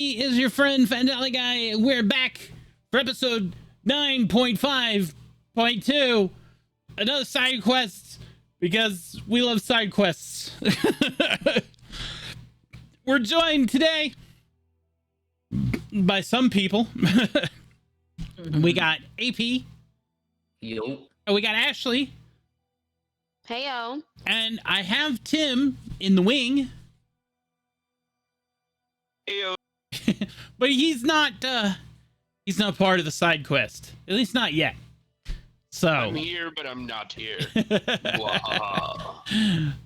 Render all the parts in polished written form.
He is your friend, Fandali Guy. We're back for episode 9.5.2. Another side quest because we love side quests. We're joined today by some people. We got AP. Yo. We got Ashley. Heyo. And I have Tim in the wing. Heyo. But he's not part of the side quest. At least not yet. So I'm here, but I'm not here. Wow.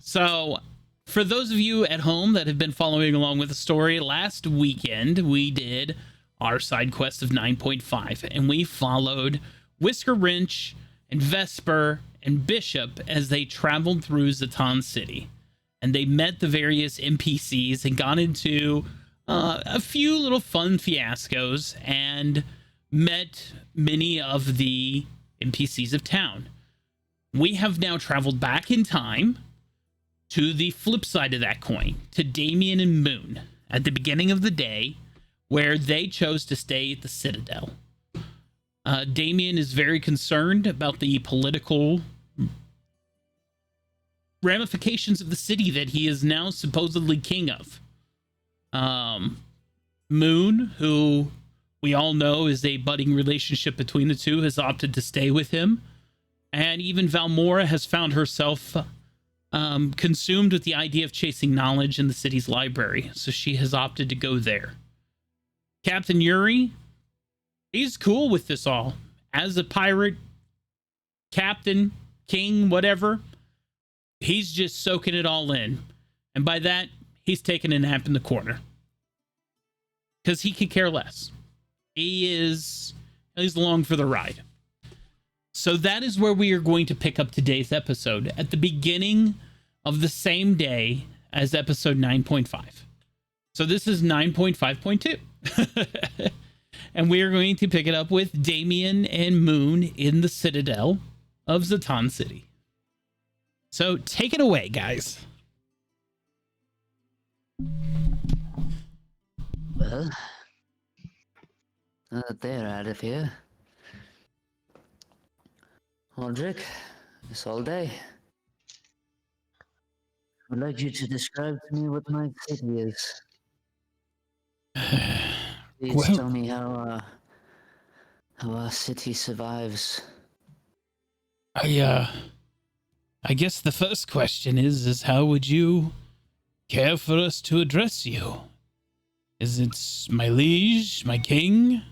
So for those of you at home that have been following along with the story, last weekend we did our side quest of 9.5, and we followed Whisker Wrench and Vesper and Bishop as they traveled through Zatan City. And they met the various NPCs and got into a few little fun fiascos and met many of the NPCs of town. We have now traveled back in time to the flip side of that coin, to Damien and Moon at the beginning of the day, where they chose to stay at the Citadel. Damien is very concerned about the political ramifications of the city that he is now supposedly king of. Moon, who we all know is a budding relationship between the two, has opted to stay with him. And even Valmora has found herself consumed with the idea of chasing knowledge in the city's library, so she has opted to go there. Captain Yuri, he's cool with this all. As a pirate, captain, king, whatever, he's just soaking it all in. And by that, he's taking a nap in the corner. Because he could care less. He's along for the ride. So that is where we are going to pick up today's episode, at the beginning of the same day as episode 9.5. So this is 9.5.2. And we are going to pick it up with Damien and Moon in the Citadel of Zatan City. So take it away, guys. Well, now that they're out of here, Aldrich, it's all day. I'd like you to describe to me what my city is. Please Well- tell me how our city survives. I guess the first question is how would you care for us to address you? Is it my liege, my king?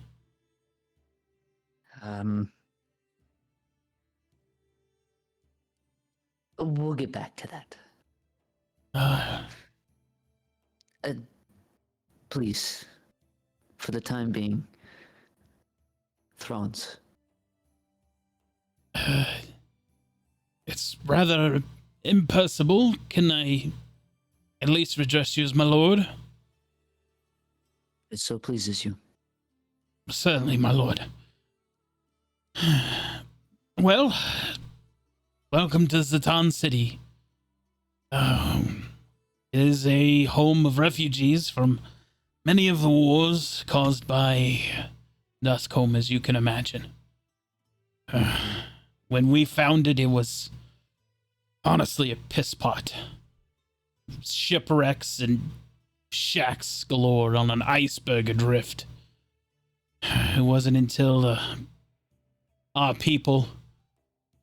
We'll get back to that. Please, for the time being, Thrones. It's rather impersonal. Can I at least address you as my lord? It so pleases you. Certainly, my lord. Well, welcome to Zatan City. It is a home of refugees from many of the wars caused by Duskholm, as you can imagine. When we found it, it was honestly a piss pot. Shipwrecks and shacks galore on an iceberg adrift. It wasn't until our people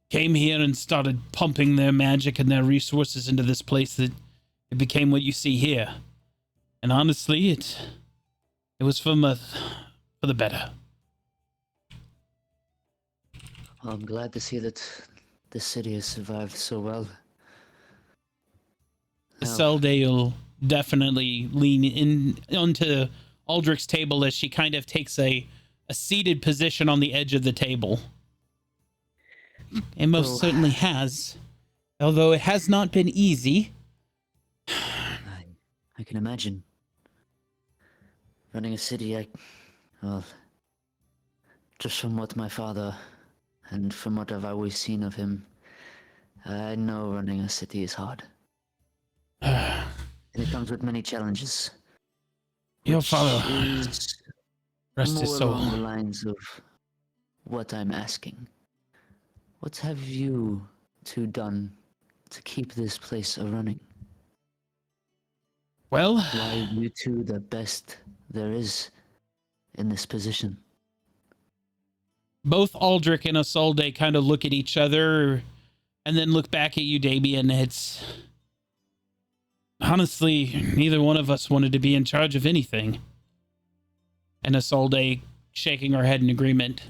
came here and started pumping their magic and their resources into this place that it became what you see here. And honestly, it was for the better. Well, I'm glad to see that this city has survived so well. Isolde will definitely lean in onto Aldrich's table as she kind of takes a seated position on the edge of the table. And most certainly has. Although it has not been easy. I can imagine. Running a city, well, just from what my father and from what I've always seen of him, I know running a city is hard. And it comes with many challenges. Your which father, is rest his more soul. along the lines of what I'm asking. What have you two done to keep this place a running? Well, Why are you two the best there is in this position? both Aldrich and Isolde kind of look at each other and then look back at you, Damien. It's honestly, neither one of us wanted to be in charge of anything. And Isolde shaking her head in agreement.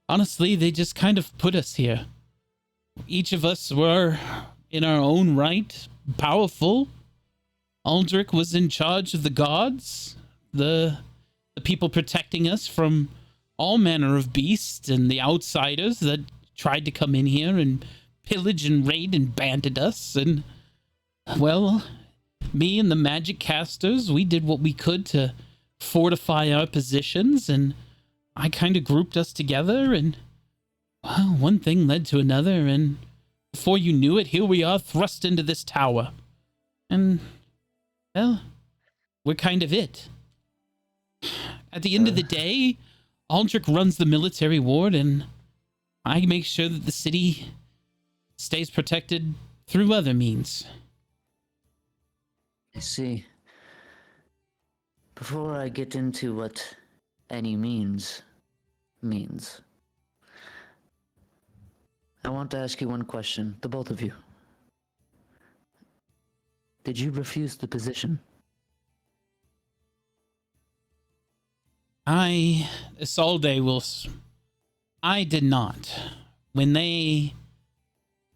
Honestly, they just kind of put us here. Each of us were, in our own right, powerful. Aldrich was in charge of the gods, the people protecting us from all manner of beasts and the outsiders that tried to come in here and pillage and raid and bandit us. And, well, me and the magic casters, we did what we could to fortify our positions, and I kind of grouped us together, and, well, one thing led to another, and before you knew it, here we are thrust into this tower. And, well, we're kind of it. At the end of the day, Aldrich runs the military ward, and I make sure that the city stays protected through other means. I see. Before I get into what any means, I want to ask you one question, the both of you. Did you refuse the position? I did not. When they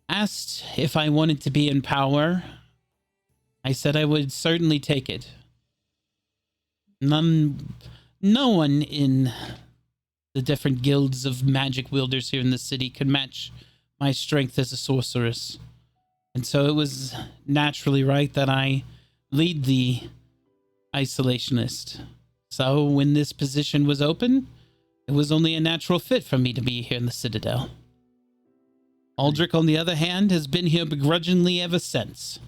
asked if I wanted to be in power, I said I would certainly take it. No one in the different guilds of magic wielders here in the city could match my strength as a sorceress. And so it was naturally right that I lead the isolationist. So when this position was open, it was only a natural fit for me to be here in the Citadel. Aldrich, on the other hand, has been here begrudgingly ever since.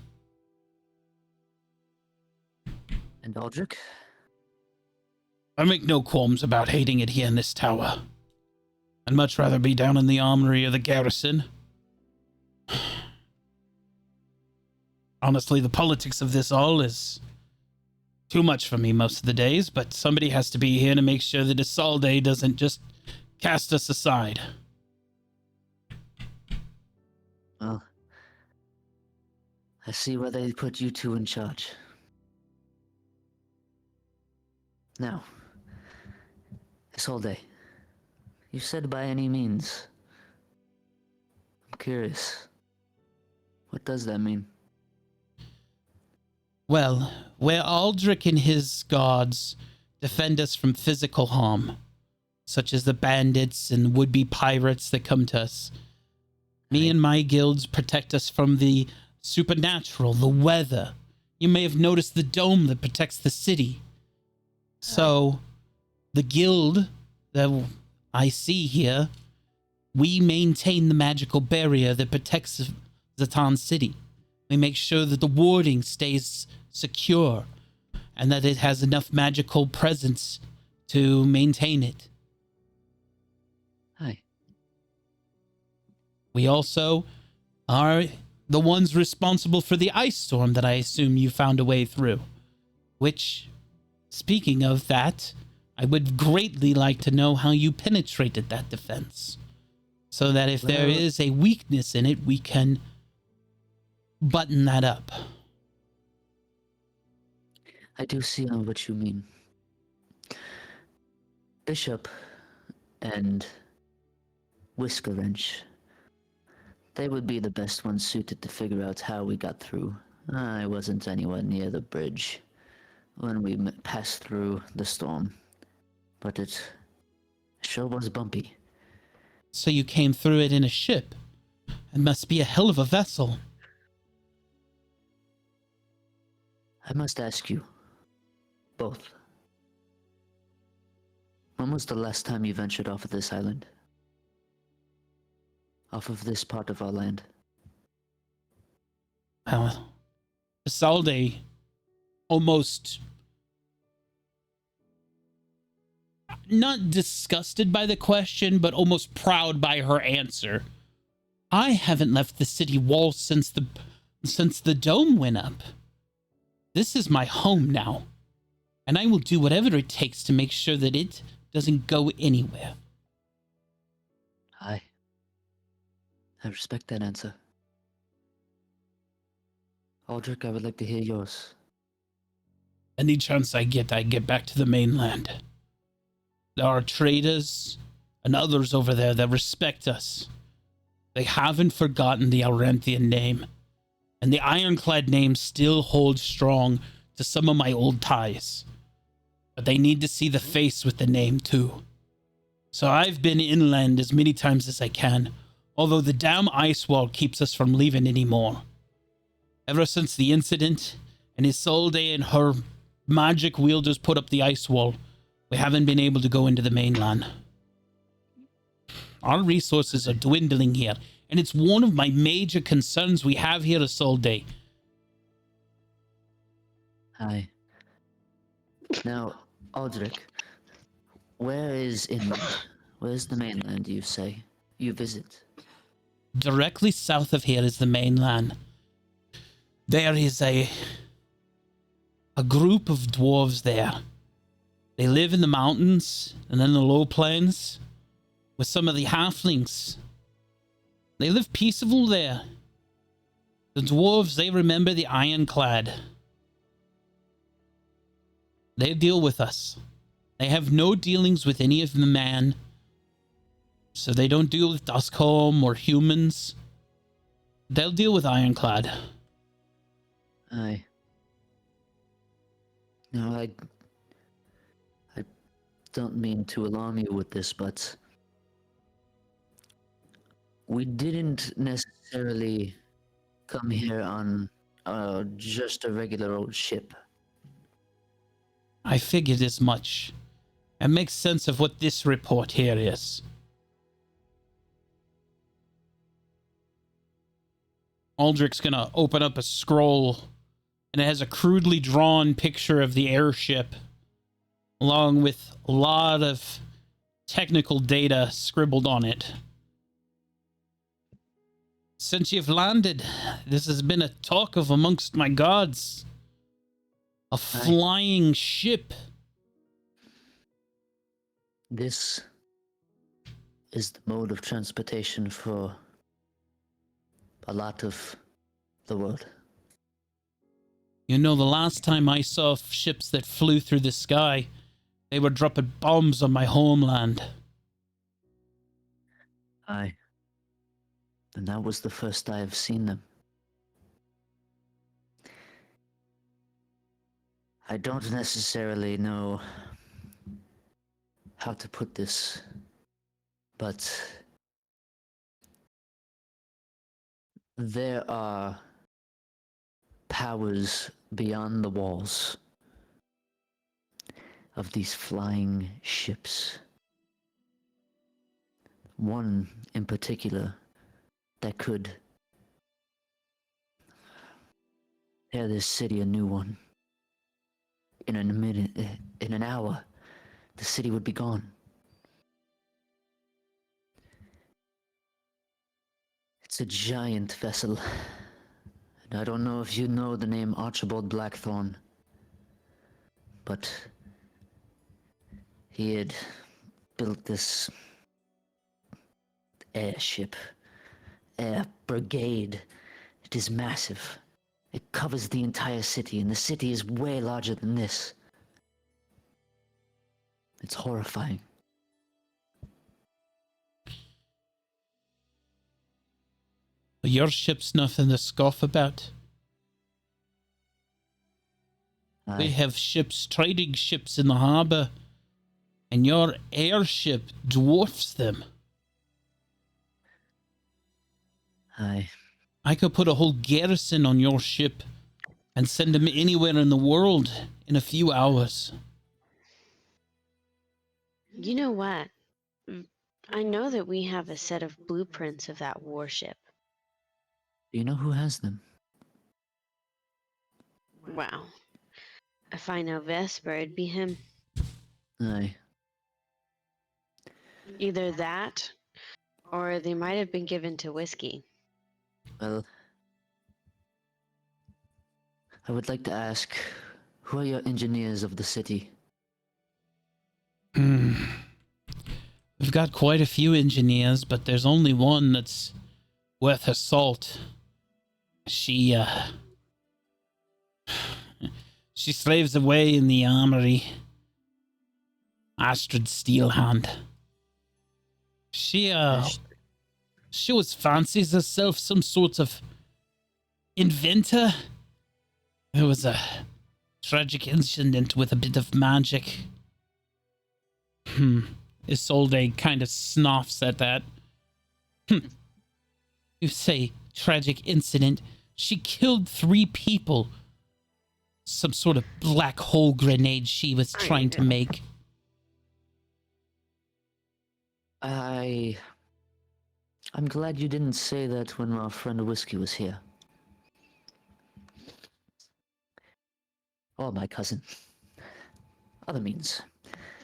And Aldrich? I make no qualms about hating it here in this tower. I'd much rather be down in the armory or the garrison. Honestly, the politics of this all is too much for me most of the days, but somebody has to be here to make sure that Isolde doesn't just cast us aside. Well, I see why they put you two in charge. Now, Isolde, you said by any means. I'm curious. What does that mean? Well, where Aldrich and his gods defend us from physical harm, such as the bandits and would-be pirates that come to us, me and my guilds protect us from the supernatural, the weather. You may have noticed the dome that protects the city. So, the guild that I see here, we maintain the magical barrier that protects Zatan City. We make sure that the warding stays secure and that it has enough magical presence to maintain it. Hi. We also are the ones responsible for the ice storm that I assume you found a way through. Which, speaking of that, I would greatly like to know how you penetrated that defense. So that if there is a weakness in it, we can button that up. I do see what you mean. Bishop and Whiskerwrench, they would be the best ones suited to figure out how we got through. I wasn't anywhere near the bridge when we passed through the storm, but it sure was bumpy. So you came through it in a ship. It must be a hell of a vessel. I must ask you, both. When was the last time you ventured off of this island? Off of this part of our land? Well, Isolde, almost not disgusted by the question, but almost proud by her answer. I haven't left the city walls since the dome went up. This is my home now, and I will do whatever it takes to make sure that it doesn't go anywhere. I respect that answer. Aldrich, I would like to hear yours. Any chance I get back to the mainland. There are traders and others over there that respect us. They haven't forgotten the Aurenthian name, and the Ironclad name still holds strong to some of my old ties. But they need to see the face with the name too. So I've been inland as many times as I can, although the damn ice wall keeps us from leaving anymore. Ever since the incident, and Isolde and her magic wielders put up the ice wall, we haven't been able to go into the mainland. Our resources are dwindling here, and it's one of my major concerns we have here, Isolde. Hi. Now, Aldrich, where is inland? Where's the mainland, you say? You visit? Directly south of here is the mainland. There is a group of dwarves there. They live in the mountains and in the low plains with some of the halflings. They live peaceful there. The dwarves, they remember the Ironclad. They deal with us. They have no dealings with any of the man. So they don't deal with Duskholm or humans. They'll deal with Ironclad. Aye. No, I don't mean to alarm you with this, but we didn't necessarily come here on just a regular old ship. I figured as much. It makes sense of what this report here is. Aldrich's gonna open up a scroll, and it has a crudely drawn picture of the airship, along with a lot of technical data scribbled on it. Since you've landed, this has been a talk of amongst my gods. A flying ship. This is the mode of transportation for a lot of the world. You know, the last time I saw ships that flew through the sky, they were dropping bombs on my homeland. Aye. And that was the first I have seen them. I don't necessarily know how to put this, but there are powers beyond the walls of these flying ships. One in particular that could tear this city a new one. In a minute, in an hour, the city would be gone. It's a giant vessel. And I don't know if you know the name Archibald Blackthorn, but he had built this airship, air brigade. It is massive. It covers the entire city, and the city is way larger than this. It's horrifying. Your ship's nothing to scoff about. Aye. We have ships, trading ships in the harbor, and your airship dwarfs them. Aye. I could put a whole garrison on your ship and send them anywhere in the world in a few hours. You know what? I know that we have a set of blueprints of that warship. Do you know who has them? Wow. If I know Vesper, it'd be him. Aye. Either that, or they might have been given to whiskey. Well, I would like to ask, who are your engineers of the city? Hmm. We've got quite a few engineers, but there's only one that's worth her salt. She slaves away in the armory. Astrid Steelhand. She always fancies herself some sort of inventor. There was a tragic incident with a bit of magic. Isolde kind of snoffs at that. You say tragic incident. She killed 3 people. Some sort of black hole grenade she was trying to make. I'm glad you didn't say that when our friend Whiskey was here. Or my cousin. Other means.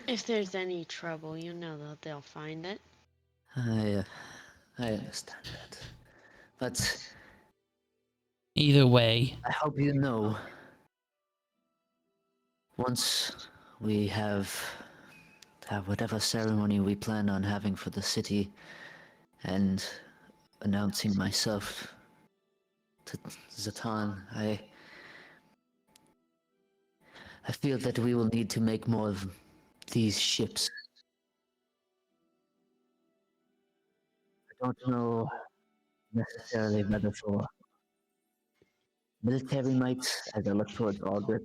If there's any trouble, you know that they'll find it. I understand that. But Either way, I hope you know, once we have whatever ceremony we plan on having for the city and announcing myself to Zatan, I feel that we will need to make more of these ships. I don't know necessarily whether for military might, as I look towards Aldrich,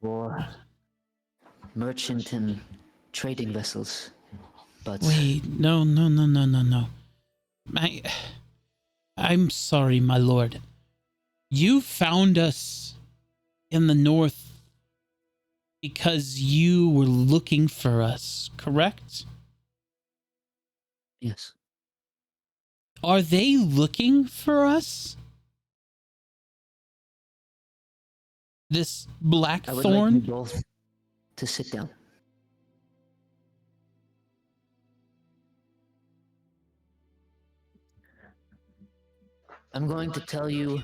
or merchant and trading vessels. But wait, no. I'm sorry, my lord. You found us in the north because you were looking for us, correct? yes, Are they looking for us? This I would like Blackthorn? you both to sit down. I'm going to tell you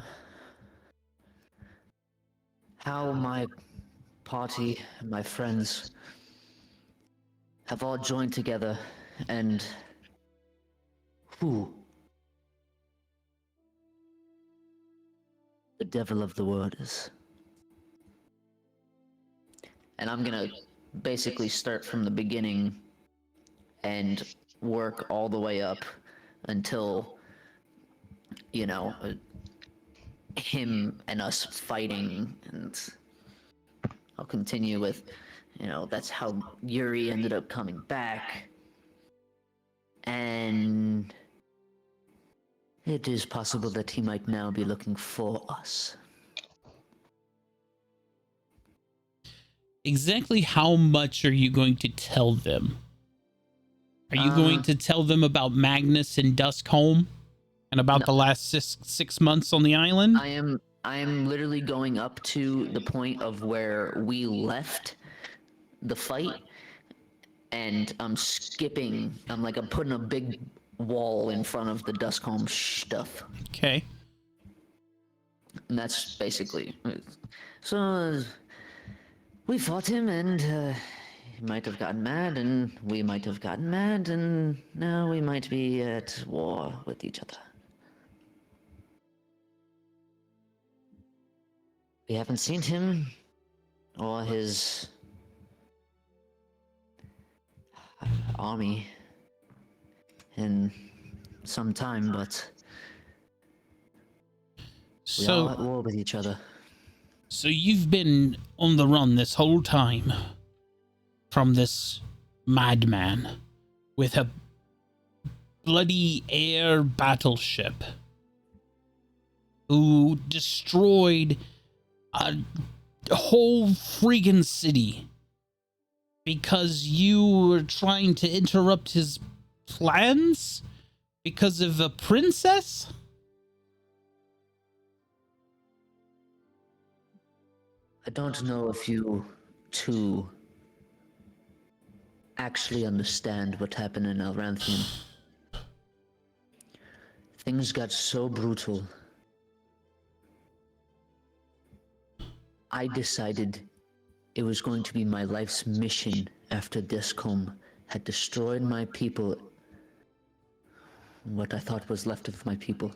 how my party and my friends have all joined together and who the devil of the word is. And I'm gonna basically start from the beginning and work all the way up until, you know, him and us fighting, and I'll continue with, you know, that's how Yuri ended up coming back. And it is possible that he might now be looking for us. Exactly how much are you going to tell them? Are you going to tell them about Magnus and Duskholm and about No. the last six months on the island? I am literally going up to the point of where we left the fight, and I'm skipping. I'm putting a big wall in front of the Duskholm stuff, Okay. and that's basically. So we fought him, and he might have gotten mad, and we might have gotten mad, and now we might be at war with each other. We haven't seen him or his army in some time, but we are at So, war with each other. so you've been on the run this whole time from this madman with a bloody air battleship who destroyed a whole friggin' city because you were trying to interrupt his plans because of a princess? I don't know if you two actually understand what happened in Elranthian. Things got so brutal. I decided it was going to be my life's mission after Discombe had destroyed my people, what I thought was left of my people.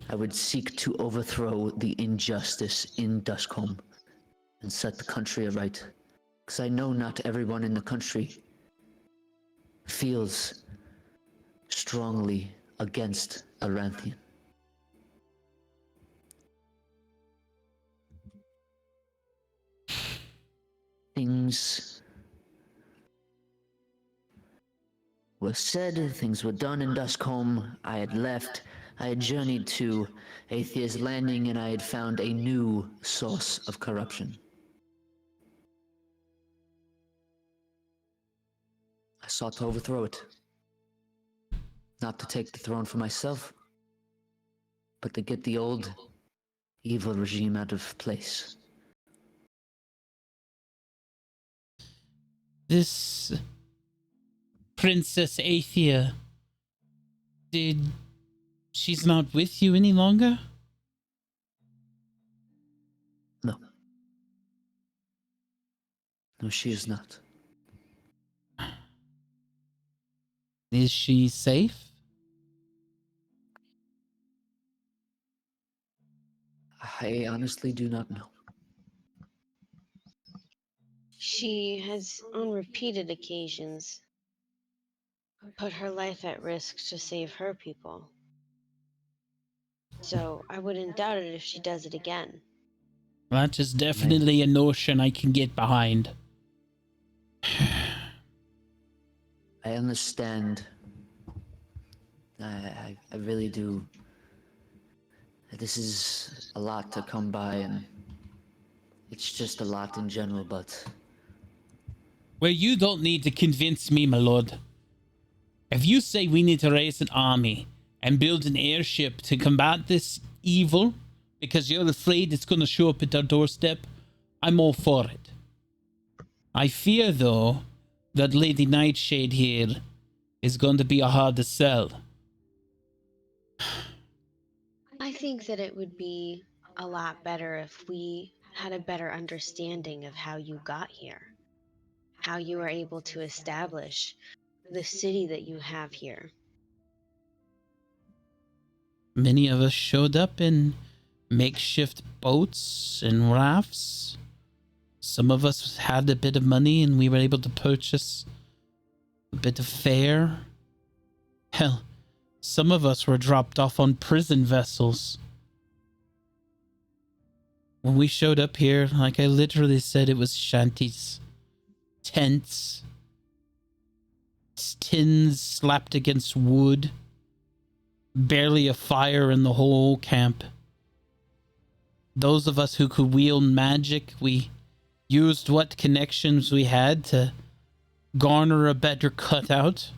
I would seek to overthrow the injustice in Duskholm and set the country aright. Because I know not everyone in the country feels strongly against Elranthian. Things were said, things were done in Duskholm. I had left. I had journeyed to Athea's Landing, and I had found a new source of corruption. I sought to overthrow it. Not to take the throne for myself, but to get the old, evil regime out of place. This Princess Athea, she's not with you any longer? No. No, she is not. Is she safe? I honestly do not know. She has, on repeated occasions, put her life at risk to save her people. So I wouldn't doubt it if she does it again. That is definitely a notion I can get behind. I understand. I really do. This is a lot to come by, and it's just a lot in general, but... Well, you don't need to convince me, my lord. If you say we need to raise an army and build an airship to combat this evil because you're afraid it's going to show up at our doorstep, I'm all for it. I fear, though, that Lady Nightshade here is going to be a hard to sell. I think that it would be a lot better if we had a better understanding of how you got here, how you were able to establish the city that you have here. Many of us showed up in makeshift boats and rafts. Some of us had a bit of money and we were able to purchase a bit of fare. Hell, some of us were dropped off on prison vessels. When we showed up here, like I literally said, it was shanties, tents, tins slapped against wood, barely a fire in the whole camp. Those of us who could wield magic, we used what connections we had to garner a better cutout.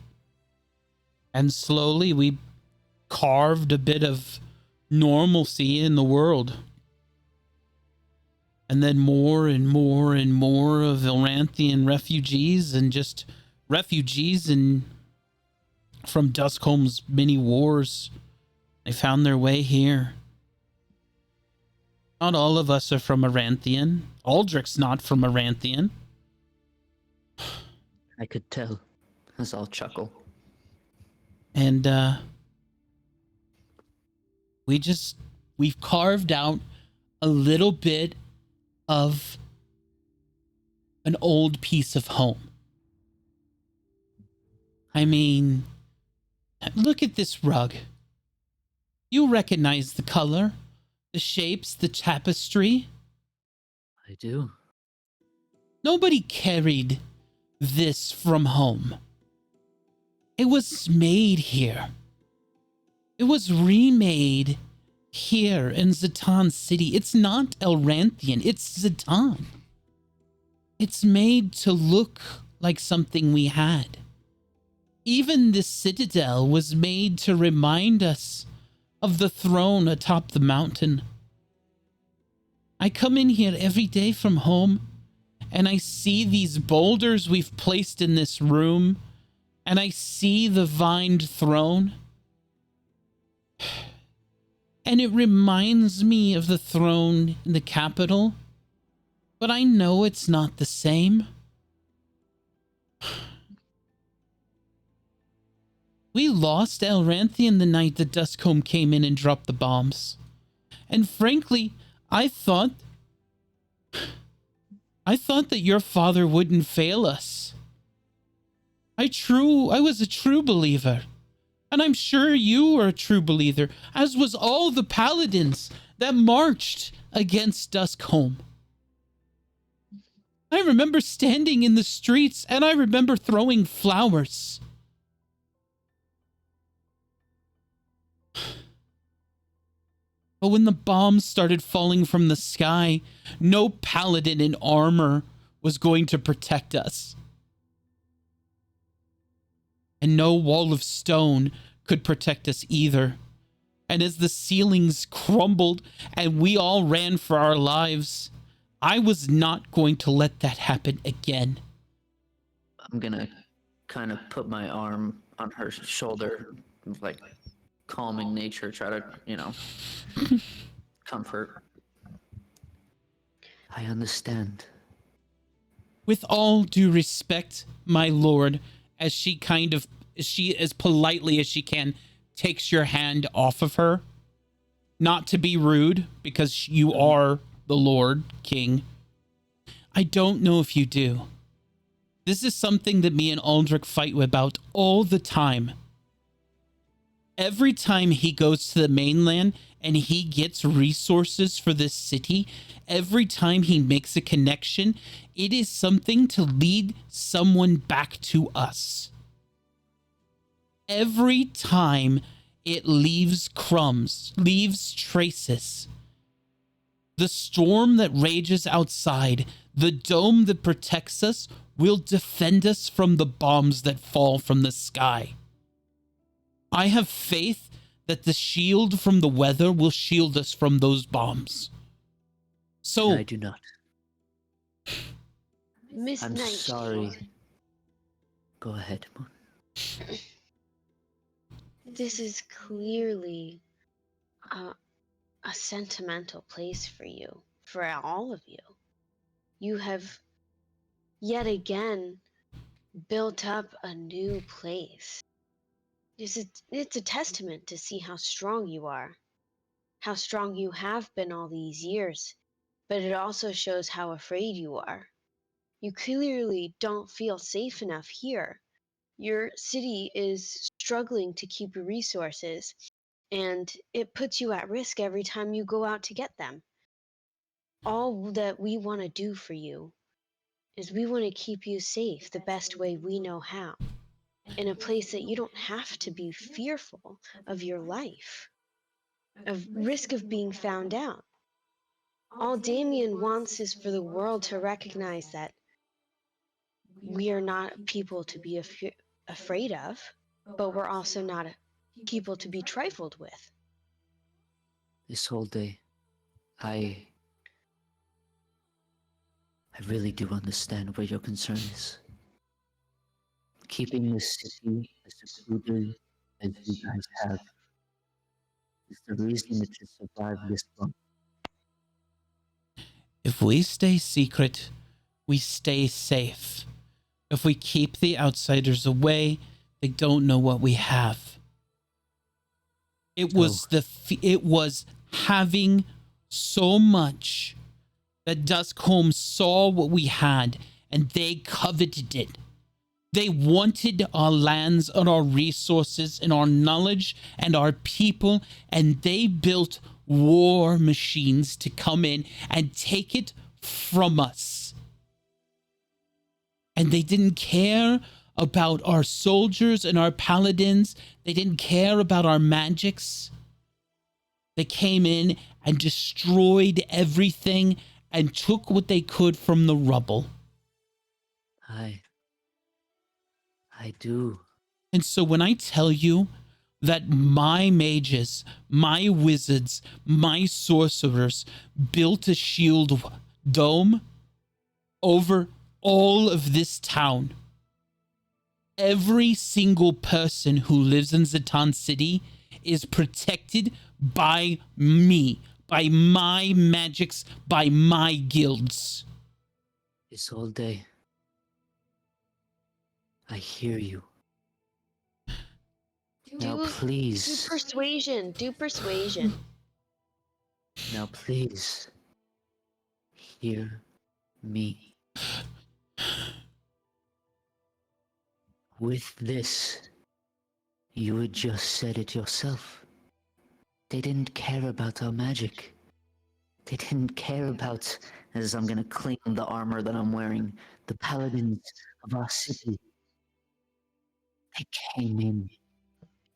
And slowly we carved a bit of normalcy in the world. And then more and more and more of Elranthian refugees and just refugees from Duskholm's many wars. They found their way here. Not all of us are from Elranthian. Aldrich's not from Elranthian. I could tell, as I'll chuckle. And we've carved out a little bit of an old piece of home. I mean, look at this rug. You recognize the color, the shapes, the tapestry. I do. Nobody carried this from home. It was made here. It was remade here in Zatan City. It's not Elranthian, it's Zatan. It's made to look like something we had. Even the citadel was made to remind us of the throne atop the mountain. I come in here every day from home, and I see these boulders we've placed in this room, and I see the vined throne. And it reminds me of the throne in the capital, but I know it's not the same. We lost Elranthian the night that Duskcomb came in and dropped the bombs. And frankly, I thought that your father wouldn't fail us. I was a true believer. And I'm sure you were a true believer, as was all the paladins that marched against Duskcomb. I remember standing in the streets, and I remember throwing flowers. But when the bombs started falling from the sky, no paladin in armor was going to protect us. And no wall of stone could protect us either. And as the ceilings crumbled and we all ran for our lives, I was not going to let that happen again. I'm gonna kind of put my arm on her shoulder, like calming nature, try to, comfort. I understand. With all due respect, my lord, as she as politely as she can takes your hand off of her, not to be rude, because you are the Lord King. I don't know if you do. This is something that me and Aldrich fight about all the time. Every time he goes to the mainland and he gets resources for this city, every time he makes a connection, it is something to lead someone back to us. Every time it leaves crumbs, leaves traces. The storm that rages outside, the dome that protects us, will defend us from the bombs that fall from the sky. I have faith that the shield from the weather will shield us from those bombs. So I do not. Miss I'm Nightingale. sorry. Go ahead, Moon. This is clearly a sentimental place for you, for all of you. You have yet again built up a new place. It's a testament to see how strong you are, how strong you have been all these years, but it also shows how afraid you are. You clearly don't feel safe enough here. Your city is struggling to keep resources, and it puts you at risk every time you go out to get them. All that we want to do for you is we want to keep you safe the best way we know how, in a place that you don't have to be fearful of your life, of risk of being found out. All Damien wants is for the world to recognize that we are not people to be afraid of, but we're also not people to be trifled with. This whole day, I really do understand where your concern is. Keeping this city as secluded as you guys have is the reason that you survived this long. if we stay secret, we stay safe. If we keep the outsiders away, they don't know what we have. It was it was having so much that Duskcomb saw what we had and they coveted it. They wanted our lands and our resources and our knowledge and our people, and they built war machines to come in and take it from us. And they didn't care about our soldiers and our paladins. They didn't care about our magics. They came in and destroyed everything and took what they could from the rubble. I do. And so when I tell you that my mages, my wizards, my sorcerers built a shield dome over all of this town. Every single person who lives in Zatan City is protected by me, by my magics, by my guilds. Isolde, I hear you. Now Do please, persuasion. Do persuasion. now please, hear me. With this, you had just said it yourself. They didn't care about our magic. They didn't care about, as I'm gonna clean the armor that I'm wearing, the paladins of our city. They came in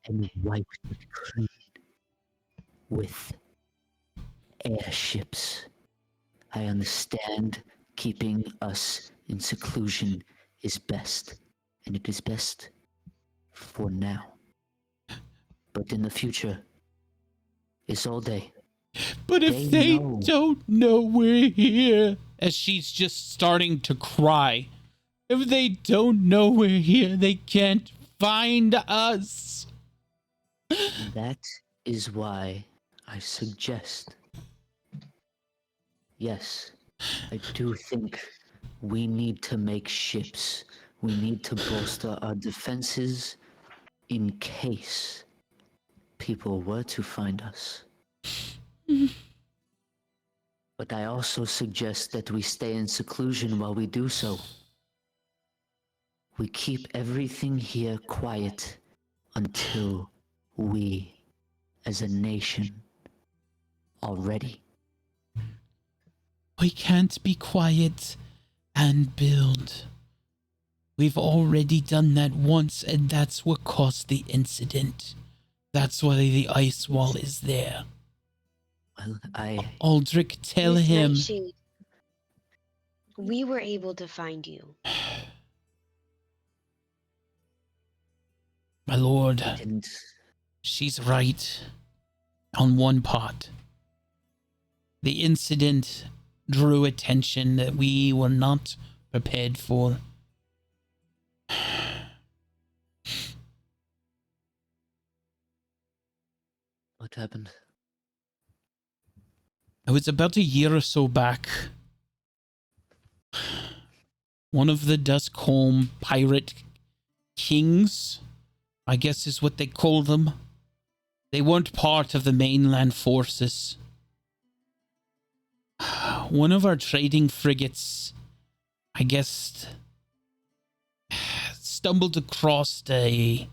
and wiped it clean with airships. I understand keeping us in seclusion is best, and it is best for now. But in the future, Isolde, But if they know. don't know we're here, as she's just starting to cry, if they don't know we're here, they can't find us. That is why I suggest. Yes, I do think we need to make ships. We need to bolster our defenses in case people were to find us. But I also suggest that we stay in seclusion while we do so. We keep everything here quiet until we, as a nation, are ready. We can't be quiet and build. We've already done that once, and that's what caused the incident. That's why the ice wall is there. Well, Aldrich, tell Miss him. Nightshade, we were able to find you. My lord, didn't. she's right on one part. The incident drew attention that we were not prepared for. What happened? It was about a year or so back. One of the Duskholm pirate kings, I guess is what they call them. They weren't part of the mainland forces. One of our trading frigates, I guess, stumbled across an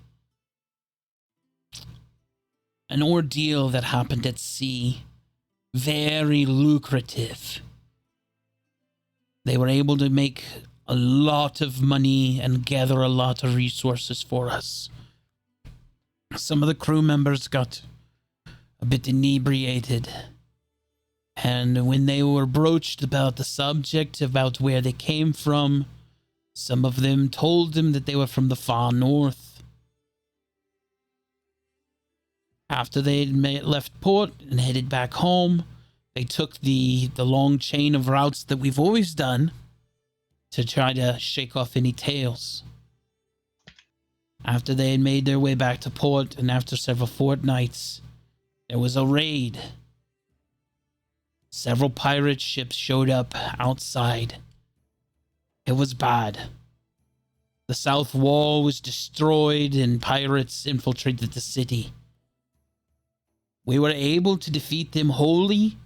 ordeal that happened at sea. Very lucrative. They were able to make a lot of money and gather a lot of resources for us. Some of the crew members got a bit inebriated. And when they were broached about the subject, about where they came from, some of them told them that they were from the far north. After they had left port and headed back home, they took the long chain of routes that we've always done to try to shake off any tails. After they had made their way back to port, and after several fortnights, there was a raid. Several pirate ships showed up outside. It was bad. The south wall was destroyed and pirates infiltrated the city. We were able to defeat them wholly,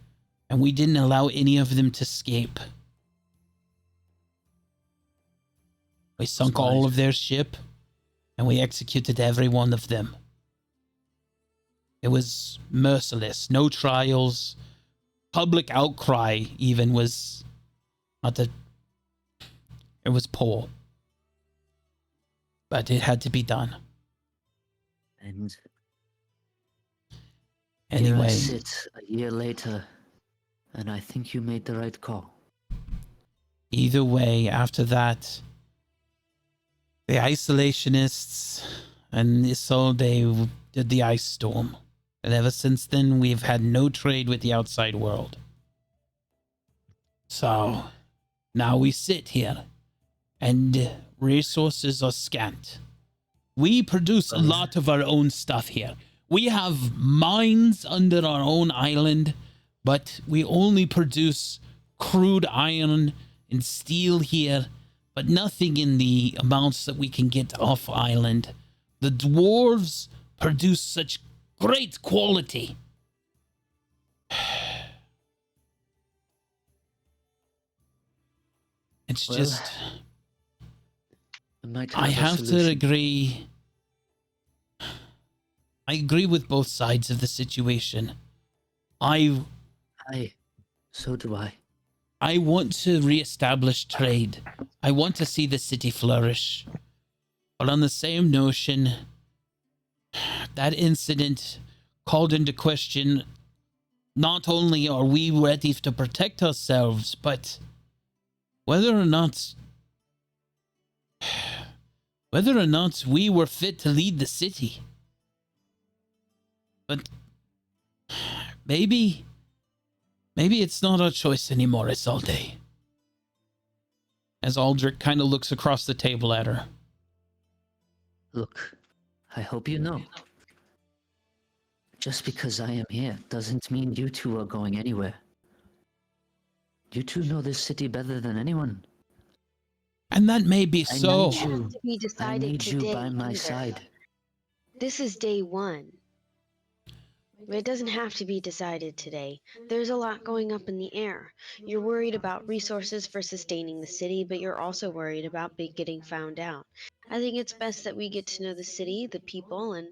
and we didn't allow any of them to escape. We sunk all of their ship, and we executed every one of them. It was merciless. No trials. Public outcry even was it was poor. But it had to be done. And Anyway. here I sit a year later, and I think you made the right call. Either way, after that, the isolationists and Isolde did the ice storm. And ever since then, we've had no trade with the outside world. So, now we sit here, and resources are scant. We produce a lot of our own stuff here. We have mines under our own island, but we only produce crude iron and steel here, but nothing in the amounts that we can get off island. The dwarves produce such great quality. It's Well, just, I a have to solution. agree. I agree with both sides of the situation. I So do I. want to reestablish trade. I want to see the city flourish. But on the same notion, that incident called into question not only are we ready to protect ourselves, but whether or not we were fit to lead the city. But maybe it's not our choice anymore, Isolde. As Aldrich kind of looks across the table at her. Look, I hope you know. Just because I am here doesn't mean you two are going anywhere. You two know this city better than anyone. And that may be I so. need you. To be I decided need you today by my either. side. This is day one. It doesn't have to be decided today. There's a lot going up in the air. You're worried about resources for sustaining the city, but you're also worried about getting found out. I think it's best that we get to know the city, the people, and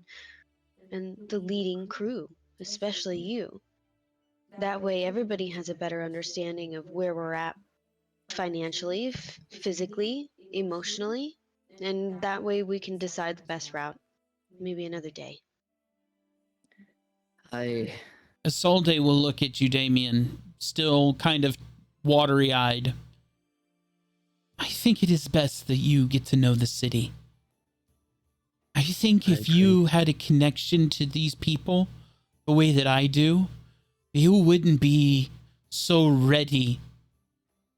the leading crew, especially you. That way everybody has a better understanding of where we're at financially, physically, emotionally, and that way we can decide the best route. Maybe another day. Isolde will look at you, Damien, still kind of watery-eyed. I think it is best that you get to know the city. I think if you had a connection to these people the way that I do, you wouldn't be so ready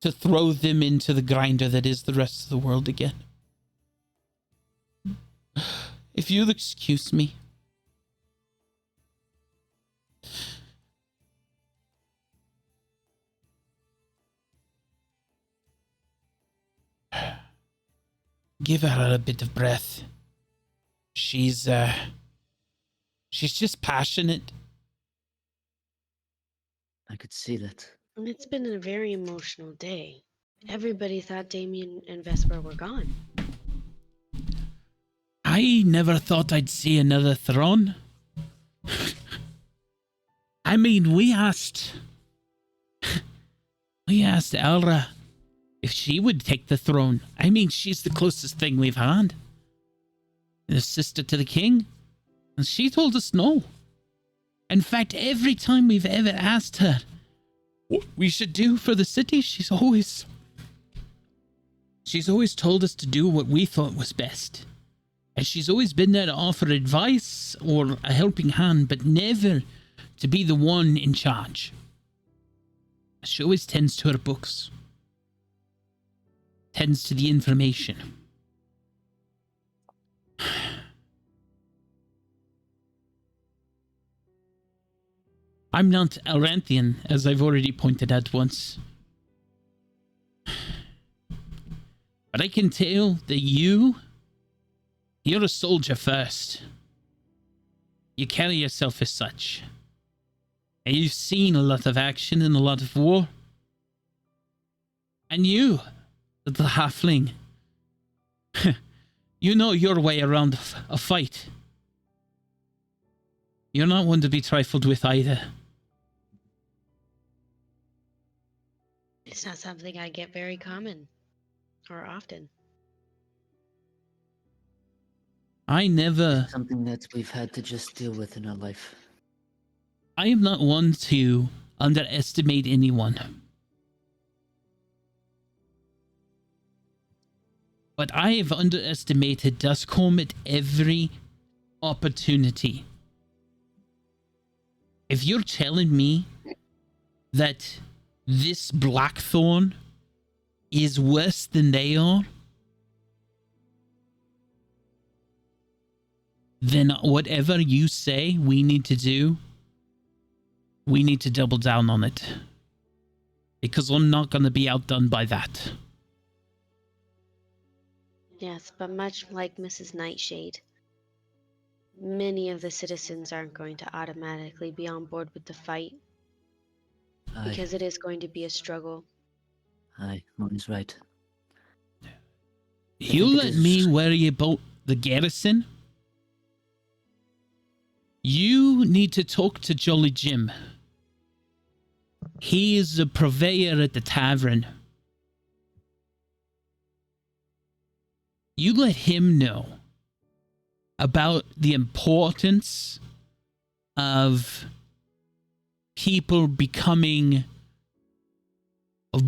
to throw them into the grinder that is the rest of the world again. If you'll excuse me. Give her a bit of breath. She's just passionate. I could see that. It's been a very emotional day. Everybody thought Damien and Vesper were gone. I never thought I'd see another throne. I mean, we asked Elra if she would take the throne. I mean, she's the closest thing we've had. The sister to the king. And she told us no. In fact, every time we've ever asked her what we should do for the city, she's always told us to do what we thought was best. And she's always been there to offer advice or a helping hand, but never to be the one in charge. She always tends to her books. Tends to the information. I'm not Elranthian, as I've already pointed out once. But I can tell that you're a soldier first. You carry yourself as such. And you've seen a lot of action and a lot of war. And you, the halfling, you know your way around a fight. You're not one to be trifled with either. It's not something I get very common or often. Something that we've had to just deal with in our life. I am not one to underestimate anyone. But I have underestimated Duskholm at every opportunity. If you're telling me that this Blackthorn is worse than they are, then whatever you say we need to do, we need to double down on it. Because I'm not going to be outdone by that. Yes, but much like Mrs. Nightshade, many of the citizens aren't going to automatically be on board with the fight Aye, because it is going to be a struggle. aye, Moon's right. You think it let is- me worry about the garrison. You need to talk to Jolly Jim. He is the purveyor at the tavern. You let him know about the importance of people of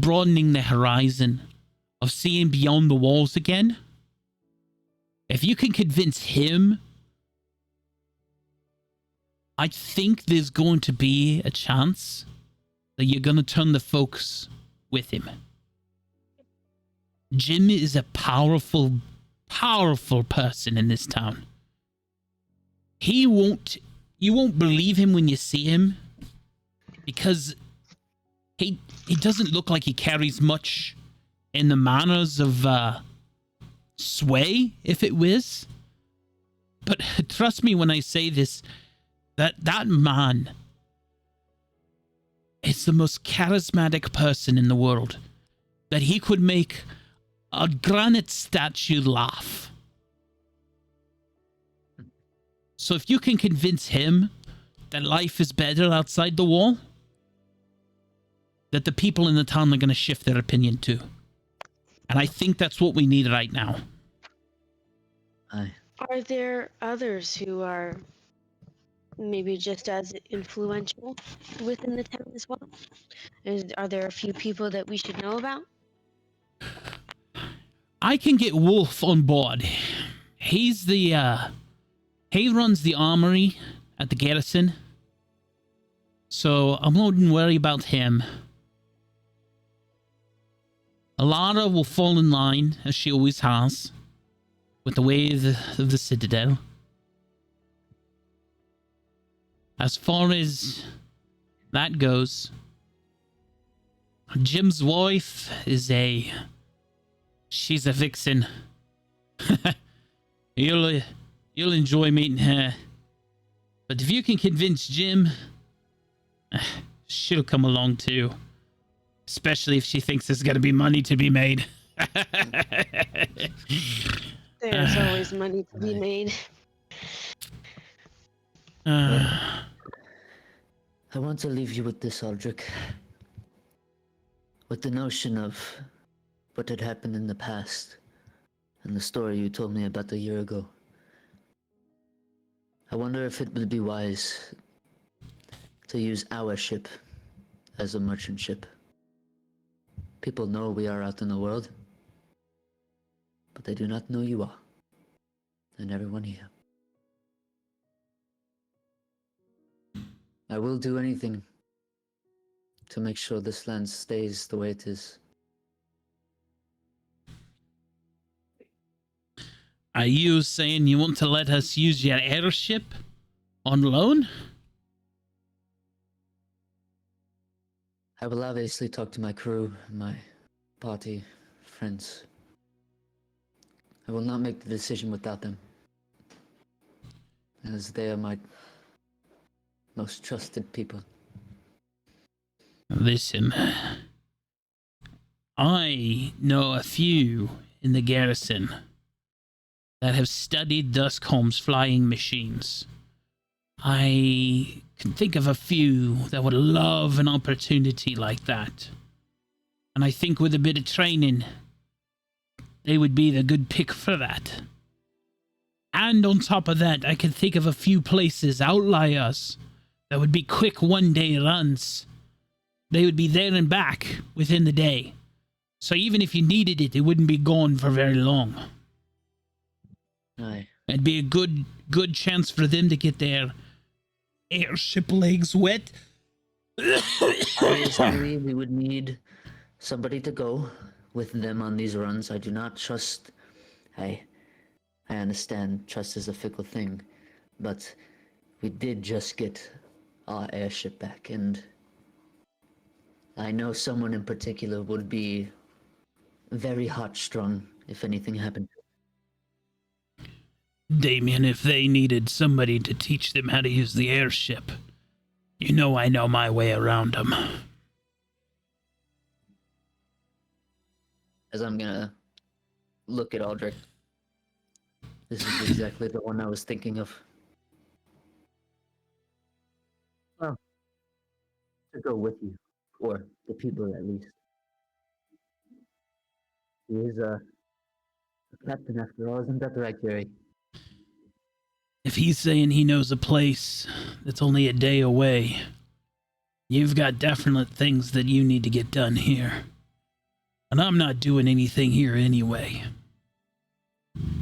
broadening their horizon, of seeing beyond the walls again. If you can convince him, I think there's going to be a chance that you're going to turn the folks with him. Jim is a powerful person in this town. You won't believe him when you see him because he doesn't look like he carries much in the manners of sway, if it was. But trust me when I say this, that man is the most charismatic person in the world. That he could make a granite statue laugh. So if you can convince him that life is better outside the wall, that the people in the town are going to shift their opinion too. And I think that's what we need right now. Aye. Are there others who are maybe just as influential within the town as well? Are there a few people that we should know about? I can get Wolf on board. He's the, he runs the armory at the garrison. So I wouldn't worry about him. Alara will fall in line, as she always has, with the ways of the Citadel. As far as that goes, Jim's wife is she's a vixen. You'll enjoy meeting her. But if you can convince Jim, she'll come along too. Especially if she thinks there's going to be money to be made. There's always money to be Right. made. Uh, I want to leave you with this, Aldrich. With the notion of what had happened in the past and the story you told me about a year ago. I wonder if it would be wise to use our ship as a merchant ship. People know we are out in the world, but they do not know you are, and everyone here. I will do anything to make sure this land stays the way it is. are you saying you want to let us use your airship on loan? I will obviously talk to my crew, my party, friends. I will not make the decision without them, as they are my most trusted people. Listen, I know a few in the garrison that have studied Duskholm's flying machines. I can think of a few that would love an opportunity like that. And I think with a bit of training, they would be the good pick for that. And on top of that, I can think of a few places, outliers, that would be quick one-day runs. They would be there and back within the day. So even if you needed it, it wouldn't be gone for very long. Aye. It'd be a good chance for them to get their airship legs wet. Obviously, we would need somebody to go with them on these runs. I do not trust. I understand trust is a fickle thing, but we did just get our airship back, and I know someone in particular would be very hot-strung if anything happened. Damien, if they needed somebody to teach them how to use the airship, you know I know my way around them. As I'm gonna look at Aldrich. This is exactly the one I was thinking of. Well, to go with you, or the people at least. He is a captain after all, isn't that right, Jerry? If he's saying he knows a place that's only a day away, you've got definite things that you need to get done here. And I'm not doing anything here anyway.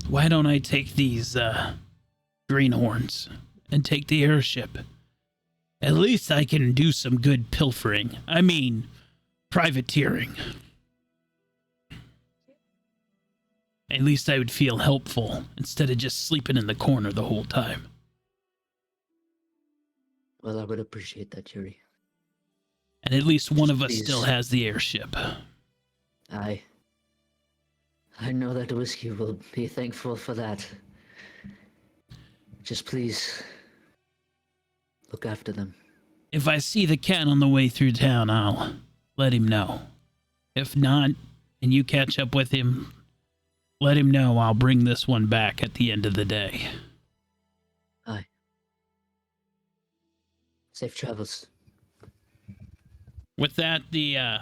Why don't I take these, greenhorns and take the airship? At least I can do some good pilfering. I mean, privateering. At least I would feel helpful instead of just sleeping in the corner the whole time. Well, I would appreciate that, Jerry. And at least one of us Please. still has the airship. I know that Whiskey will be thankful for that. Just please look after them. If I see the cat on the way through town, I'll let him know. If not, and you catch up with him, let him know I'll bring this one back at the end of the day. Aye. Safe travels. With that, the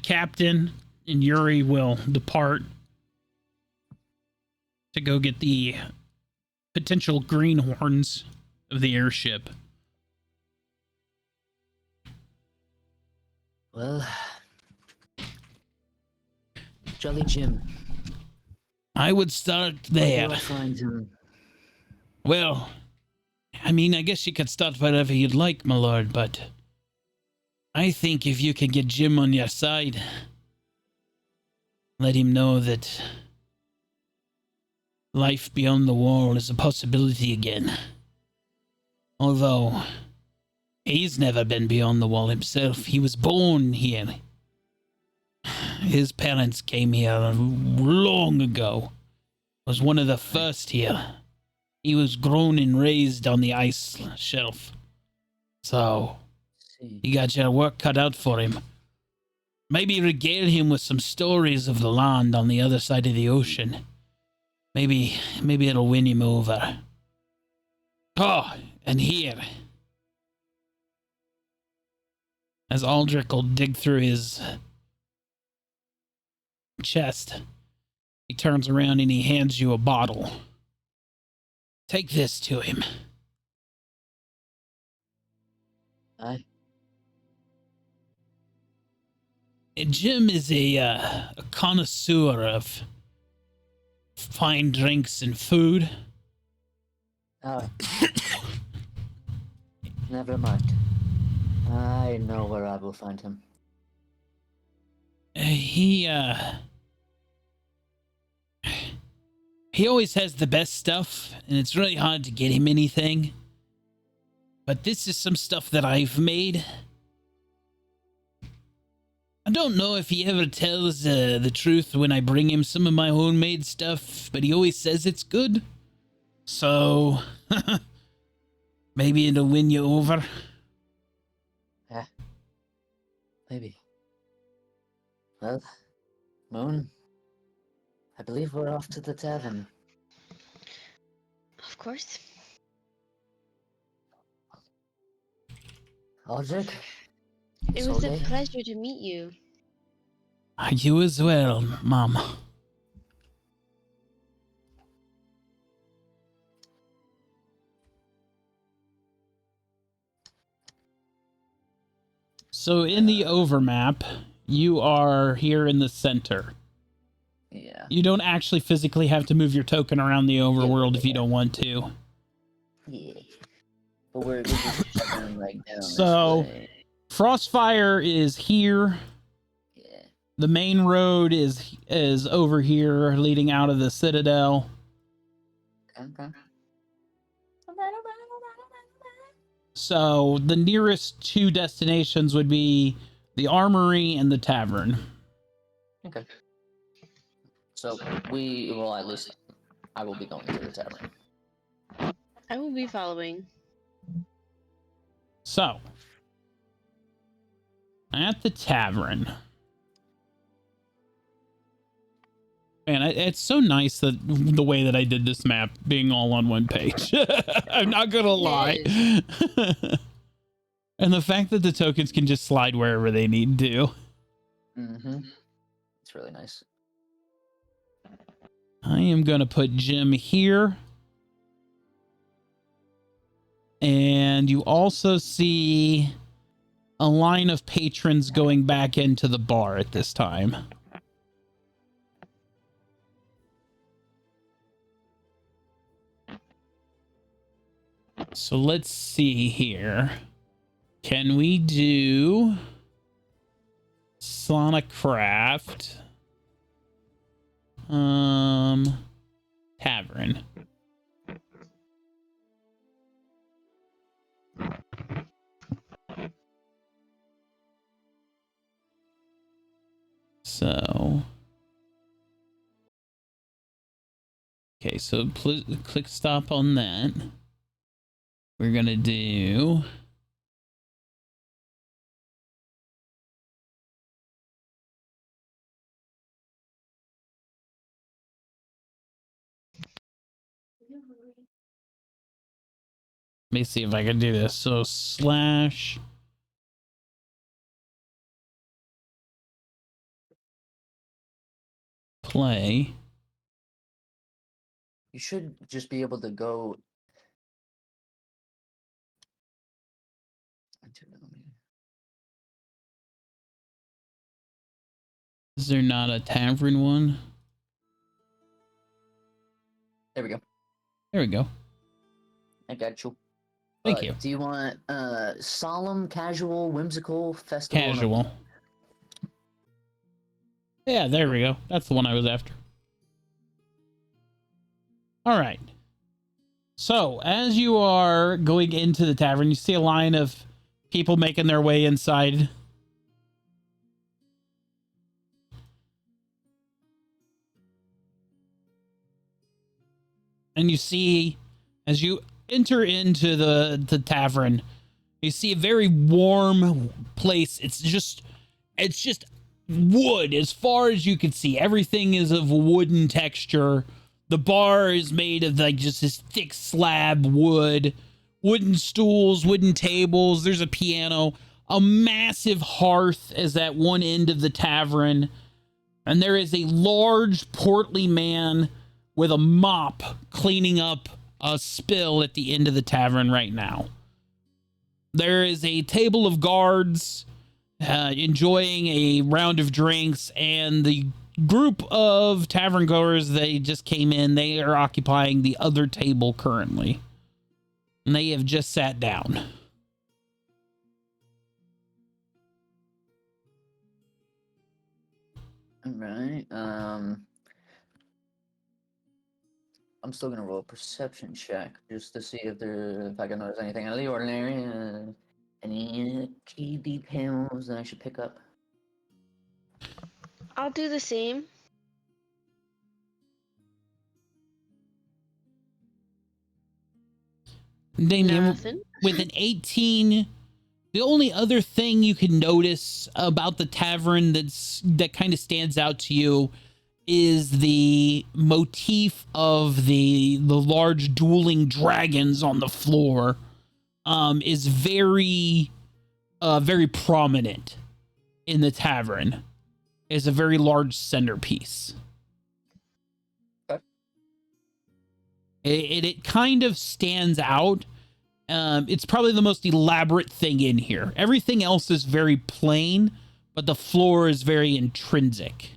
captain and Yuri will depart to go get the potential greenhorns of the airship. Well, Jolly Jim. I would start Where there. do I find him? Well, I mean, I guess you could start wherever you'd like, my lord, but I think if you can get Jim on your side, let him know that life beyond the wall is a possibility again. Although, he's never been beyond the wall himself. He was born here. His parents came here long ago. Was one of the first here. He was grown and raised on the ice shelf. So, you got your work cut out for him. Maybe regale him with some stories of the land on the other side of the ocean. Maybe it'll win him over. Oh, and here. As Aldrich will dig through his chest, he turns around and he hands you a bottle. Take this to him. Aye. Jim is a connoisseur of fine drinks and food. Oh. Never mind. I know where I will find him. He always has the best stuff, and it's really hard to get him anything. But this is some stuff that I've made. I don't know if he ever tells the truth when I bring him some of my homemade stuff, but he always says it's good. So, maybe it'll win you over. Yeah. Maybe. Well, Moon, I believe we're off to the tavern. Of course. Aldrich? It was a Solde? pleasure to meet you. You as well, Mom. So in the overmap, you are here in the center. Yeah. You don't actually physically have to move your token around the overworld if you don't want to. Yeah. But we're just shoving like down So- this way. Frostfire is here. Yeah. The main road is over here, leading out of the Citadel. Okay. So the nearest two destinations would be the Armory and the Tavern. Okay. So we, well, at least I will be going to the tavern. I will be following. So, at the Tavern. Man, it's so nice that the way that I did this map being all on one page. I'm not gonna lie. And the fact that the tokens can just slide wherever they need to. Mm-hmm. It's really nice. I am gonna put Jim here. And you also see a line of patrons going back into the bar at this time. So let's see here. Can we do Sonic Craft? Tavern. So, okay, so click stop on that. We're gonna do let me see if I can do this. So slash play. You should just be able to go. Is there not a tavern one? There we go. There we go. I got you. Thank you. Do you want solemn, casual, whimsical, festival? Casual. Yeah, there we go. That's the one I was after. All right. So, as you are going into the tavern, you see a line of people making their way inside. And you see, as you enter into the tavern, you see a very warm place. It's just wood as far as you can see. Everything is of wooden texture. The bar is made of like just this thick slab wood, wooden stools, wooden tables. There's a piano, a massive hearth is at one end of the tavern, and there is a large portly man with a mop cleaning up a spill at the end of the tavern right now. There is a table of guards enjoying a round of drinks, and the group of tavern goers, they just came in. They are occupying the other table currently, and they have just sat down. All right. I'm still gonna roll a perception check just to see if I can notice anything out of the ordinary. Any key details that I should pick up. I'll do the same. Damien, Nothing. with an 18, the only other thing you can notice about the tavern that kind of stands out to you is the motif of the large dueling dragons on the floor is very prominent in the tavern. Is a very large centerpiece. Okay. It kind of stands out. It's probably the most elaborate thing in here. Everything else is very plain, but the floor is very intrinsic.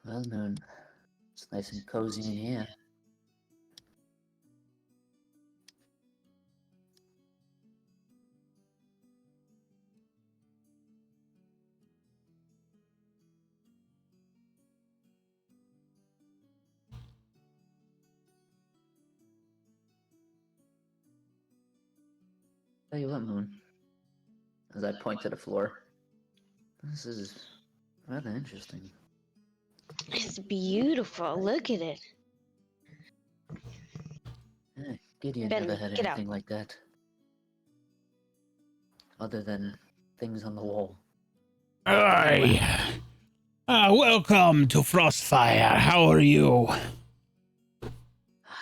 Well known. It's nice and cozy in here. Tell you what, Moon. As I point to the floor. This is rather interesting. It's beautiful. Look at it. Gideon Ben, never had get out. anything like that. Other than things on the wall. Hi. Welcome to Frostfire. How are you?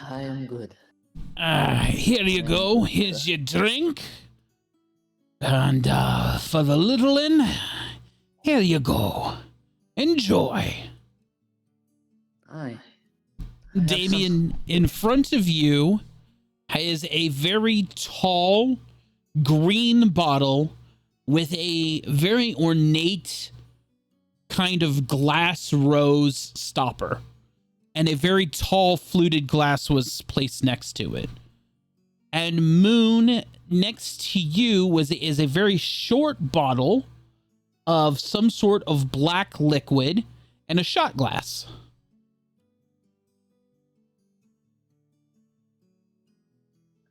I am good. Here you go. Here's your drink. And for the little one, here you go. Enjoy. Aye. Damien, in front of you is a very tall green bottle with a very ornate kind of glass rose stopper. And a very tall fluted glass was placed next to it. And Moon, next to you is a very short bottle of some sort of black liquid and a shot glass.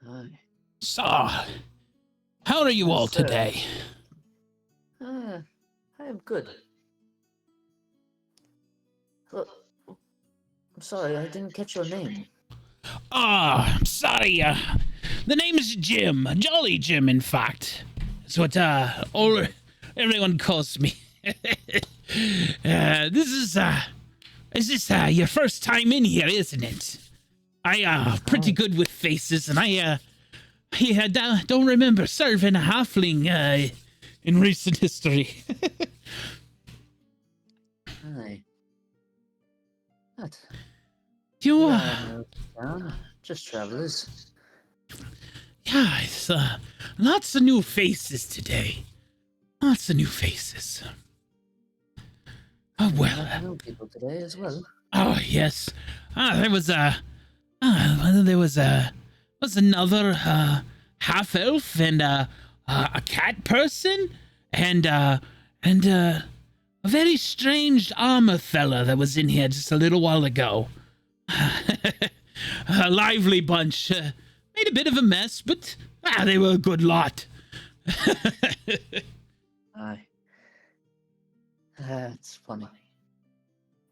Aye. So, how are you all Sir. today? I am good. Look, I'm sorry, I didn't catch your name. I'm sorry. The name is Jim. Jolly Jim, in fact. That's what everyone calls me. Is this your first time in here, isn't it? I pretty good with faces, and I don't remember serving a halfling in recent history. Aye. What? You No town, just travelers. yeah, it's lots of new faces today. Lots of new faces. Oh I well. know people today as well. Oh yes. There was another half elf and a cat person and a very strange armor fella that was in here just a little while ago. A lively bunch. Made a bit of a mess, but they were a good lot. Aye. That's funny.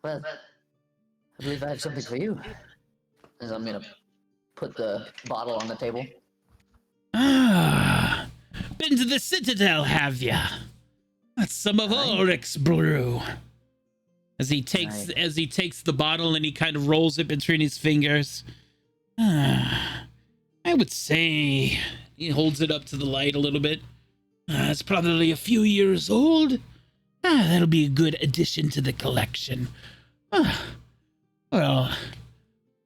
Well, I believe I have something for you. As I'm gonna put the bottle on the table. Been to the Citadel, have ya? That's some of Aye. Ulrich's brew. As he takes the bottle and he kind of rolls it between his fingers. I would say he holds it up to the light a little bit. It's probably a few years old. That'll be a good addition to the collection. Well,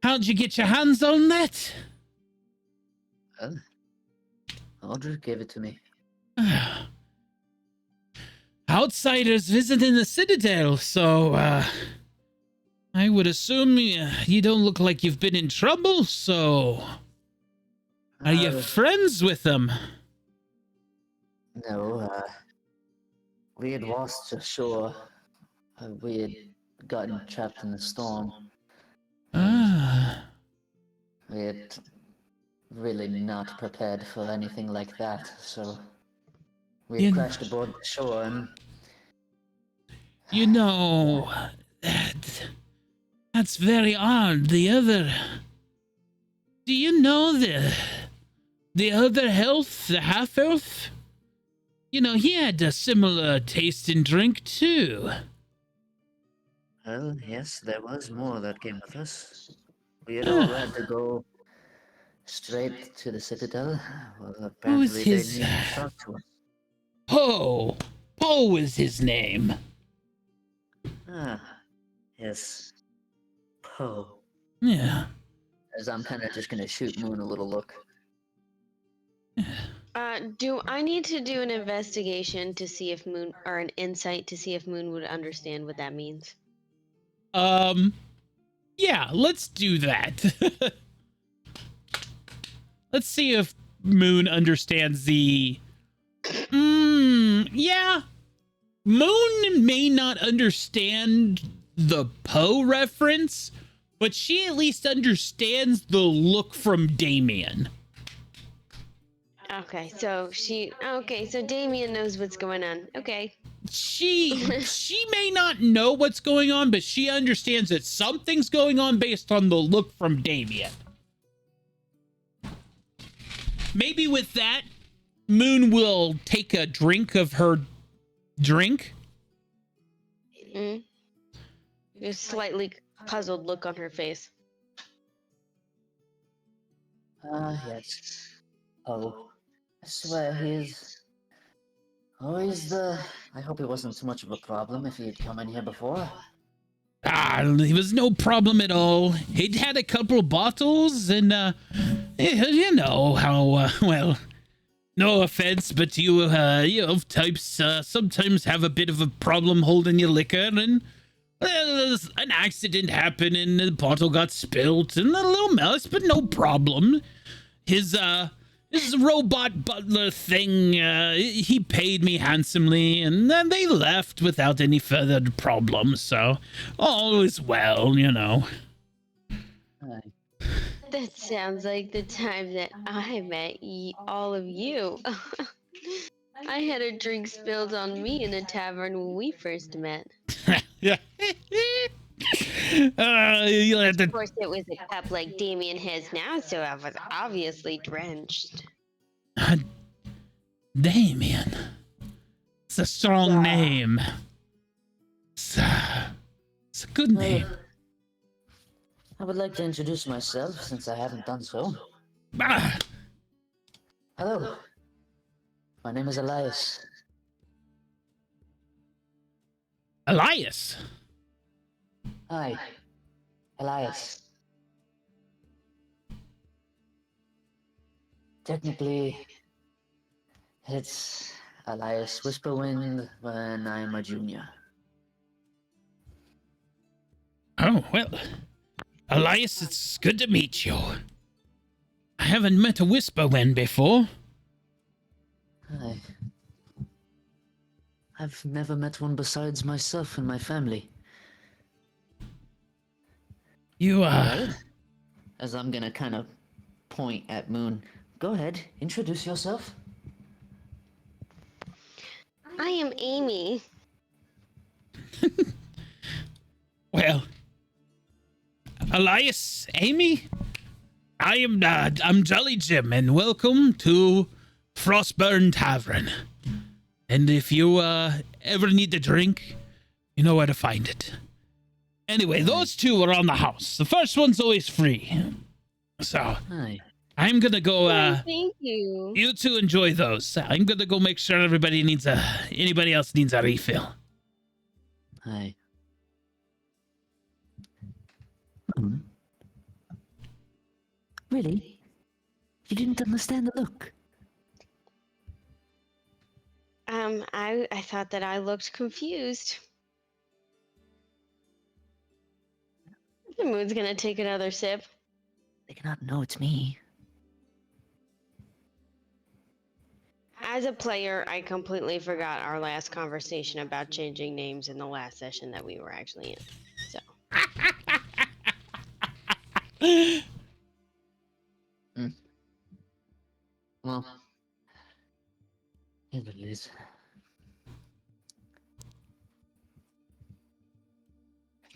how'd you get your hands on that? Well, Aldrich gave it to me. Outsiders visiting the Citadel, so I would assume you don't look like you've been in trouble, so are you friends with them? No, we had lost ashore. We had gotten trapped in the storm. We had really not prepared for anything like that, so we had crashed aboard the shore and... You know, that's very odd. Do you know the other elf, the half-elf? You know, he had a similar taste in drink, too. Well, yes, there was more that came with us. We had all had to go straight to the Citadel. Well, apparently they his- needed to talk to us. Poe. Poe is his name. Ah, yes. Poe. Yeah. As I'm kind of just gonna shoot Moon a little look. Do I need to do an investigation to see if Moon, or an insight to see if Moon would understand what that means? Yeah, let's do that. Let's see if Moon understands the. Yeah. Moon may not understand the Poe reference, but she at least understands the look from Damien. Okay, so Damien knows what's going on. Okay. She may not know what's going on, but she understands that something's going on based on the look from Damien. Maybe with that, Moon will take a drink of her drink. A slightly puzzled look on her face. Yes. Oh, I swear he's always the... I hope it wasn't too much of a problem if he'd come in here before. It was no problem at all. He'd had a couple of bottles and, you know how, well, no offense, but you types, sometimes have a bit of a problem holding your liquor, and, well, an accident happened and the bottle got spilt and a little mess, but no problem. His robot butler thing, he paid me handsomely, and then they left without any further problems, so all is well, you know. Aye. That sounds like the time that I met all of you. I had a drink spilled on me in a tavern when we first met. Yeah. You'll have to... Of course, it was a cup like Damien has now, so I was obviously drenched. Damien. It's a strong name. It's a good name. I would like to introduce myself since I haven't done so. Ah, Hello. My name is Elias. Elias. Hi. Elias. Technically, it's Elias Whisperwind when I'm a junior. Oh, well. Elias, it's good to meet you. I haven't met a Whisperwind before. Hi. I've never met one besides myself and my family. You, Well, as I'm gonna kind of point at Moon, go ahead, introduce yourself. I am Amy. Well, Elias, Amy, I'm Jolly Jim, and welcome to Frostburn Tavern. And if you ever need a drink, you know where to find it. Anyway, those two are on the house. The first one's always free. So, Hi. I'm gonna go, Thank you. you two enjoy those. I'm gonna go make sure anybody else needs a refill. Hi. Really? You didn't understand the look? I thought that I looked confused. The Moon's gonna take another sip. They cannot know it's me. As a player, I completely forgot our last conversation about changing names in the last session that we were actually in. So. Well, here's what it is.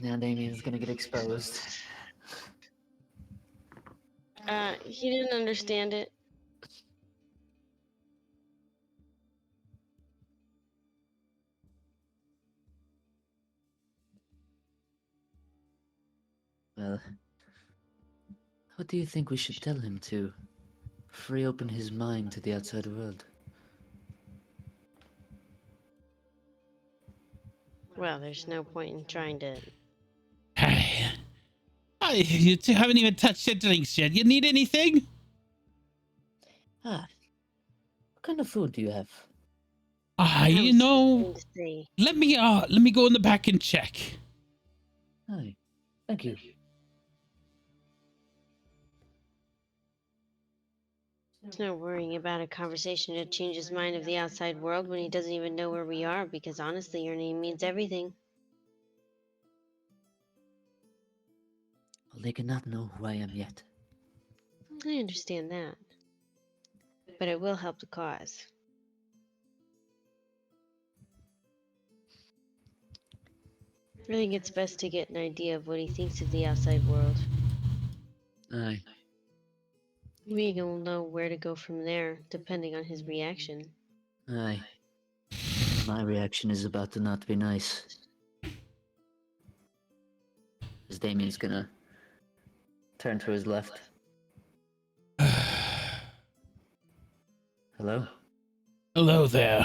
Now Damien's gonna get exposed. He didn't understand it. Well, what do you think we should tell him to free open his mind to the outside world? Well, there's no point in trying to. You two haven't even touched your drinks yet. You need anything? What kind of food do you have? You know, To say. let me go in the back and check. Hi. Thank you. There's no worrying about a conversation to change his mind of the outside world when he doesn't even know where we are, because honestly, your name means everything. Well, they cannot know who I am yet. I understand that. But it will help the cause. I think it's best to get an idea of what he thinks of the outside world. Aye. We will know where to go from there, depending on his reaction. Aye. My reaction is about to not be nice. As Damien's gonna turn to his left. Hello? Hello there.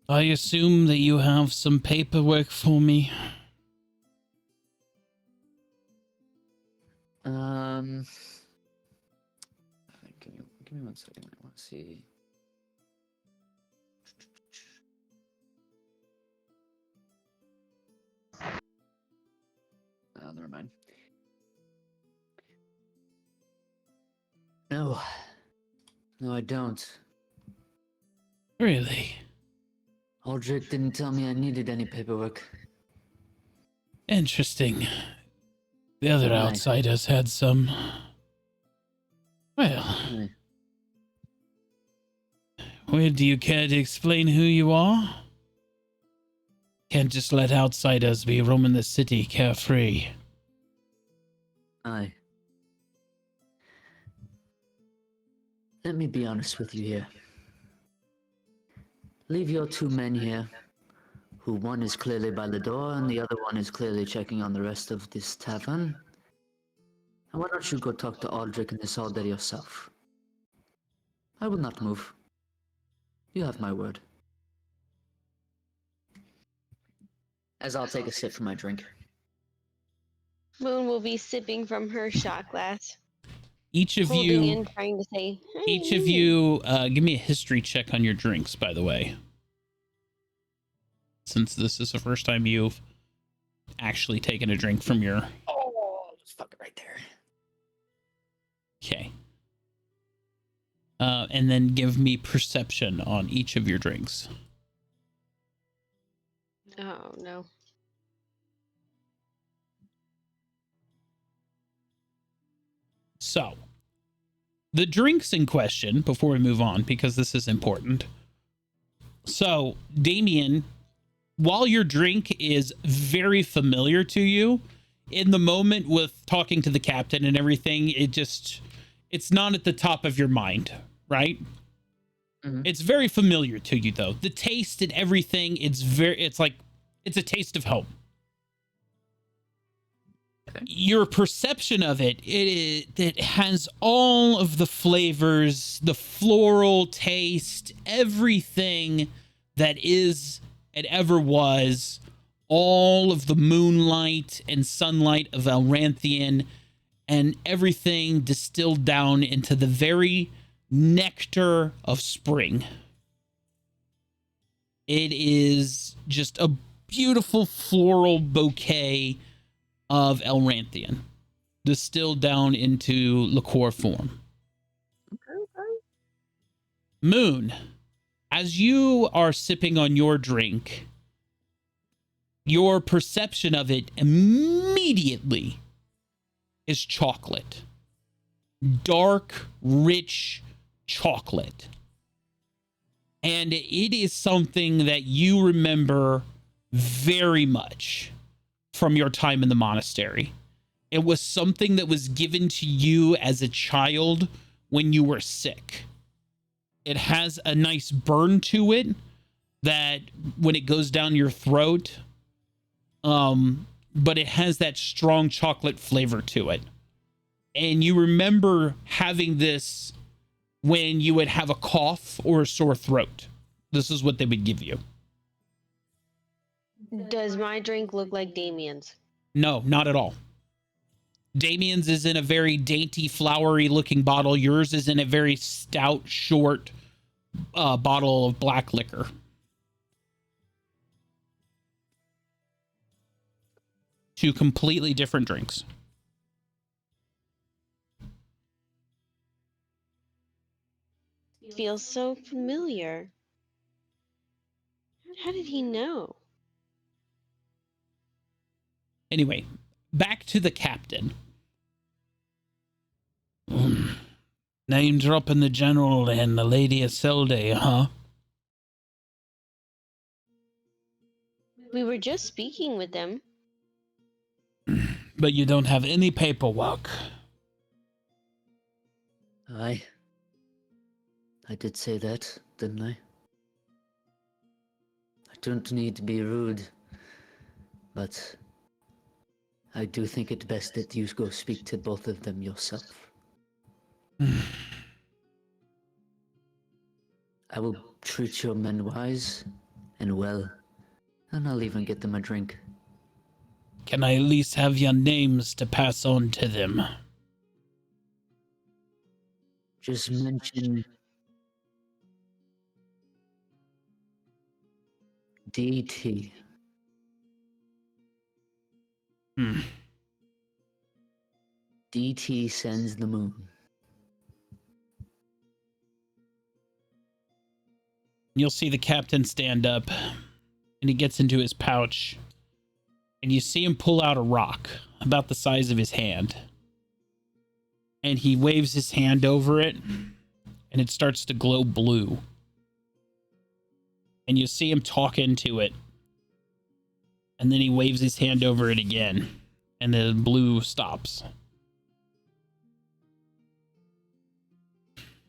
I assume that you have some paperwork for me. Give me 1 second. I want to see. Oh, never mind. No. No, I don't. Really? Aldrich didn't tell me I needed any paperwork. Interesting. The other Aye. outsiders had some. Well, Aye. well, do you care to explain who you are? Can't just let outsiders be roaming the city carefree. Aye. Let me be honest with you here. Leave your 2 men here, who one is clearly by the door and the other one is clearly checking on the rest of this tavern. And why don't you go talk to Aldrich and Isolde yourself? I will not move. You have my word. As I'll take a sip from my drink. Moon will be sipping from her shot glass, Each of holding you, in, trying to say, each of you, give me a history check on your drinks, by the way. Since this is the first time you've actually taken a drink from your... Oh, just fuck it right there. Okay. And then give me perception on each of your drinks. Oh, no. So, the drinks in question, before we move on, because this is important. So, Damien, while your drink is very familiar to you, in the moment with talking to the captain and everything, it's not at the top of your mind, right? Mhm. It's very familiar to you, though. The taste and everything, it's like, it's a taste of home. Okay. Your perception of it has all of the flavors, the floral taste, everything that is and ever was, all of the moonlight and sunlight of Elranthian, and everything distilled down into the very nectar of spring. It is just a beautiful floral bouquet of Elranthian, distilled down into liqueur form. Moon, as you are sipping on your drink, your perception of it immediately is chocolate. Dark, rich chocolate. And it is something that you remember very much from your time in the monastery. It was something that was given to you as a child when you were sick. It has a nice burn to it that when it goes down your throat, but it has that strong chocolate flavor to it. And you remember having this when you would have a cough or a sore throat. This is what they would give you. Does my drink look like Damien's? No, not at all. Damien's is in a very dainty, flowery looking bottle. Yours is in a very stout, short bottle of black liquor. Two completely different drinks. feels so familiar. How did he know? Anyway, back to the captain. Name dropping the general and the Lady Isolde, huh? We were just speaking with them. But you don't have any paperwork. I did say that, didn't I? I don't need to be rude, but I do think it best that you go speak to both of them yourself. I will treat your men wise and well, and I'll even get them a drink. Can I at least have your names to pass on to them? Just mention DT. DT sends the moon. You'll see the captain stand up, and he gets into his pouch, and you see him pull out a rock about the size of his hand. And he waves his hand over it, and it starts to glow blue. And you see him talk into it. And then he waves his hand over it again, and the blue stops.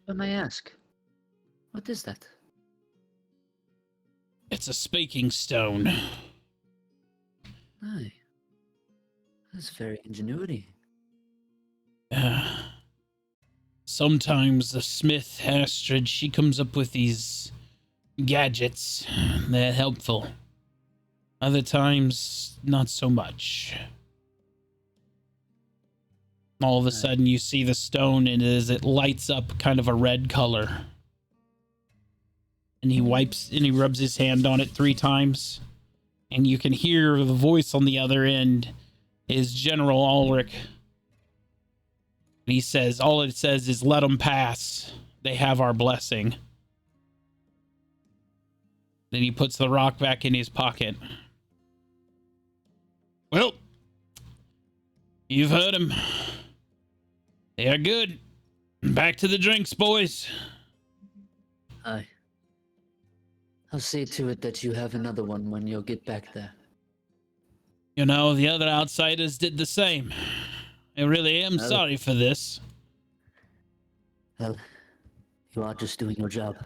But may I ask, what is that? It's a speaking stone. Aye. That's very ingenuity. Sometimes the smith, Astrid, she comes up with these gadgets. They're helpful. Other times, not so much. All of a sudden, you see the stone, and as it lights up kind of a red color. And he rubs his hand on it 3 times. And you can hear the voice on the other end is General Ulrich. And he says, all it says is, let them pass. They have our blessing. Then he puts the rock back in his pocket. Well, you've heard him. They are good. Back to the drinks, boys. Aye. I'll see to it that you have another one when you get back there. You know, the other outsiders did the same. I really am sorry for this. Well, you are just doing your job.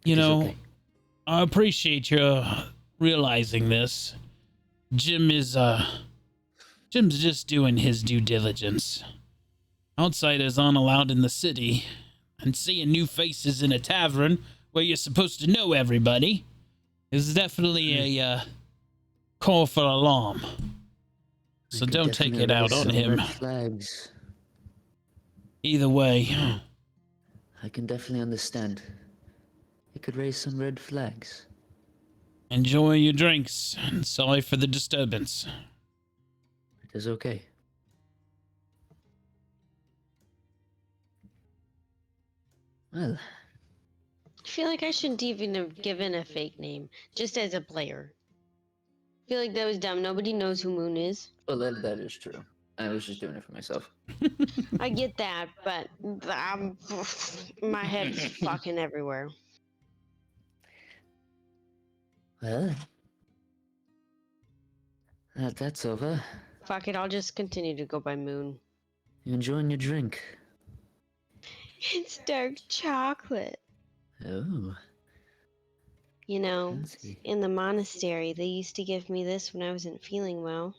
You It is know, okay. I appreciate your realizing this. Jim's just doing his due diligence. Outsiders aren't allowed in the city, and seeing new faces in a tavern where you're supposed to know everybody is definitely a call for alarm. I So could don't take it definitely out raise on some him. red flags. Either way, I can definitely understand. It could raise some red flags. enjoy your drinks, and sorry for the disturbance. It is okay. Well, I feel like I shouldn't even have given a fake name, just as a player. I feel like that was dumb. Nobody knows who Moon is. well, that is true. I was just doing it for myself. I get that, but my head's fucking everywhere. Well, that's over. Fuck it, I'll just continue to go by Moon. You enjoying your drink? It's dark chocolate. Oh, You know, fancy. in the monastery, they used to give me this when I wasn't feeling well.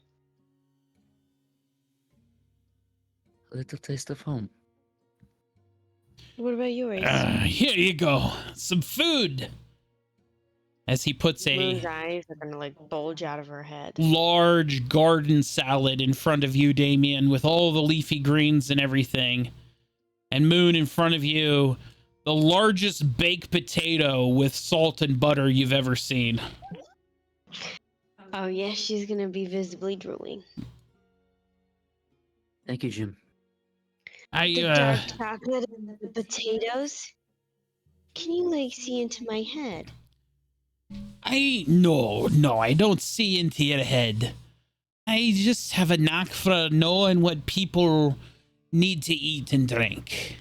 A little taste of home. What about yours? Here you go. Some food. As he puts Moon's a eyes are gonna like bulge out of her head. large garden salad in front of you, Damien, with all the leafy greens and everything. And Moon in front of you, the largest baked potato with salt and butter you've ever seen. Oh yeah, she's gonna be visibly drooling. Thank you, Jim. The I dark chocolate and the potatoes? Can you, like, see into my head? no, I don't see into your head. I just have a knack for knowing what people need to eat and drink.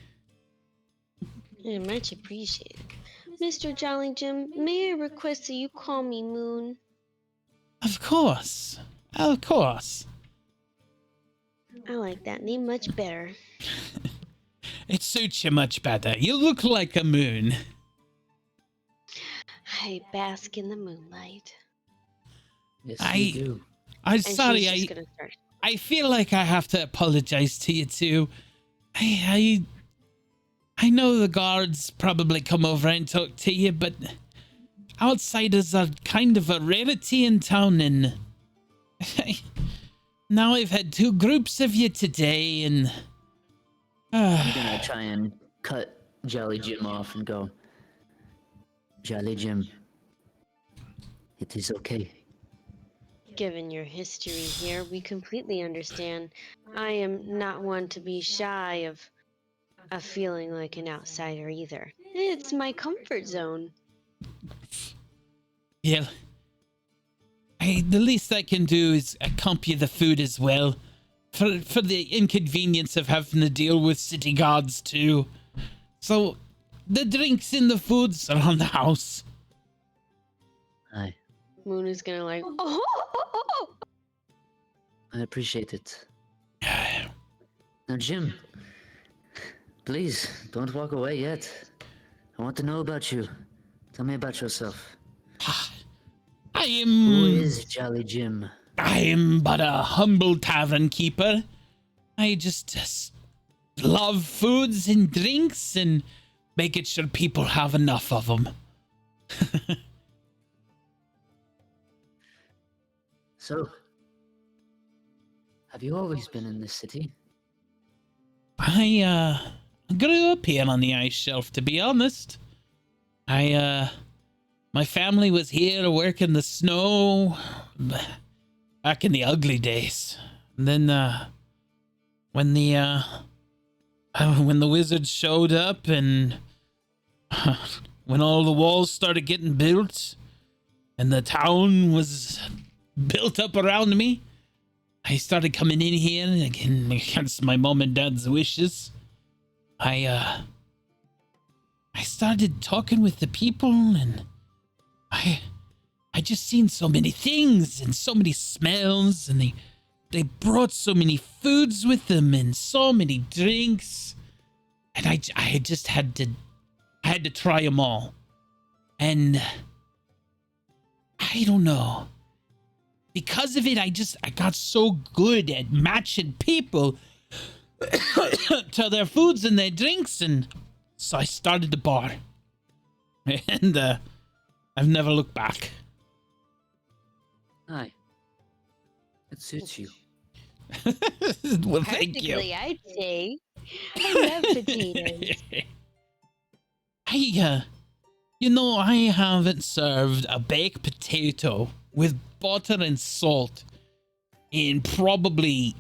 Much appreciated. Mr. Jolly Jim, may I request that you call me Moon? Of course. Of course. I like that name much better. It suits you much better. You look like a moon. I bask in the moonlight. Yes, I- you do. I'm And sorry, she's just gonna start. I feel like I have to apologize to you too. I know the guards probably come over and talk to you, but outsiders are kind of a rarity in town, and now I've had 2 groups of you today, and I'm gonna try and cut Jolly Jim off and go, Jolly Jim, it is okay. Given your history here, we completely understand. I am not one to be shy of feeling like an outsider either. It's my comfort zone. yeah. The least I can do is accompany the food as well, for the inconvenience of having to deal with city guards too. So, the drinks and the foods are on the house. Aye, Moon is gonna like, I appreciate it. Now, Jim, please don't walk away yet. I want to know about you. Tell me about yourself. I Who am. is Jolly Jim? I am but a humble tavern keeper. I just love foods and drinks and making sure people have enough of them. So, have you always been in this city? I grew up here on the ice shelf, to be honest. My family was here working the snow back in the ugly days. And then, when the wizards showed up and when all the walls started getting built and the town was built up around me, I started coming in here again against my mom and dad's wishes. I started talking with the people, and I just seen so many things and so many smells, and they brought so many foods with them and so many drinks, and I just had to try them all. And I don't know. Because of it, I got so good at matching people to their foods and their drinks, and so I started the bar. And I've never looked back. Aye. It suits you. Well, thank you. Practically, I'd say. I love potatoes. I haven't served a baked potato with butter and salt in probably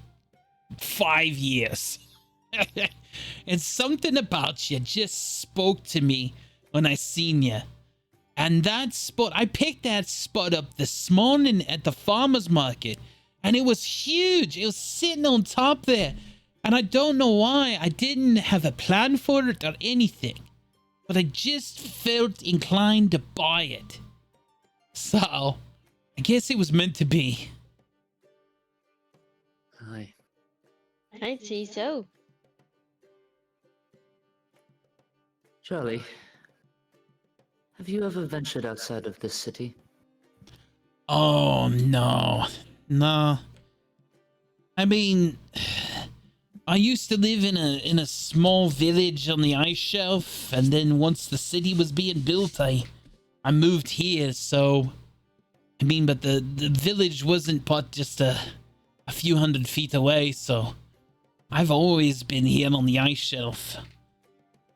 5 years. And something about you just spoke to me when I seen you. And I picked that spot up this morning at the farmer's market, and it was huge. It was sitting on top there. And I don't know why. I didn't have a plan for it or anything, but I just felt inclined to buy it. So, I guess it was meant to be. Aye. I'd say so. Charlie, have you ever ventured outside of this city? Oh, no. No. I mean, I used to live in a small village on the ice shelf, and then once the city was being built, I moved here, so... I mean, but the village wasn't but just a few hundred feet away, so I've always been here on the ice shelf.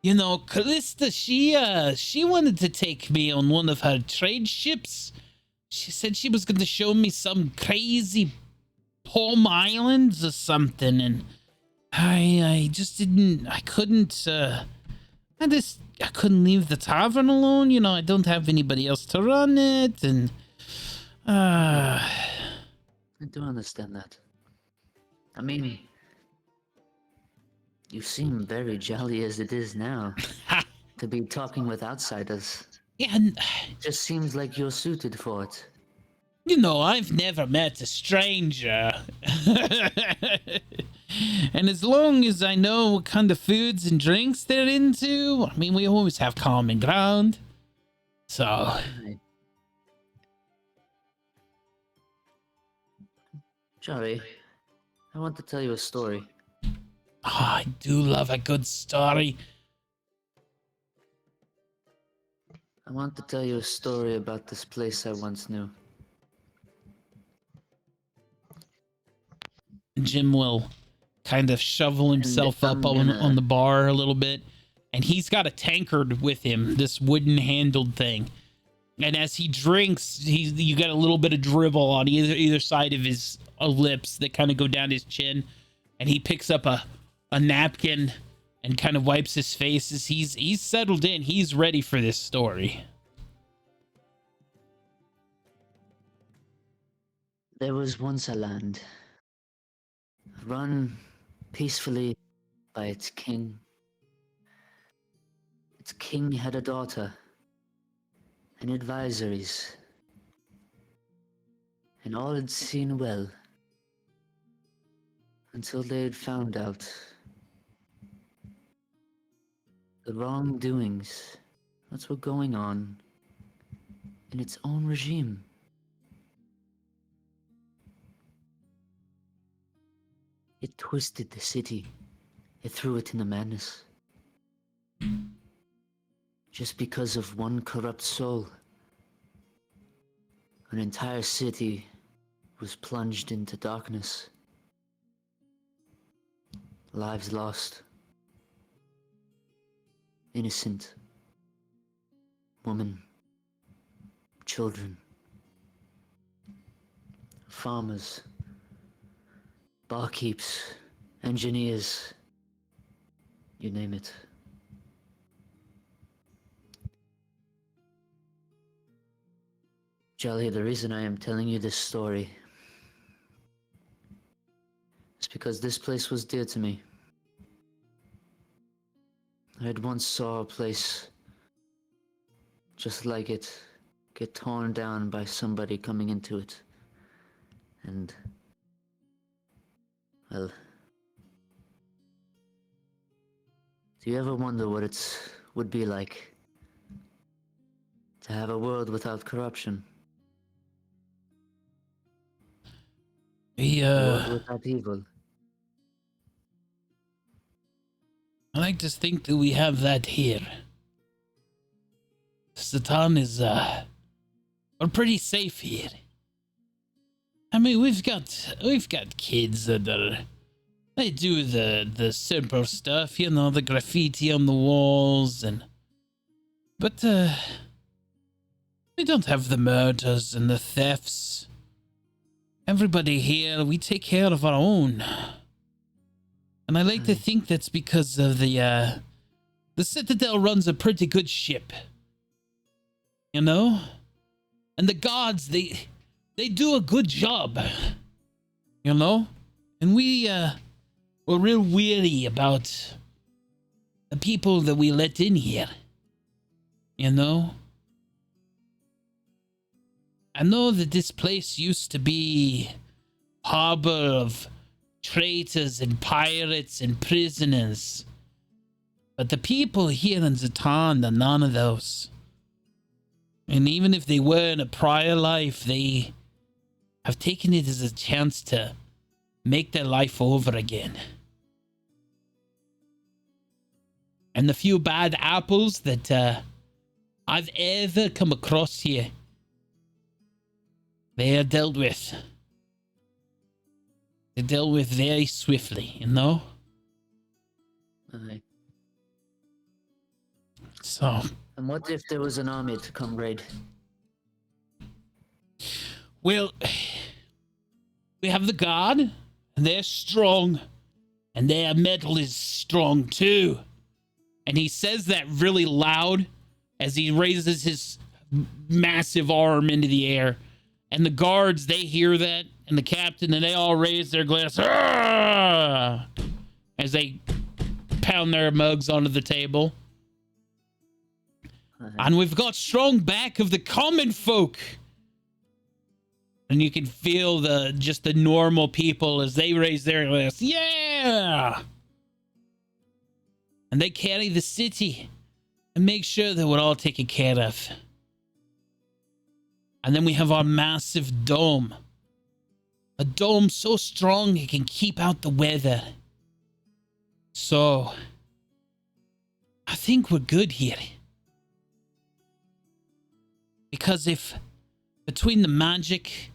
You know, Callista, she wanted to take me on one of her trade ships. She said she was going to show me some crazy Palm Islands or something, and I just didn't. I couldn't. I couldn't leave the tavern alone. You know, I don't have anybody else to run it, and I do understand that. I mean, you seem very jolly as it is now. To be talking with outsiders. yeah, and, Just seems like you're suited for it. you know, I've never met a stranger. And as long as I know what kind of foods and drinks they're into, I mean, we always have common ground. So, Right. Jolly, I want to tell you a story. I do love a good story. I want to tell you a story about this place I once knew. Jim will kind of shovel himself I'm up gonna- on the bar a little bit, and he's got a tankard with him, this wooden handled thing. And as he drinks, you get a little bit of dribble on either side of his lips that kind of go down his chin, and he picks up a napkin and kind of wipes his face as he's settled in. He's ready for this story. There was once a land, run peacefully by its king. Its king had a daughter, and advisories, and all had seen well, until they had found out the wrongdoings that were going on in its own regime. It twisted the city. It threw it into madness. Just because of one corrupt soul. An entire city was plunged into darkness. Lives lost. Innocent. Women. Children. Farmers. Barkeeps, engineers, you name it. Jolly, the reason I am telling you this story is because this place was dear to me. I had once saw a place just like it get torn down by somebody coming into it. And well, do you ever wonder what it would be like to have a world without corruption? We, A world without evil? I like to think that we have that here. Satan is, we're pretty safe here. I mean, we've got kids that they do the simple stuff, you know, the graffiti on the walls but we don't have the murders and the thefts. Everybody here, we take care of our own. And I like to think that's because of the Citadel runs a pretty good ship. You know? And the gods, they do a good job, you know? And we're real weary about the people that we let in here, you know? I know that this place used to be harbor of traitors and pirates and prisoners, but the people here in Zatan are none of those. And even if they were in a prior life, they have taken it as a chance to make their life over again. And the few bad apples that I've ever come across here, they are dealt with. They're dealt with very swiftly, you know? Aye. So, And what if there was an army to come raid? well, we have the guard, and they're strong, and their metal is strong too. And he says that really loud as he raises his massive arm into the air. And the guards, they hear that, and the captain, and they all raise their glass as they pound their mugs onto the table. And we've got strong back of the common folk. And you can feel the normal people as they raise their glass. Yeah! And they carry the city and make sure that we're all taken care of. And then we have our massive dome. A dome so strong it can keep out the weather. So, I think we're good here. Because if between the magic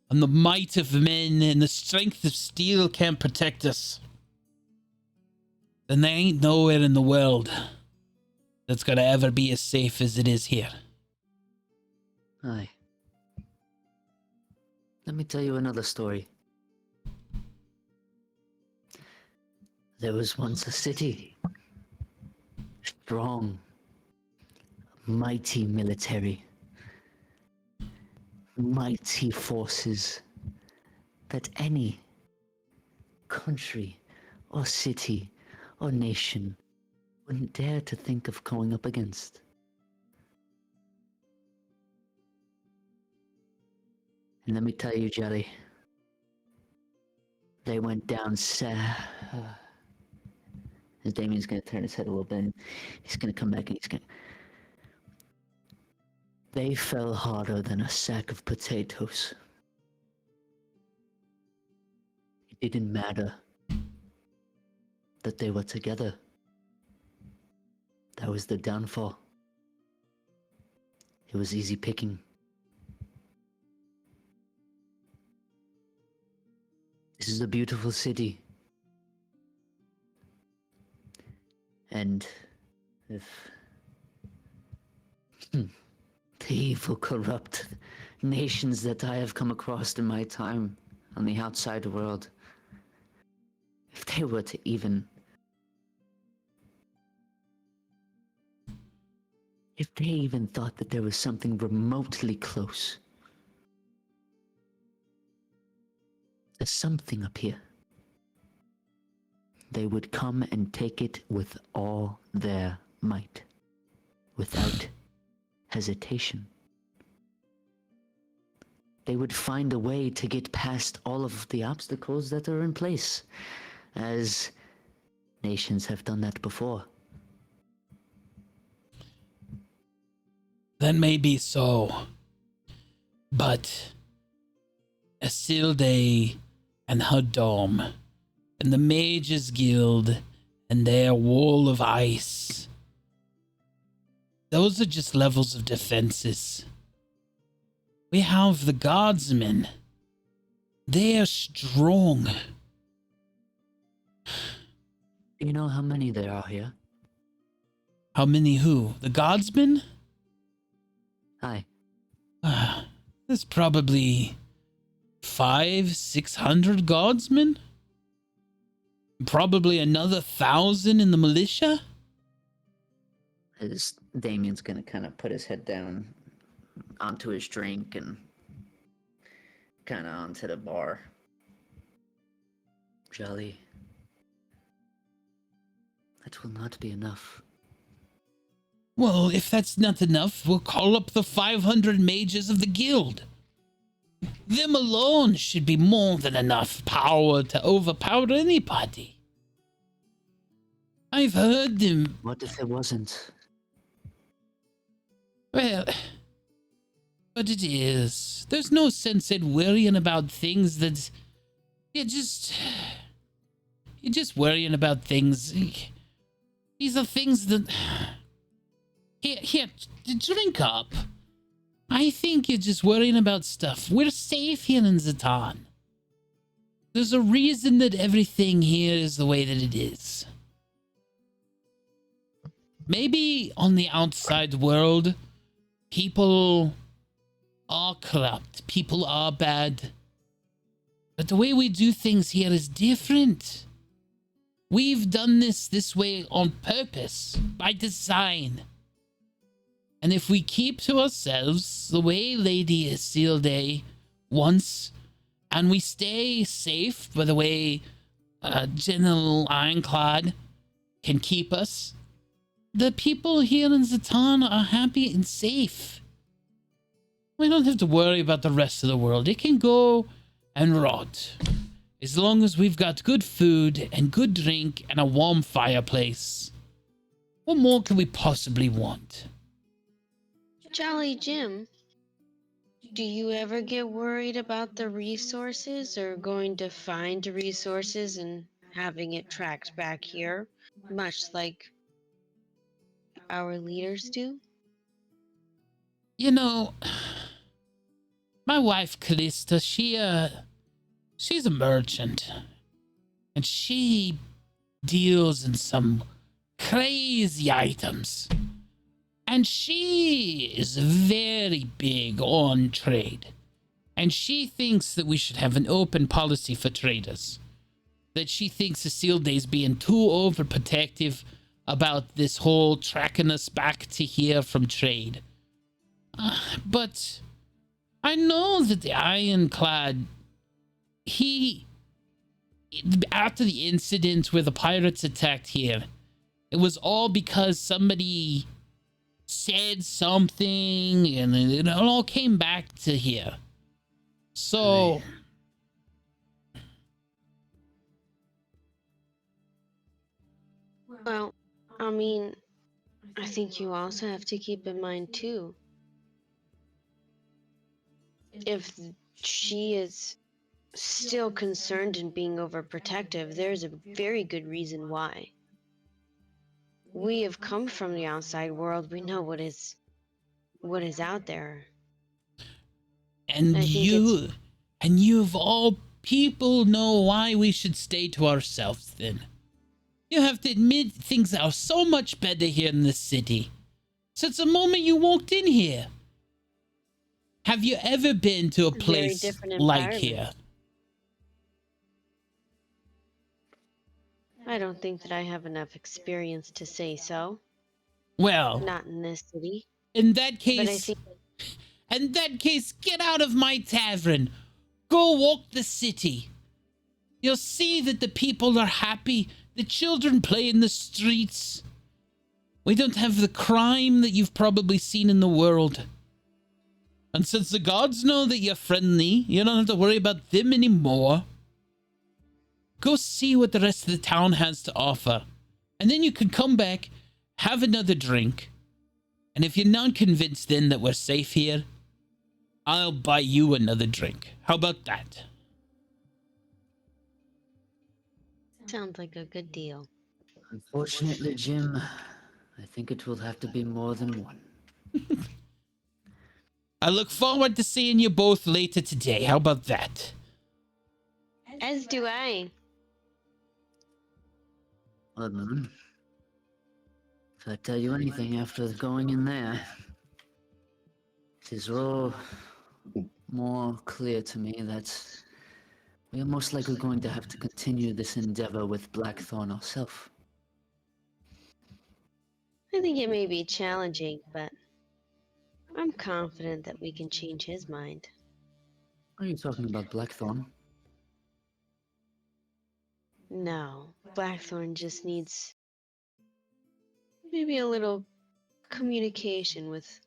and the might of men and the strength of steel can't protect us, then there ain't nowhere in the world that's gonna ever be as safe as it is here. Aye. Let me tell you another story. There was once a city. Strong, mighty military. Mighty forces that any country or city or nation wouldn't dare to think of going up against. And let me tell you, Jelly, they went down as Damien's gonna turn his head a little bit, and he's gonna come back and he's gonna... They fell harder than a sack of potatoes. It didn't matter that they were together. That was the downfall. It was easy picking. This is a beautiful city. And if the evil, corrupt nations that I have come across in my time on the outside world, if they were to even... if they even thought that there was something remotely close, there's something up here, they would come and take it with all their might, without hesitation. They would find a way to get past all of the obstacles that are in place, as nations have done that before. That may be so, but Isilde and her dome, and the Mages Guild and their wall of ice, those are just levels of defenses. We have the guardsmen. They are strong. Do you know how many there are here? How many who? The guardsmen? Aye. There's probably 500-600 guardsmen. Probably another 1,000 in the militia. As Damien's gonna kind of put his head down onto his drink and kind of onto the bar. Jolly, that will not be enough. Well, if that's not enough, we'll call up the 500 mages of the guild. Them alone should be more than enough power to overpower anybody. I've heard them. What if it wasn't? Well, but it is. There's no sense in worrying about things that... You're just worrying about things. These are things that... Here, drink up. I think you're just worrying about stuff. We're safe here in Zatan. There's a reason that everything here is the way that it is. Maybe on the outside world, people are corrupt. People are bad. But the way we do things here is different. We've done this way on purpose, by design. And if we keep to ourselves the way Lady Isilde wants, and we stay safe by the way General Ironclad can keep us, the people here in Zatan are happy and safe. We don't have to worry about the rest of the world. It can go and rot. As long as we've got good food and good drink and a warm fireplace. What more can we possibly want? Jolly Jim, do you ever get worried about the resources or going to find resources and having it tracked back here, much like our leaders do? You know, my wife Callista, she's a merchant. And she deals in some crazy items. And she is very big on trade. And she thinks that we should have an open policy for traders. That she thinks Isilday's being too overprotective about this whole tracking us back to here from trade. But I know that the Ironclad, after the incident where the pirates attacked here, it was all because somebody said something and it all came back to here. So... Well, I mean, I think you also have to keep in mind, too, if she is still concerned in being overprotective, there's a very good reason why. We have come from the outside world. We know what is out there. And you of all people know why we should stay to ourselves then. You have to admit things are so much better here in the city. Since the moment you walked in here. Have you ever been to a place like here? I don't think that I have enough experience to say so. Well, not in this city. In that case, get out of my tavern. Go walk the city. You'll see that the people are happy. The children play in the streets. We don't have the crime that you've probably seen in the world. And since the gods know that you're friendly, you don't have to worry about them anymore. Go see what the rest of the town has to offer. And then you can come back, have another drink. And if you're not convinced then that we're safe here, I'll buy you another drink. How about that? Sounds like a good deal. Unfortunately, Jim, I think it will have to be more than one. I look forward to seeing you both later today. How about that? As do I. Well, then, if I tell you anything after going in there, it is all more clear to me that we are most likely going to have to continue this endeavor with Blackthorn ourselves. I think it may be challenging, but I'm confident that we can change his mind. Are you talking about Blackthorn? No, Blackthorn just needs maybe a little communication with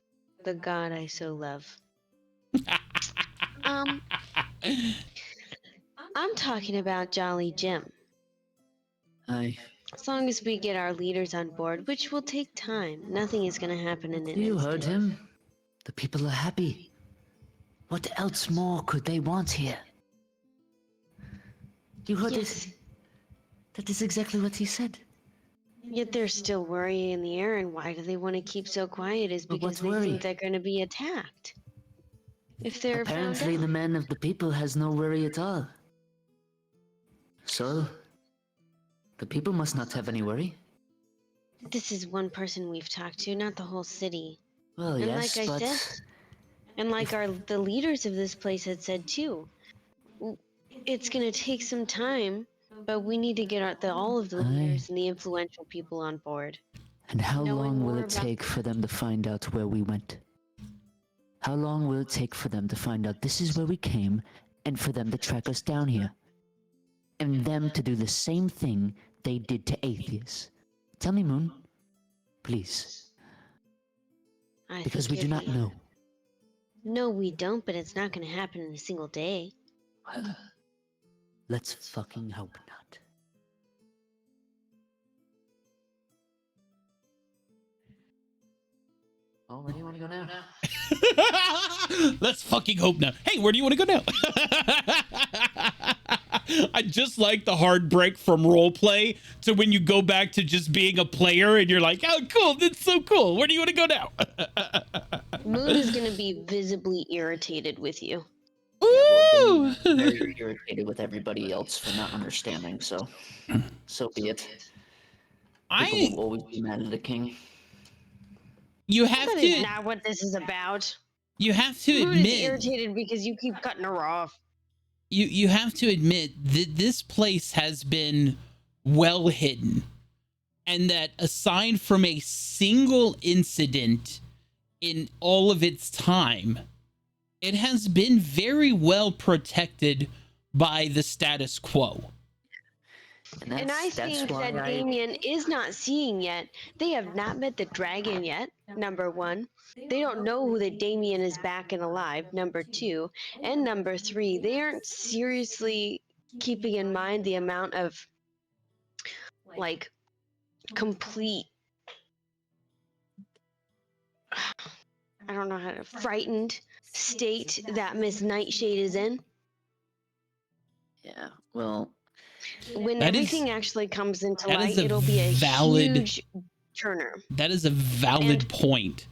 the god I so love. I'm talking about Jolly Jim. As long as we get our leaders on board, which will take time, nothing is going to happen in an instant. You heard him. The people are happy. What else more could they want here? You heard it? That is exactly what he said. Yet there's still worry in the air, and why do they want to keep so quiet is because they think they're going to be attacked. If they're apparently the man of the people has no worry at all. So, the people must not have any worry. This is one person we've talked to, not the whole city. Well, and yes, like I but... said, and like the leaders of this place had said too, it's going to take some time, But we need to get all of the leaders and the influential people on board. And how Knowing long will more it about- take for them to find out where we went? How long will it take for them to find out this is where we came, and for them to track us down here? And them to do the same thing they did to Atheus? Tell me, Moon. Please. I Because we think do if not know. No, we don't, but it's not going to happen in a single day. Let's fucking hope not. Oh, where do you want to go now? Let's fucking hope not. Hey, where do you want to go now? I just like the hard break from roleplay to when you go back to just being a player and you're like, oh, cool, that's so cool. Where do you want to go now? Moon is going to be visibly irritated with you. Ooh! Very irritated with everybody else for not understanding, so be it. People will always be mad at the king. You have That is to not what this is about. you have to Moon is admit irritated because you keep cutting her off. you have to admit that this place has been well hidden, and that aside from a single incident in all of its time, it has been very well protected by the status quo. And I think that Damien is not seeing yet. They have not met the dragon yet, number one. They don't know that Damien is back and alive, number two. And number three, they aren't seriously keeping in mind the amount of, like, complete, I don't know how to, frightened state that Miss Nightshade is in. Yeah, well, When That is- everything actually comes into that light, is a it'll be a valid- huge turner. That is a valid And- point,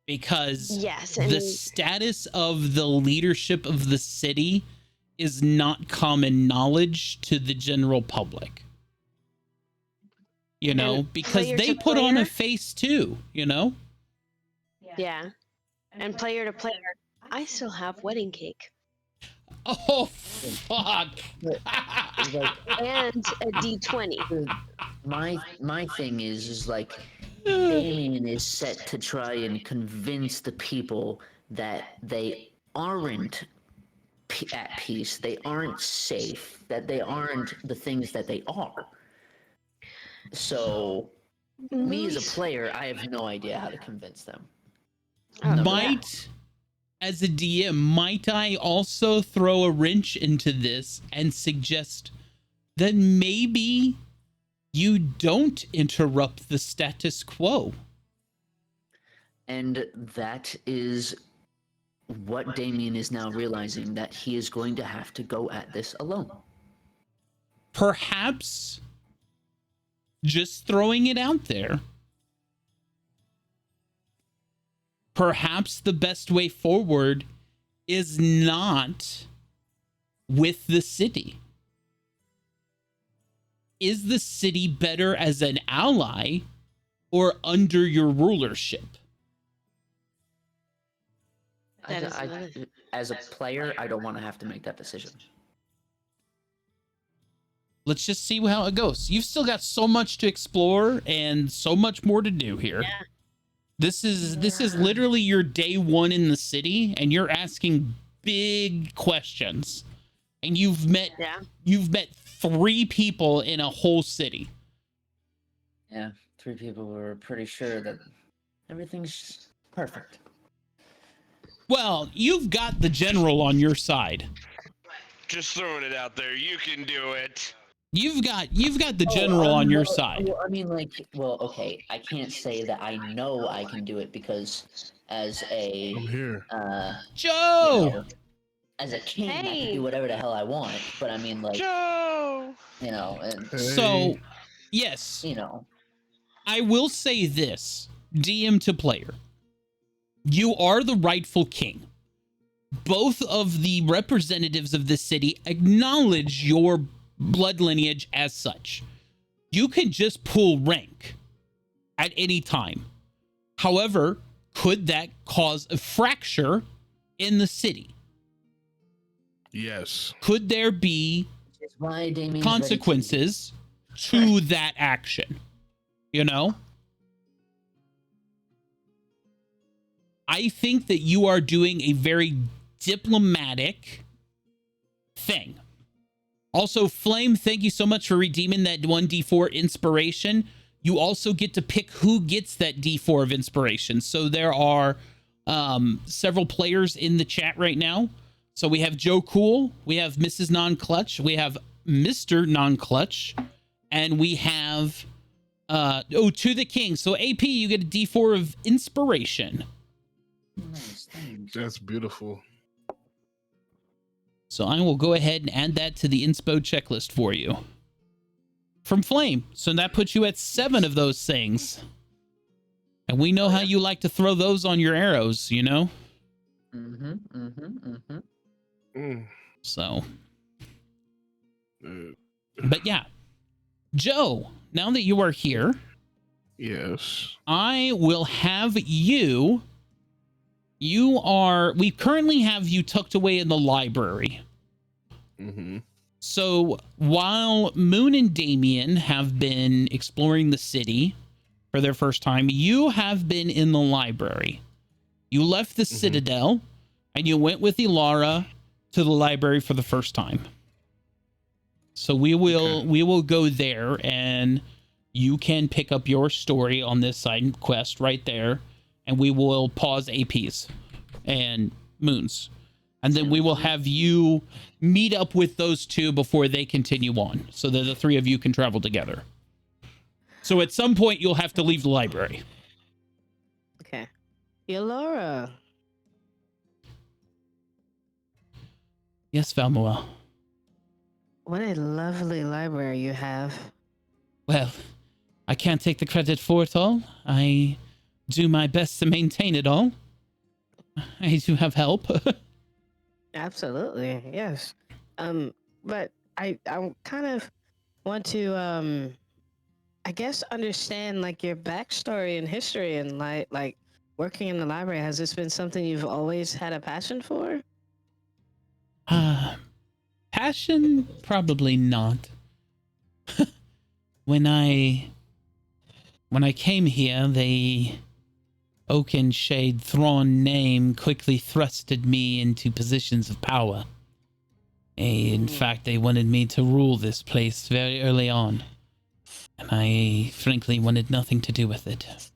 because Yes, and the status of the leadership of the city is not common knowledge to the general public. You know, And because player they to put on a player- face too, you know? yeah, and player to player, I still have wedding cake Oh, fuck. and a D20. my thing is like Damien is set to try and convince the people that they aren't at peace, they aren't safe, that they aren't the things that they are. So, me as a player, I have no idea how to convince them. Oh, Might, as a DM, might I also throw a wrench into this and suggest that maybe you don't interrupt the status quo? And that is what Damien is now realizing, that he is going to have to go at this alone. Perhaps, just throwing it out there, perhaps the best way forward is not with the city. Is the city better as an ally or under your rulership? That is another- As a player, I don't want to have to make that decision. Let's just see how it goes. You've still got so much to explore and so much more to do here. Yeah. This is literally your day one in the city, and you're asking big questions. And you've met Yeah. 3 people in a whole city. Yeah, 3 people were pretty sure that everything's perfect. Well, you've got the general on your side. Just throwing it out there. You can do it. You've got the general on your side. Well, I mean, like, well, okay, I can't say that I know I can do it because as a I'm here. Joe. you know, as a king, I Hey. can do whatever the hell I want. But I mean, like, Joe! you know, and So, yes, you know, I will say this, DM to player. You are the rightful king. Both of the representatives of the city acknowledge your blood lineage as such. You can just pull rank at any time. However, could that cause a fracture in the city? Yes. Could there be why Damien's ready to- consequences to that action. You know? I think that you are doing a very diplomatic thing. Also, Flame, thank you so much for redeeming that 1d4 inspiration. You also get to pick who gets that d4 of inspiration. So there are several players in the chat right now. So we have Joe Cool, we have Mrs. Non-Clutch, we have Mr. Non-Clutch, and we have To the King. So AP, you get a d4 of inspiration. Nice, thanks. That's beautiful. So I will go ahead and add that to the inspo checklist for you. From Flame. So that puts you at 7 of those things. And we know how you like to throw those on your arrows, you know? So. But yeah. Joe, now that you are here, Yes. I will have you. We currently have you tucked away in the library. Mm-hmm. So while Moon and Damien have been exploring the city for their first time, you have been in the library. You left the Citadel and you went with Ilara to the library for the first time. So we will go there and you can pick up your story on this side quest right there. And we will pause APs and Moons. And then we will have you meet up with those two before they continue on. So that the 3 of you can travel together. So at some point, you'll have to leave the library. Okay. Laura. Yes, Valmuel. What a lovely library you have. Well, I can't take the credit for it all. I do my best to maintain it all. I do have help. Absolutely, yes. But I kind of want to I guess understand like your backstory and history and like working in the library. Has this been something you've always had a passion for? Passion? Probably not. When I came here, the Oakenshade Thrawn name quickly thrusted me into positions of power. In fact, they wanted me to rule this place very early on. And I frankly wanted nothing to do with it.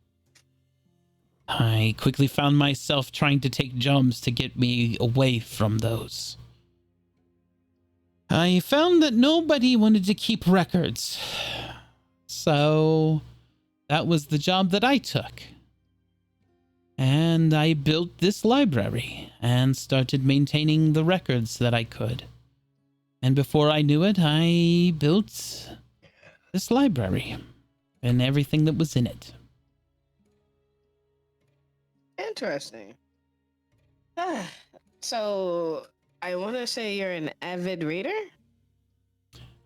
I quickly found myself trying to take jumps to get me away from those. I found that nobody wanted to keep records. So that was the job that I took. And I built this library and started maintaining the records that I could. And before I knew it, I built this library and everything that was in it. Interesting. So I want to say you're an avid reader?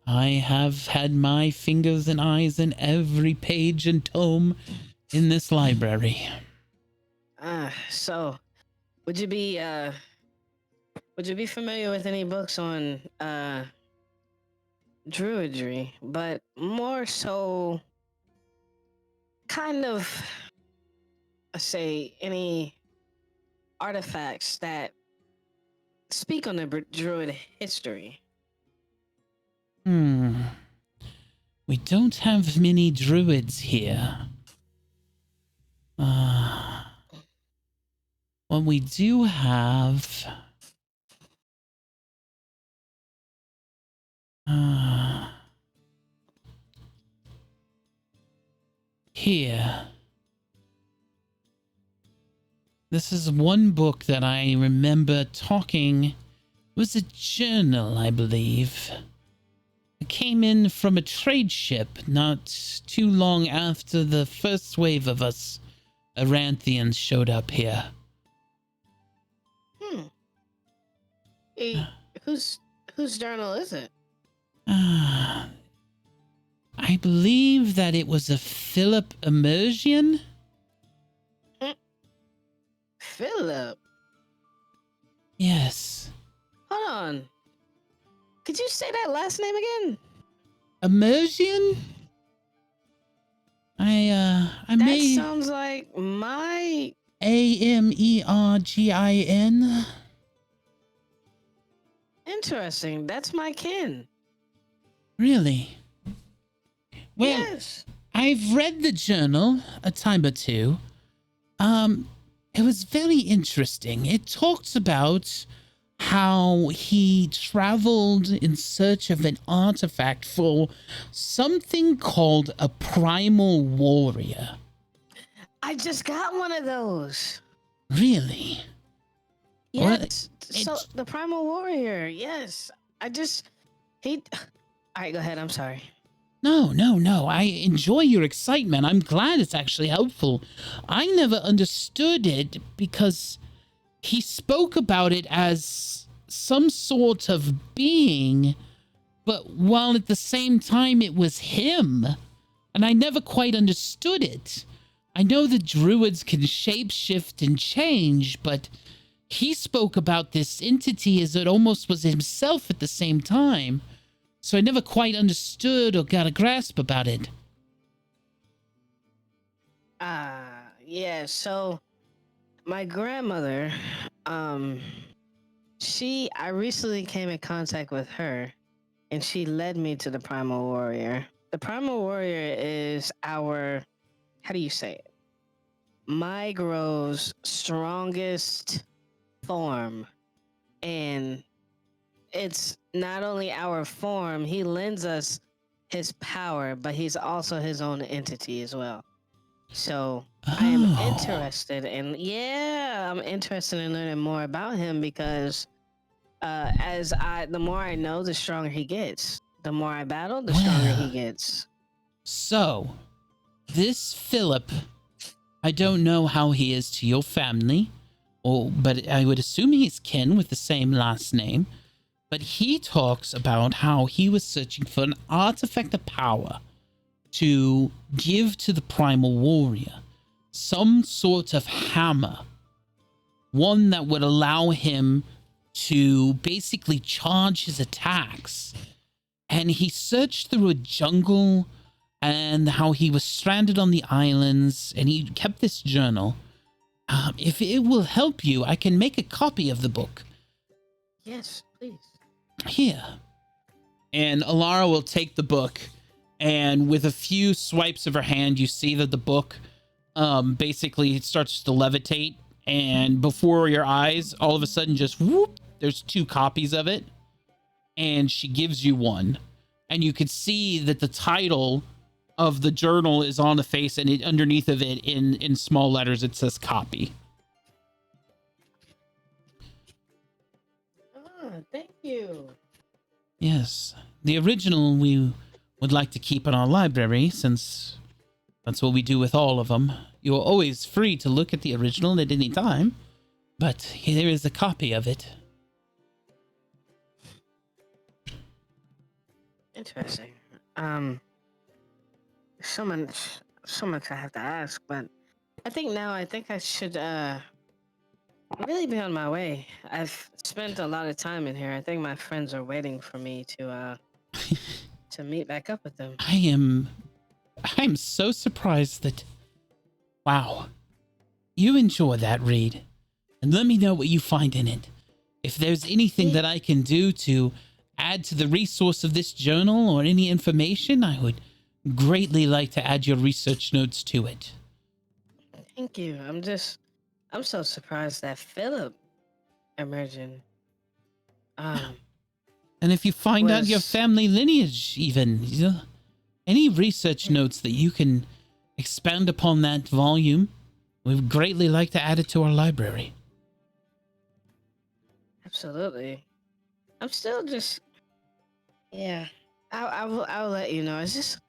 I have had my fingers and eyes in every page and tome in this library. So would you be familiar with any books on druidry, but more so kind of say any artifacts that speak on the druid history? We don't have many druids here. What we do have... here. This is one book that I remember talking. It was a journal, I believe. It came in from a trade ship not too long after the first wave of us Aranthians showed up here. Hey, whose journal is it? I believe that it was a Philip Immersion. Philip? Yes. Hold on. Could you say that last name again? Immersion? I That may sounds like my. Amergin. Interesting. That's my kin. Really? Well, Yes. I've read the journal a time or two. It was very interesting. It talks about how he traveled in search of an artifact for something called a primal warrior. I just got one of those. Really? Well, Yes. So it's- the primal warrior. Yes. He. All right. Go ahead. I'm sorry. No. I enjoy your excitement. I'm glad it's actually helpful. I never understood it because he spoke about it as some sort of being, but while at the same time it was him. And I never quite understood it. I know the druids can shapeshift and change, but he spoke about this entity as it almost was himself at the same time. So I never quite understood or got a grasp about it. Yeah. So my grandmother, I recently came in contact with her, and she led me to the primal warrior. The primal warrior is how do you say it? My Grove's strongest form, and it's not only our form, he lends us his power, but he's also his own entity as well. So I am Oh. interested in I'm interested in learning more about him because the more I know, the stronger he gets. The more I battle, the stronger he Well. gets. So, this Philip, I don't know how he is to your family, but I would assume he's kin with the same last name. But he talks about how he was searching for an artifact of power to give to the primal warrior, some sort of hammer, one that would allow him to basically charge his attacks. And he searched through a jungle and how he was stranded on the islands, and he kept this journal. If it will help you, I can make a copy of the book. Yes, please. Here. And Alara will take the book, and with a few swipes of her hand, you see that the book basically starts to levitate, and before your eyes, all of a sudden, just whoop, there's 2 copies of it, and she gives you one. And you can see that the title of the journal is on the face, and underneath of it, in small letters, it says copy. Thank you. Yes. The original we would like to keep in our library, since that's what we do with all of them. You are always free to look at the original at any time, but here is a copy of it. Interesting. So much I have to ask, but I think I should really be on my way. I've spent a lot of time in here. I think my friends are waiting for me to meet back up with them. I'm so surprised that, wow, you enjoy that read, and let me know what you find in it. If there's anything that I can do to add to the resource of this journal or any information, I would greatly like to add your research notes to it. Thank you. I'm so surprised that Philip emerging. And if you find out your Was- family lineage, even, any research notes that you can expand upon that volume, we would greatly like to add it to our library. Absolutely. I'm still just. Yeah. I'll let you know. It's just,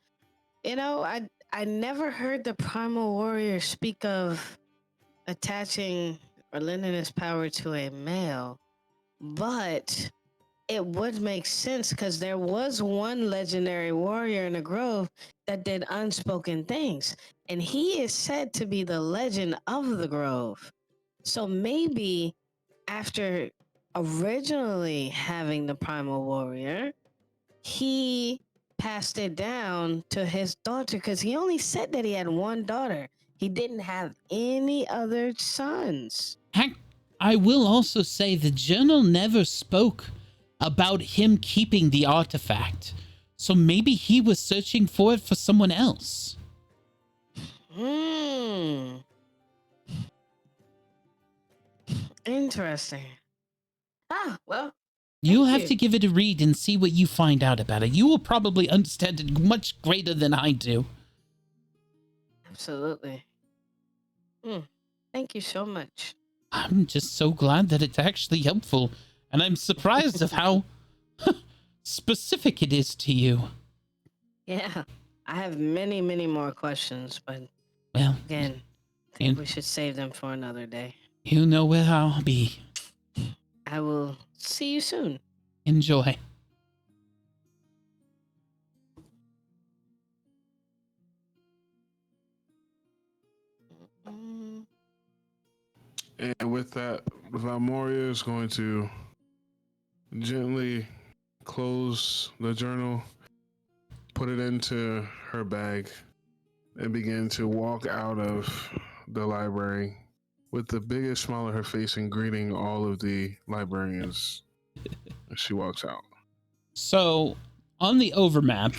I never heard the primal warrior speak of attaching or lending his power to a male, but it would make sense because there was one legendary warrior in the grove that did unspoken things, and he is said to be the legend of the grove. So maybe after originally having the primal warrior, he passed it down to his daughter because he only said that he had one daughter. He didn't have any other sons. I will also say the journal never spoke about him keeping the artifact. So maybe he was searching for it for someone else. Hmm. Interesting. Ah, well, You'll Thank have you. to give it a read and see what you find out about it. You will probably understand it much greater than I do. absolutely. Thank you so much. I'm just so glad that it's actually helpful, and I'm surprised of how specific it is to you. Yeah, I have many, many more questions, but Well, again, I think we should save them for another day. you know where I'll be. I will see you soon. Enjoy. Mm, And with that, Valmoria is going to gently close the journal, put it into her bag, and begin to walk out of the library with the biggest smile on her face and greeting all of the librarians as she walks out. So, on the overmap,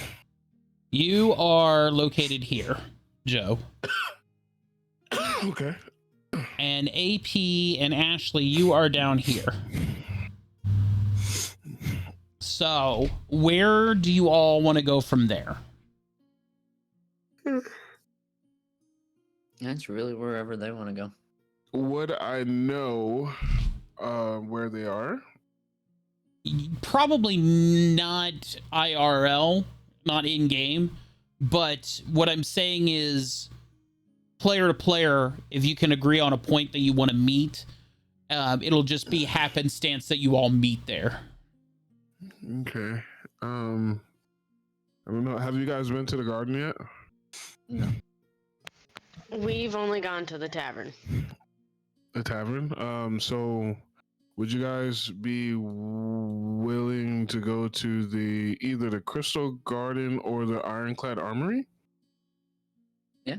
you are located here, Joe. Okay. And AP and Ashley, you are down here. So, where do you all want to go from there? That's really wherever they want to go. Would I know where they are? Probably not IRL, not in game, but what I'm saying is player to player, if you can agree on a point that you want to meet, it'll just be happenstance that you all meet there. Okay. I don't know. Have you guys been to the garden yet? No. We've only gone to the tavern. The tavern. So would you guys be willing to go to either the Crystal Garden or the Ironclad Armory? Yeah.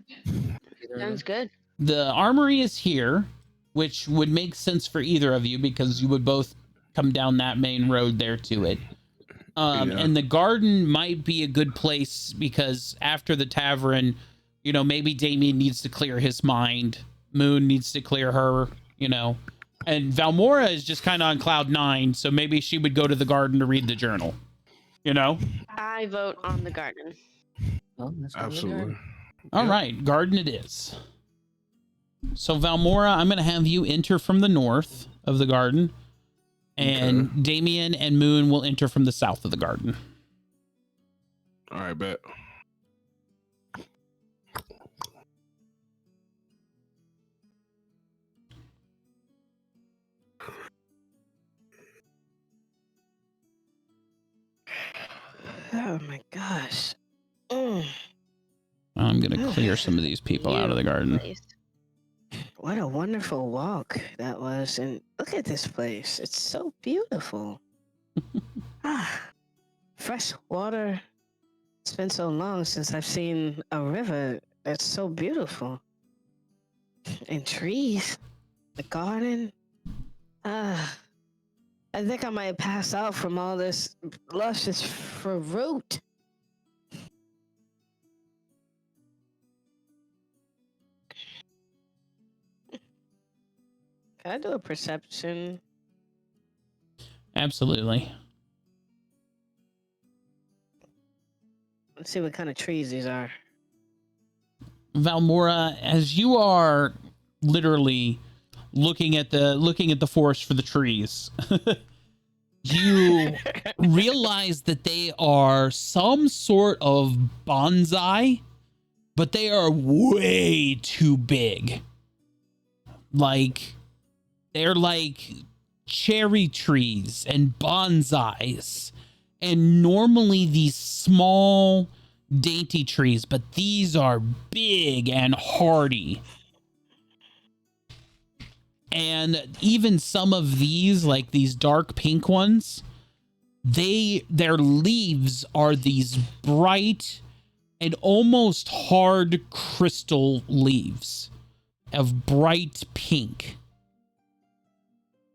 Sounds good. The armory is here, which would make sense for either of you because you would both come down that main road there to it. Yeah. And the garden might be a good place because after the tavern, you know, maybe Damien needs to clear his mind. Moon needs to clear her, you know. And Valmora is just kind of on cloud 9, so maybe she would go to the garden to read the journal. You know? I vote on the garden. Well, let's go to the Absolutely. garden. All Yep. right, garden it is. So Valmora, I'm going to have you enter from the north of the garden. And Okay. Damien and Moon will enter from the south of the garden. All right, bet. Oh my gosh. Mm, I'm going to clear some of these people out of the garden. Place. what a wonderful walk that was. And look at this place. It's so beautiful. Fresh water. It's been so long since I've seen a river that's so beautiful. And trees. The garden. I think I might pass out from all this luscious fruit. Can I do a perception? Absolutely. Let's see what kind of trees these are. Valmora, as you are literally looking at the forest for the trees, you realize that they are some sort of bonsai, but they are way too big. Like, they're like cherry trees and bonsais. And normally these small, dainty trees, but these are big and hardy. And even some of these, like these dark pink ones, their leaves are these bright and almost hard crystal leaves of bright pink,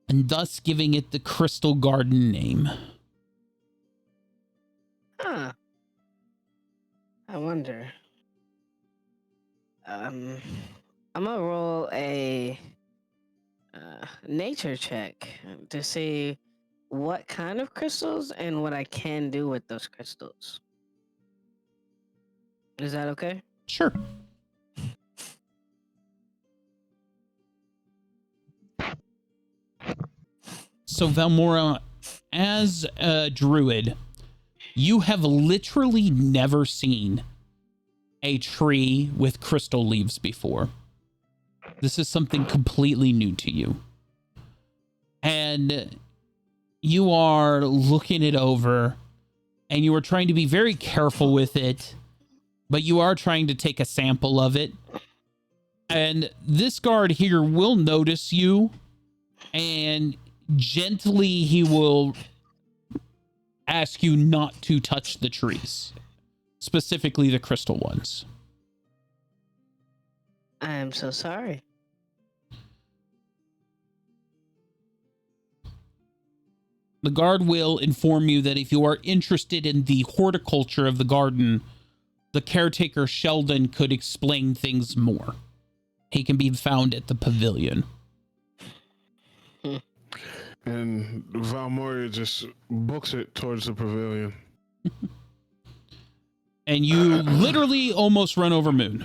and thus giving it the Crystal Garden name. Huh. I wonder. I'm gonna roll a nature check to see what kind of crystals and what I can do with those crystals. Is that okay? Sure. So Valmora, as a druid, you have literally never seen a tree with crystal leaves before. This is something completely new to you. And you are looking it over, and you are trying to be very careful with it, but you are trying to take a sample of it. And this guard here will notice you, and gently he will ask you not to touch the trees, specifically the crystal ones. I am so sorry. The guard will inform you that if you are interested in the horticulture of the garden, the caretaker Sheldon could explain things more. He can be found at the pavilion. And Valmoria just books it towards the pavilion. And you literally almost run over Moon.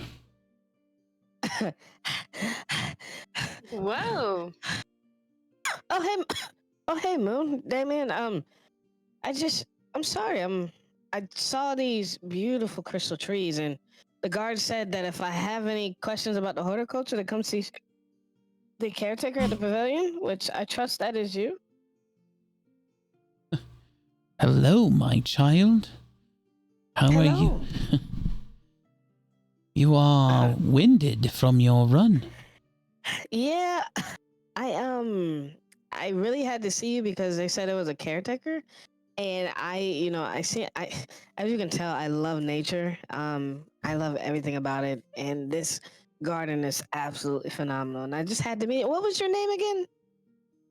Whoa. Oh hey, Moon, Damien. I'm sorry. I saw these beautiful crystal trees, and the guard said that if I have any questions about the horticulture, to come see the caretaker at the pavilion, which I trust that is you. Hello, my child. How are you? You are winded from your run. Yeah, I really had to see you because they said it was a caretaker, and as you can tell, I love nature. I love everything about it, and this garden is absolutely phenomenal. And I just had to meet. What was your name again?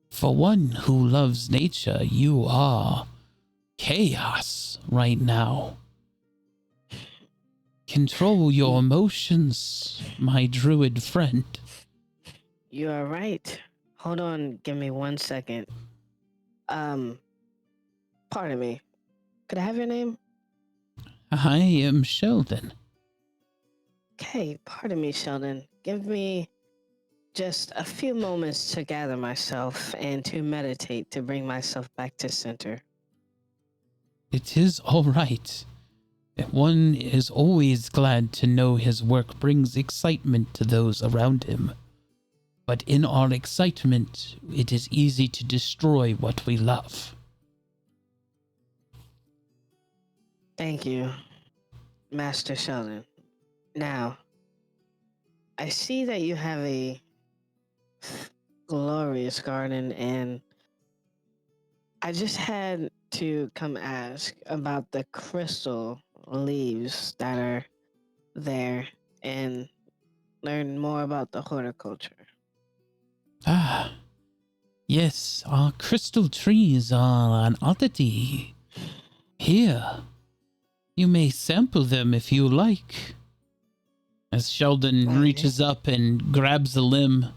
For one who loves nature, you are chaos right now. Control your emotions, my druid friend. You are right. Hold on, give me 1 second. Pardon me. Could I have your name? I am Sheldon. Okay, pardon me, Sheldon. Give me just a few moments to gather myself and to meditate to bring myself back to center. It is all right. One is always glad to know his work brings excitement to those around him. But in our excitement, it is easy to destroy what we love. Thank you, Master Sheldon. Now, I see that you have a glorious garden, and I just had to come ask about the crystal leaves that are there and learn more about the horticulture. Ah, yes, our crystal trees are an oddity. Here, you may sample them if you like. As Sheldon reaches up and grabs a limb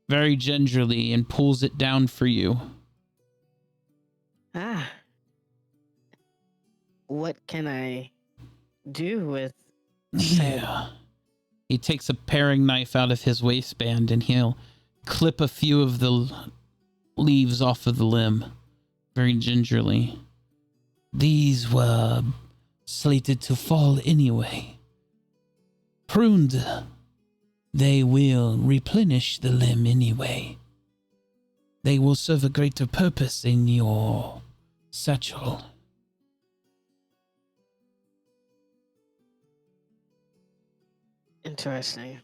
very gingerly and pulls it down for you. Ah. What can I do with said? Yeah. He takes a paring knife out of his waistband and he'll clip a few of the leaves off of the limb very gingerly. These were slated to fall anyway. Pruned, they will replenish the limb anyway. They will serve a greater purpose in your satchel. Interesting.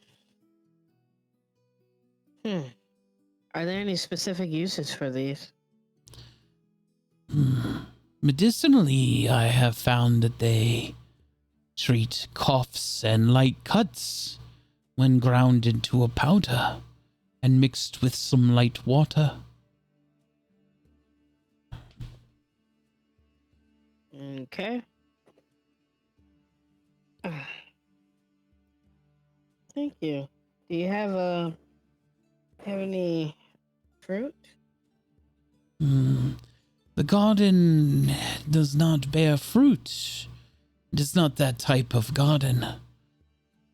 Are there any specific uses for these? Medicinally, I have found that they treat coughs and light cuts when ground into a powder and mixed with some light water. Okay. Thank you. Do you have any fruit? The garden does not bear fruit. It is not that type of garden.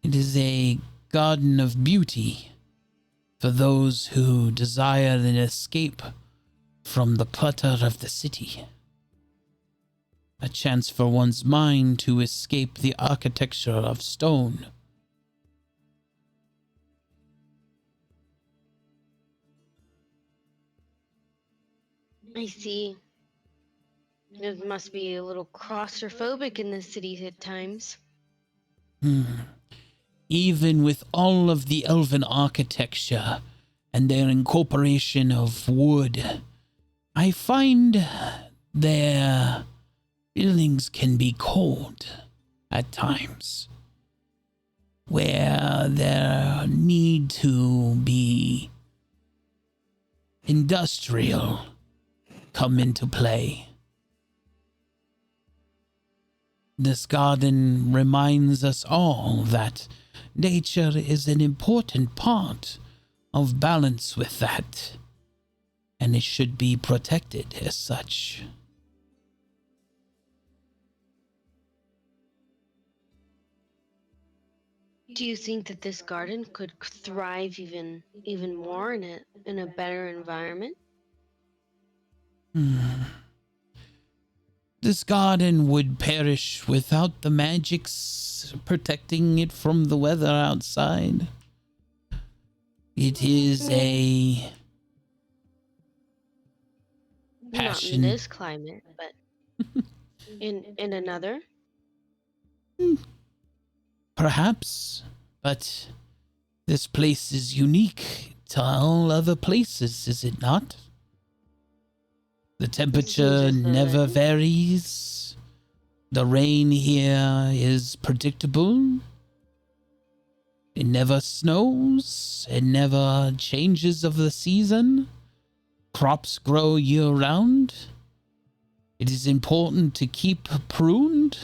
It is a garden of beauty for those who desire an escape from the clutter of the city. A chance for one's mind to escape the architecture of stone. I see. It must be a little claustrophobic in the city at times. Even with all of the elven architecture and their incorporation of wood, I find their buildings can be cold at times, where there need to be industrial come into play. This garden reminds us all that nature is an important part of balance with that, and it should be protected as such. Do you think that this garden could thrive even more in a better environment? This garden would perish without the magics protecting it from the weather outside. It is a passion. Not in this climate, but in another. Perhaps, but this place is unique to all other places, is it not? The temperature just the never rain? varies. The rain here is predictable. It never snows. It never changes of the season. Crops grow year round. It is important to keep pruned,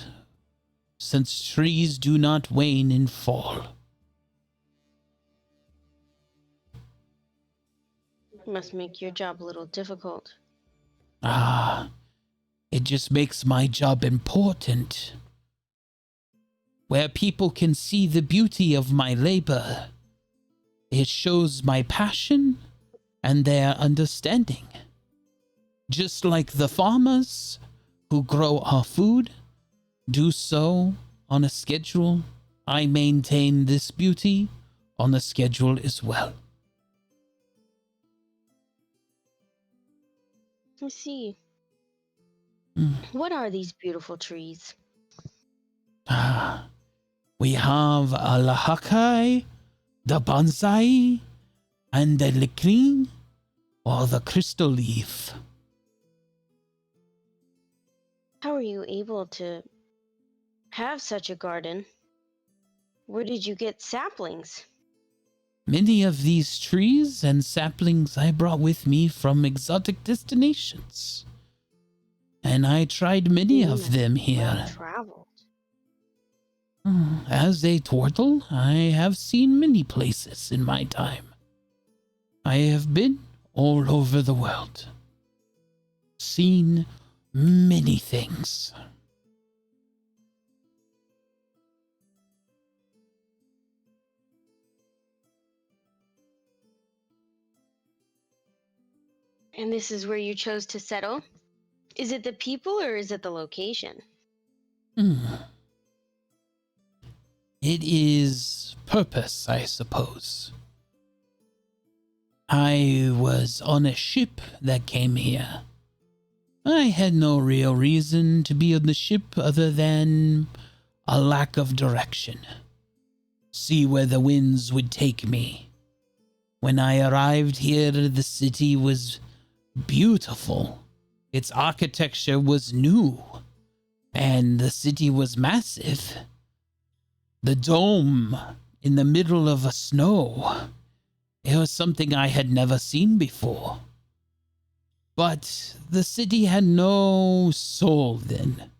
since trees do not wane in fall. Must make your job a little difficult. It just makes my job important. Where people can see the beauty of my labor, it shows my passion and their understanding. Just like the farmers who grow our food do so on a schedule, I maintain this beauty on a schedule as well. I see. What are these beautiful trees? We have a lahakai, the bonsai, and the licrin, or the crystal leaf. How are you able to have such a garden? Where did you get saplings? Many of these trees and saplings I brought with me from exotic destinations. And I tried many of them here. Well traveled. As a turtle, I have seen many places in my time. I have been all over the world. Seen many things. And this is where you chose to settle? Is it the people or is it the location? It is purpose, I suppose. I was on a ship that came here. I had no real reason to be on the ship other than a lack of direction. See where the winds would take me. When I arrived here, the city was beautiful. Its architecture was new, and the city was massive. The dome in the middle of a snow. It was something I had never seen before. But the city had no soul then.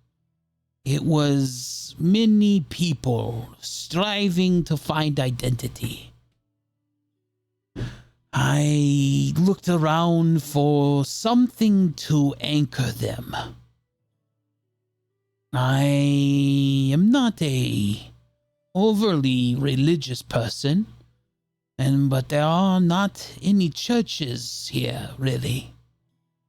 It was many people striving to find identity. I looked around for something to anchor them. I am not a overly religious person, but there are not any churches here, really.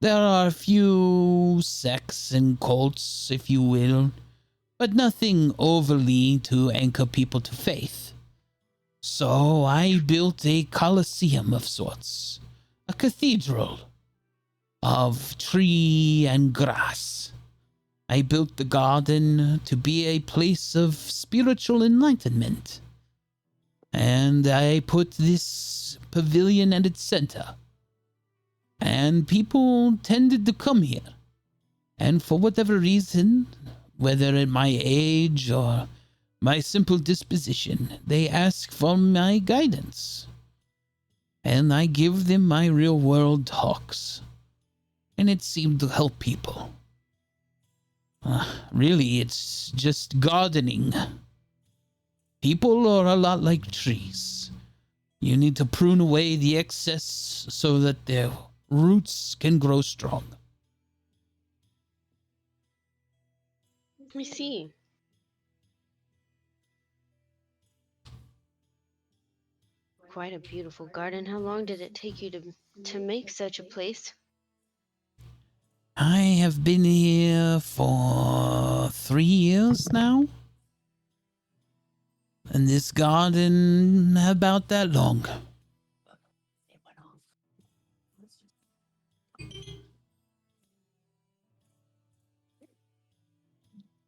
There are a few sects and cults, if you will, but nothing overly to anchor people to faith. So I built a coliseum of sorts, a cathedral of tree and grass. I built the garden to be a place of spiritual enlightenment. And I put this pavilion at its center. And people tended to come here. And for whatever reason, whether at my age or my simple disposition, they ask for my guidance. And I give them my real-world talks. And it seemed to help people. Really, it's just gardening. People are a lot like trees. You need to prune away the excess so that their roots can grow strong. I see. Quite a beautiful garden. How long did it take you to make such a place? I have been here for 3 years now. And this garden about that long.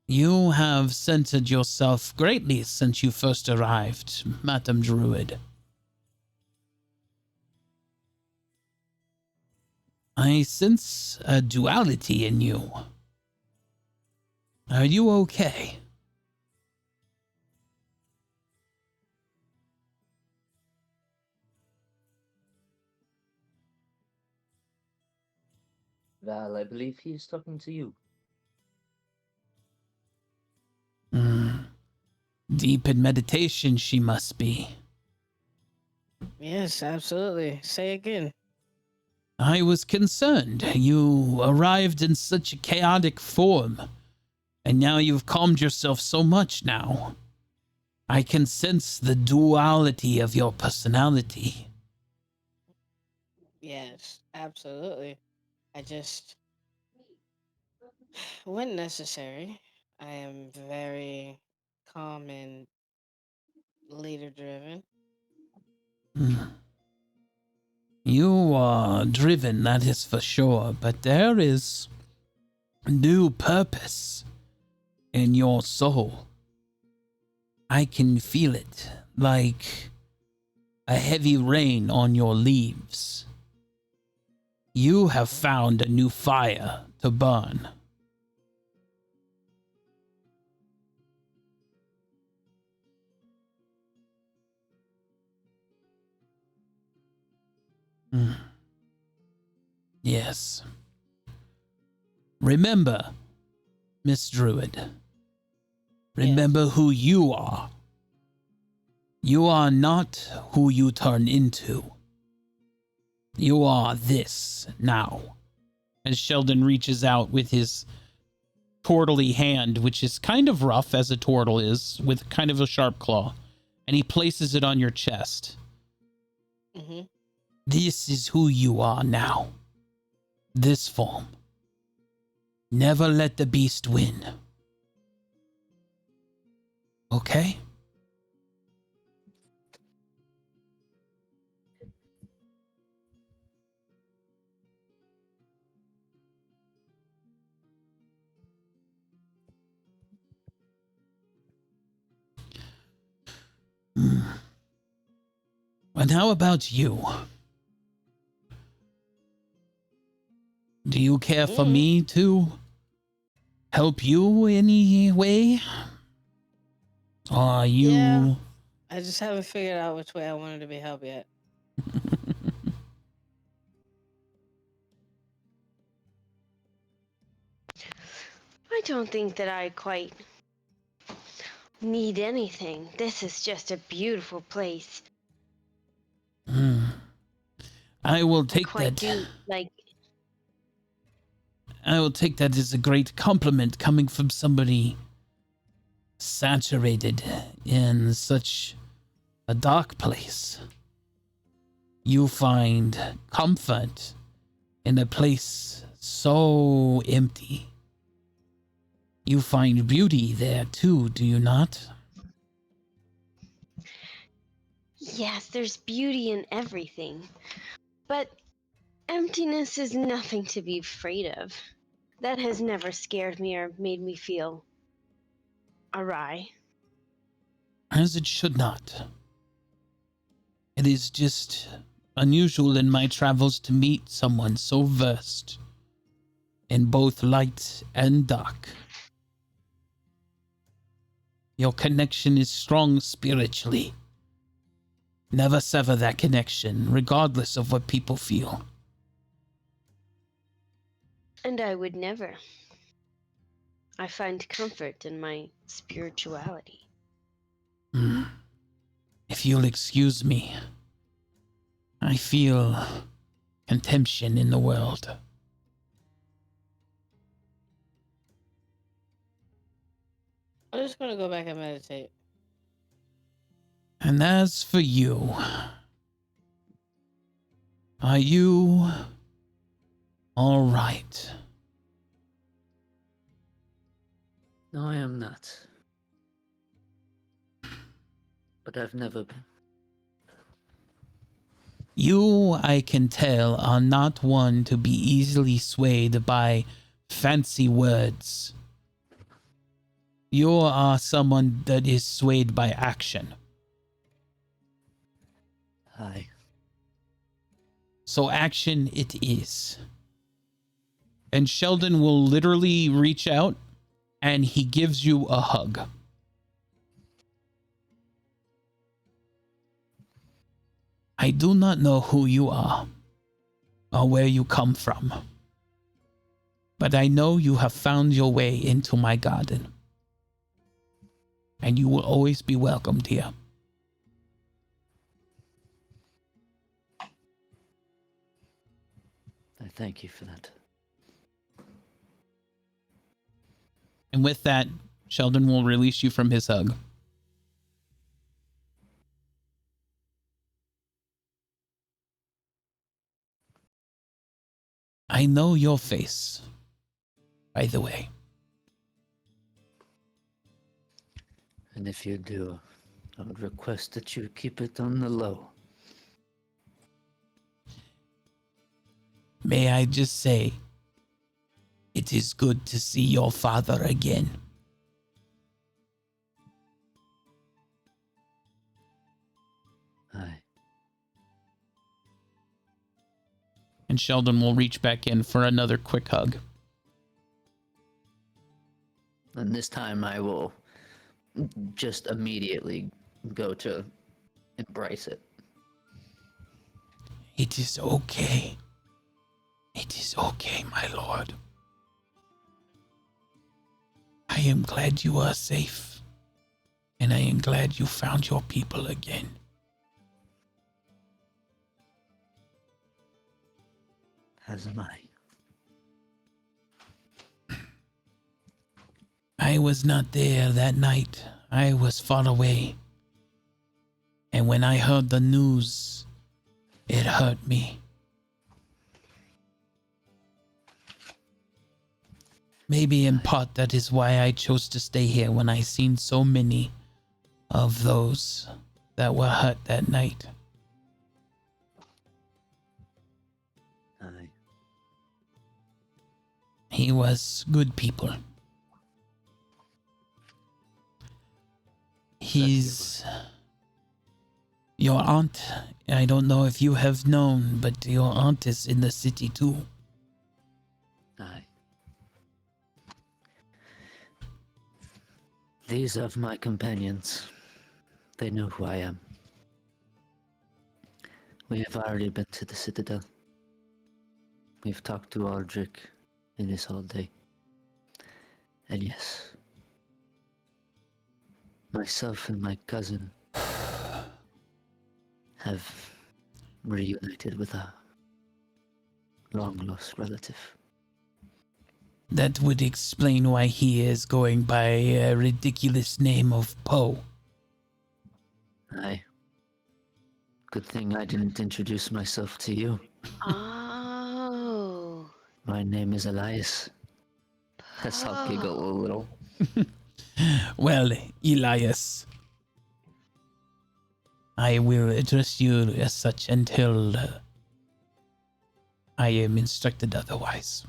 You have centered yourself greatly since you first arrived, Madam Druid. I sense a duality in you. Are you okay? Val, I believe he is talking to you. Deep in meditation she must be. Yes, absolutely. Say again. I was concerned. You arrived in such a chaotic form, and now you've calmed yourself so much now. I can sense the duality of your personality. Yes, absolutely. I just, when necessary, I am very calm and leader driven. You are driven, that is for sure, but there is new purpose in your soul. I can feel it, like a heavy rain on your leaves. You have found a new fire to burn. Yes. Remember, Miss Druid. Remember who you are. You are not who you turn into. You are this now. As Sheldon reaches out with his turtley hand, which is kind of rough as a turtle is, with kind of a sharp claw, and he places it on your chest. Mm-hmm. This is who you are now. This form. Never let the beast win. Okay? And how about you? Do you care for me to help you in any way? Or are you... Yeah. I just haven't figured out which way I wanted to be helped yet. I don't think that I quite need anything. This is just a beautiful place. I will take Quite that. do like I will take that as a great compliment coming from somebody saturated in such a dark place. You find comfort in a place so empty. You find beauty there too, do you not? yes, there's beauty in everything. But emptiness is nothing to be afraid of. That has never scared me or made me feel awry. As it should not. It is just unusual in my travels to meet someone so versed in both light and dark. Your connection is strong spiritually. Never sever that connection, regardless of what people feel. And I would never. I find comfort in my spirituality. If you'll excuse me, I feel contention in the world. I'm just gonna go back and meditate. And as for you, are you all right? No, I am not. But I've never been. You, I can tell, are not one to be easily swayed by fancy words. You are someone that is swayed by action. Aye. So action it is. And Sheldon will literally reach out and he gives you a hug. I do not know who you are or where you come from, but I know you have found your way into my garden, and you will always be welcomed here. I thank you for that. And with that, Sheldon will release you from his hug. I know your face, by the way. And if you do, I would request that you keep it on the low. May I just say, it is good to see your father again. Aye. And Sheldon will reach back in for another quick hug. And this time I will just immediately go to embrace it. It is okay. It is okay, my lord. I am glad you are safe. And I am glad you found your people again. As am I. I was not there that night. I was far away. And when I heard the news, it hurt me. Maybe in part that is why I chose to stay here when I seen so many of those that were hurt that night. Aye. He was good people. Your aunt I don't know if you have known, but your aunt is in the city too. Aye. These are my companions. They know who I am. We have already been to the Citadel. We've talked to Aldrich in this all day. And yes, myself and my cousin have reunited with a long-lost relative. That would explain why he is going by a ridiculous name of Poe. Aye. Good thing I didn't introduce myself to you. Oh. My name is Elias. Guess I'll giggle a little. Well, Elias, I will address you as such until I am instructed otherwise.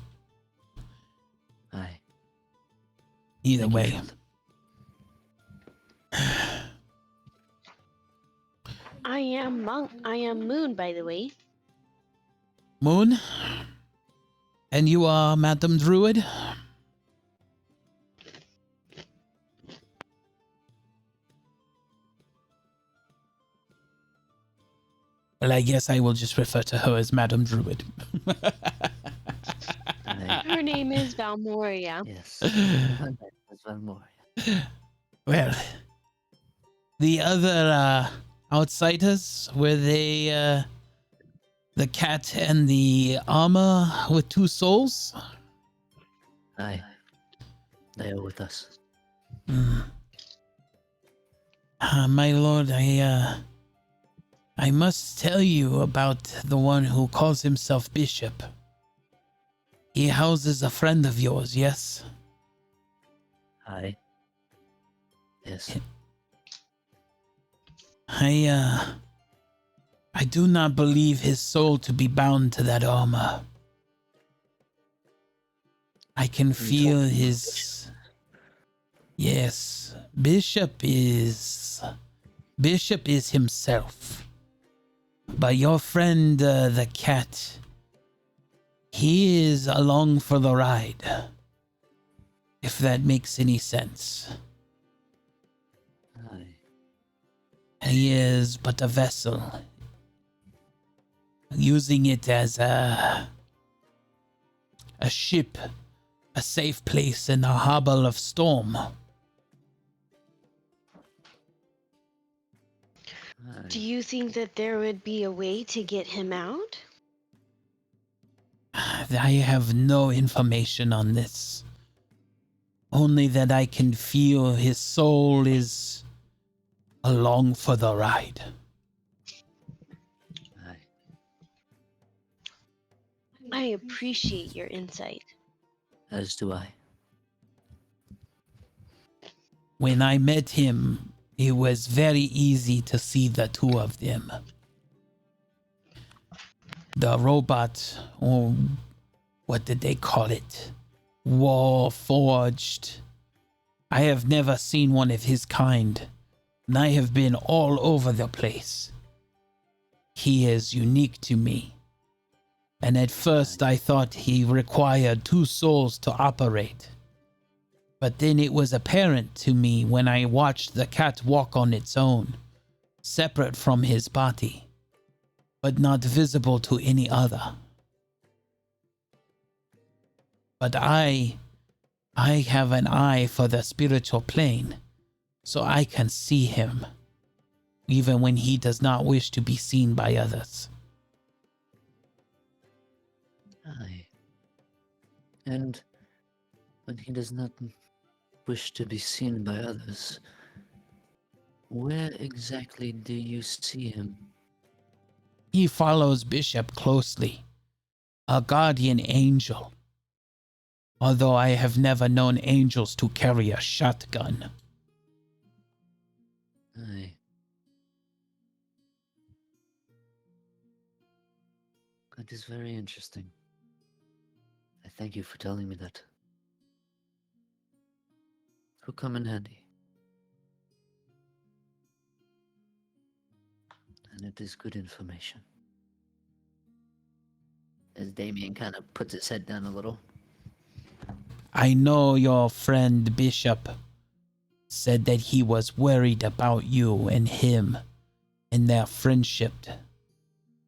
Aye. Either Thank you, way. child. I am Moon, by the way. Moon? And you are Madam Druid? Well, I guess I will just refer to her as Madam Druid. Aye. Her name is Valmoria. Yes. My name is Valmoria. Well, the other outsiders, were they the cat and the armor with 2 souls? Aye. They are with us. My lord, I must tell you about the one who calls himself Bishop. He houses a friend of yours, yes? Aye. Yes. I do not believe his soul to be bound to that armor. I can feel his... Yes, Bishop is himself. But your friend, the cat, he is along for the ride. If that makes any sense. Aye. He is but a vessel, using it as a ship, a safe place in a harbor of storm. Aye. Do you think that there would be a way to get him out? I have no information on this. Only that I can feel his soul is along for the ride. Aye. I appreciate your insight. As do I. When I met him, it was very easy to see the 2 of them. The robot, or what did they call it? Warforged. I have never seen one of his kind, and I have been all over the place. He is unique to me, and at first I thought he required 2 souls to operate. But then it was apparent to me when I watched the cat walk on its own, separate from his body, but not visible to any other. But I have an eye for the spiritual plane, so I can see him, even when he does not wish to be seen by others. Aye. And when he does not wish to be seen by others, where exactly do you see him? He follows Bishop closely, a guardian angel. Although I have never known angels to carry a shotgun. Aye. That is very interesting. I thank you for telling me that. Who come in handy? And it is good information. As Damien kind of puts his head down a little. I know your friend Bishop said that he was worried about you and him and their friendship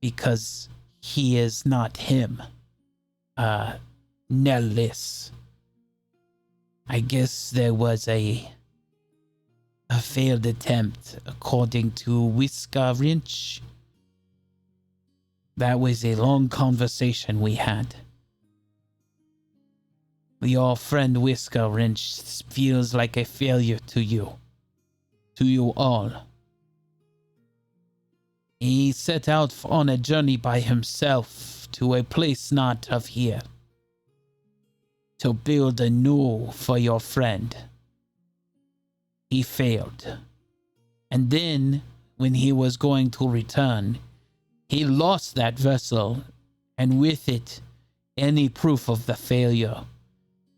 because he is not him. Nellis. I guess there was a failed attempt, according to Whisker Wrench. That was a long conversation we had. Your friend Whisker Wrench feels like a failure to you all. He set out on a journey by himself to a place not of here, to build anew for your friend. He failed. And then, when he was going to return, he lost that vessel, and with it, any proof of the failure,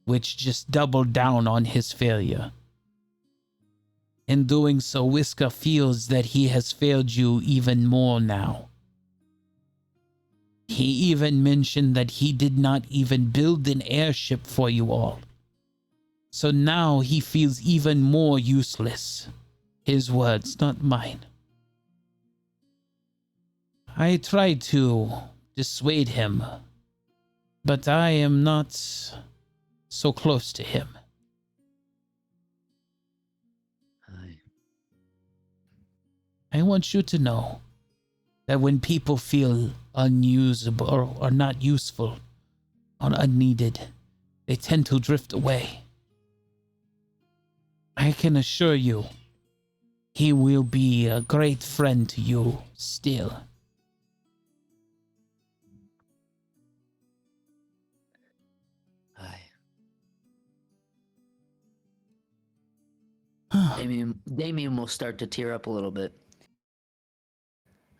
which just doubled down on his failure. In doing so, Whisker feels that he has failed you even more now. He even mentioned that he did not even build an airship for you all. So now he feels even more useless. His words, not mine. I tried to dissuade him, but I am not so close to him. I want you to know that when people feel unusable or not useful or unneeded, they tend to drift away. I can assure you, he will be a great friend to you still. Damien will start to tear up a little bit.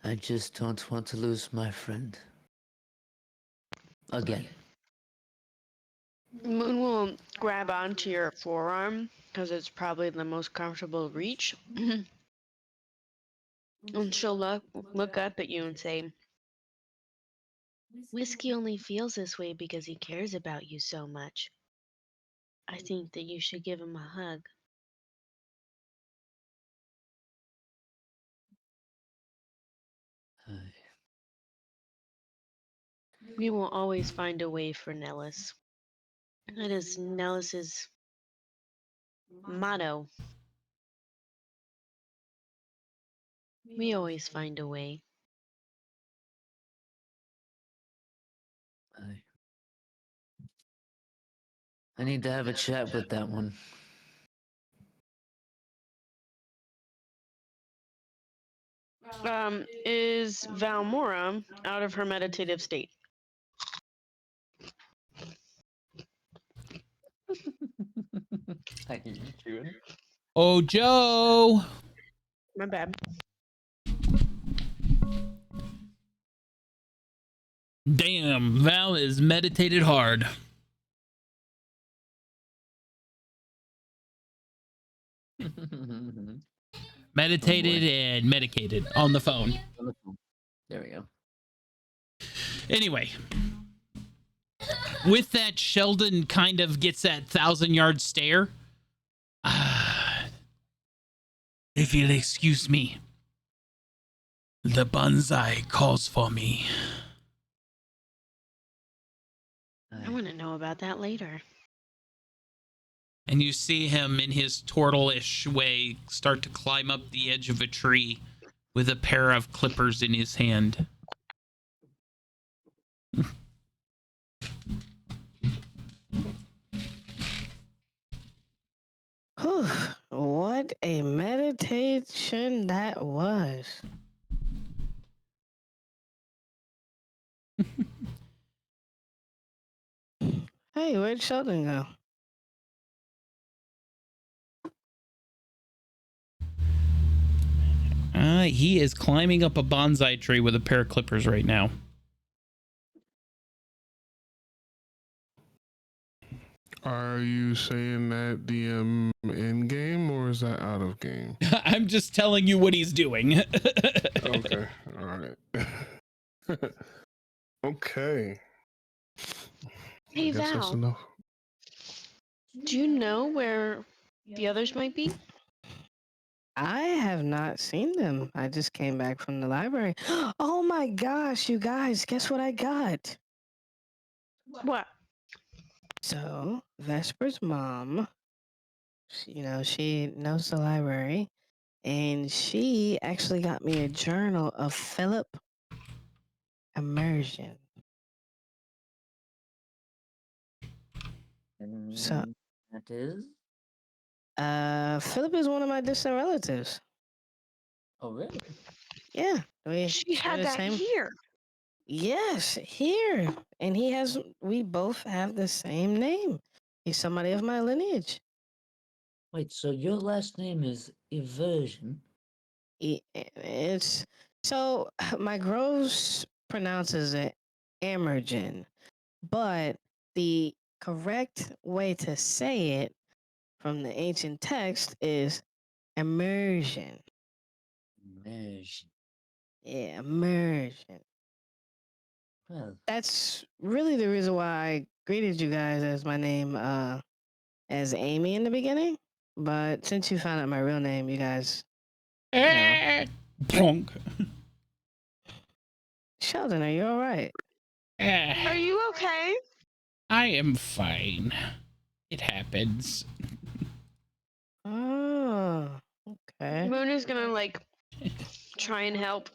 I just don't want to lose my friend. Again. Moon will grab onto your forearm because it's probably the most comfortable reach. And she'll look up at you and say, Whiskey only feels this way because he cares about you so much. I think that you should give him a hug. We will always find a way for Nellis. That is Nellis's motto. We always find a way. I need to have a chat with that one. Is Valmora out of her meditative state? Oh, Joe! My bad. Damn, Val is meditated hard. Meditated and medicated on the phone. There we go. Anyway, with that, Sheldon kind of gets that 1,000-yard stare. If you'll excuse me, the bonsai calls for me. I want to know about that later. And you see him in his turtle-ish way start to climb up the edge of a tree with a pair of clippers in his hand. Whew, what a meditation that was. Hey, where'd Sheldon go? He is climbing up a bonsai tree with a pair of clippers right now. Are you saying that DM in game or is that out of game? I'm just telling you what he's doing. Okay, all right. Okay. Hey, I guess that's Val. enough. Do you know where the others might be? I have not seen them. I just came back from the library. Oh my gosh, you guys, guess what I got? What? So, Vesper's mom, she knows the library, and she actually got me a journal of Philip Immersion. So, And that is. Philip is one of my distant relatives. Oh, really? Yeah, we She share had the that same. here. Yes, here, and we both have the same name. He's somebody of my lineage. Wait, so your last name is Eversion? It's so my Groves pronounces it Emergen, but the correct way to say it from the ancient text is immersion. Immersion. Yeah, immersion. Well, That's really the reason why I greeted you guys as my name as Amy in the beginning. But since you found out my real name, you guys, Plonk. Sheldon, are you all right? Are you okay? I am fine. It happens. Oh, okay. Moon is gonna like try and help.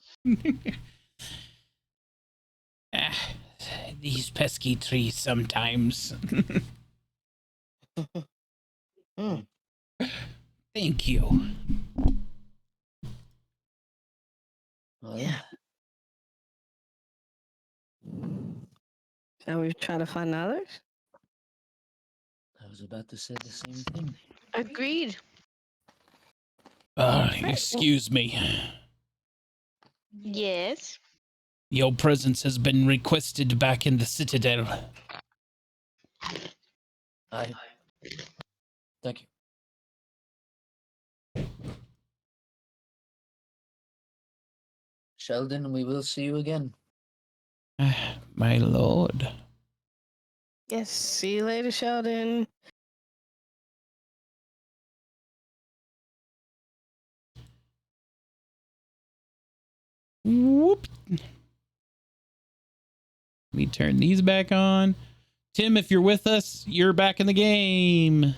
Ah, these pesky trees sometimes. Mm. Thank you. well, Yeah. Shall we try to find others? I was about to say the same thing. Agreed. Excuse me. Yes. Your presence has been requested back in the Citadel. Thank you. Sheldon, we will see you again. My lord. Yes. See you later, Sheldon. Whoop. Let me turn these back on. Tim, if you're with us, you're back in the game.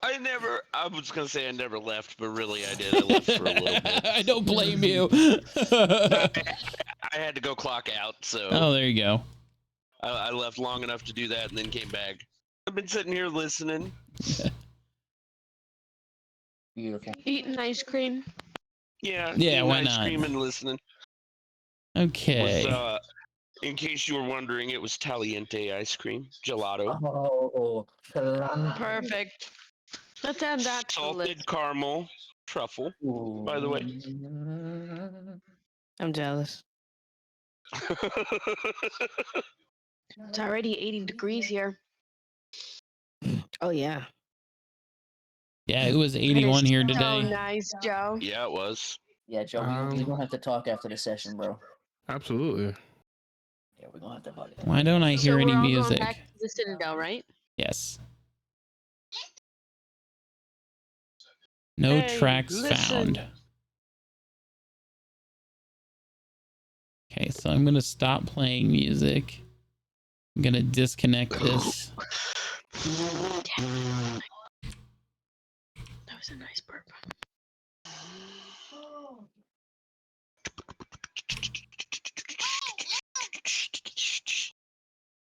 I was gonna say I never left, but really I did. I left for a little bit. I don't blame you. I had to go clock out, so Oh, there you go. I left long enough to do that and then came back. I've been sitting here listening. Beautiful. Eating ice cream. Yeah, Yeah, eating why ice not? cream and listening. Okay. Was in case you were wondering, it was Taliente ice cream, gelato, Oh, Perfect. Let's add that to the list. salted caramel, truffle. By the way. I'm jealous. It's already 80 degrees here. Oh yeah. Yeah, it was That 81 is here so today. nice, Joe. Yeah, it was. Yeah, Joe, we don't have to talk after the session, bro. Absolutely. Yeah, we're gonna have to talk. Why don't I So hear we're any all music? going back to the Citadel, right? Yes. No Hey, tracks listen. found. Okay, so I'm going to stop playing music. I'm going to disconnect this. That was a nice burp.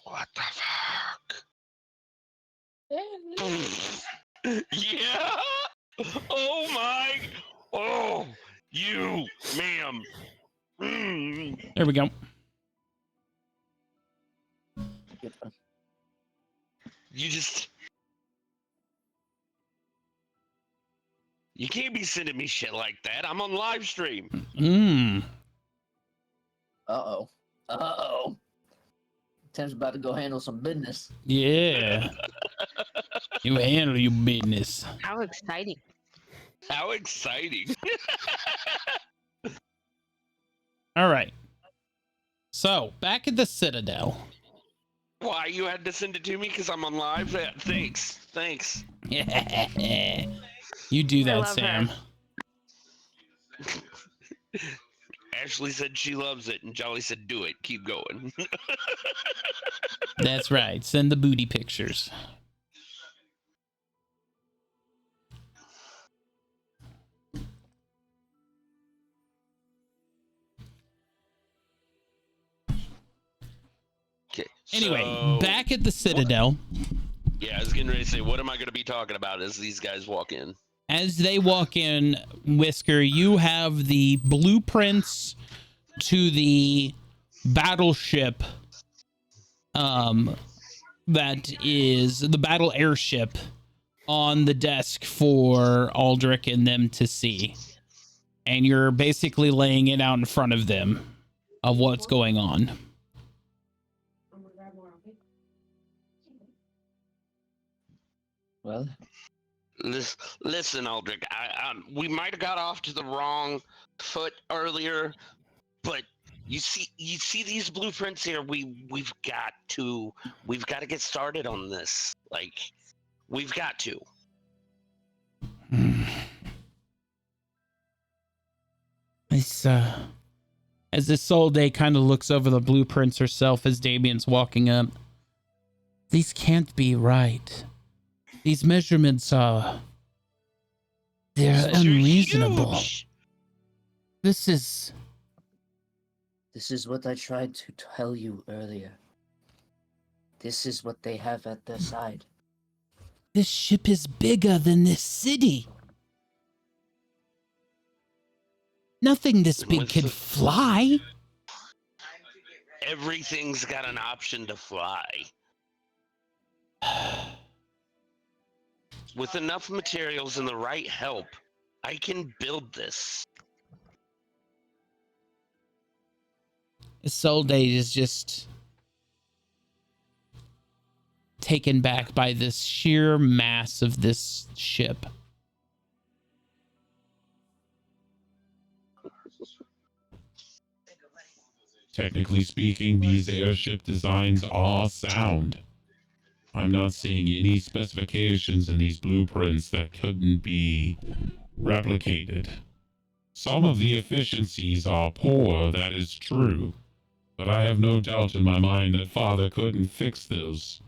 What the fuck? Yeah. Oh my. Oh, you, ma'am. Mm. There we go. You just. You can't be sending me shit like that. I'm on live stream. Mmm. Uh-oh. Uh-oh. Tim's about to go handle some business. Yeah. You handle your business. How exciting. How exciting. All right. So, back at the Citadel. Why you had to send it to me? Because I'm on live? Thanks. You do I that, love Sam. her. Ashley said she loves it, and Jolly said, do it. Keep going. That's right. Send the booty pictures. Okay. Anyway, so- back at the Citadel. Yeah, I was getting ready to say, what am I going to be talking about as these guys walk in? As they walk in, Whisker, you have the blueprints to the battleship. That is the battle airship on the desk for Aldrich and them to see. And you're basically laying it out in front of them of what's going on. Well, Listen, Aldrich, we might have got off to the wrong foot earlier, but you see these blueprints here. We've got to get started on this. Like, we've got to. It's, as Isolde kind of looks over the blueprints herself as Damien's walking up. These can't be right. These measurements are... They're They're unreasonable. huge. This is... this is what I tried to tell you earlier. This is what they have at their side. This ship is bigger than this city. Nothing this big What's can the- fly. Everything's got an option to fly. With enough materials and the right help, I can build this. Isolde is just taken back by this sheer mass of this ship. Technically speaking, these airship designs are sound. I'm not seeing any specifications in these blueprints that couldn't be replicated. Some of the efficiencies are poor, that is true, but I have no doubt in my mind that Father couldn't fix those.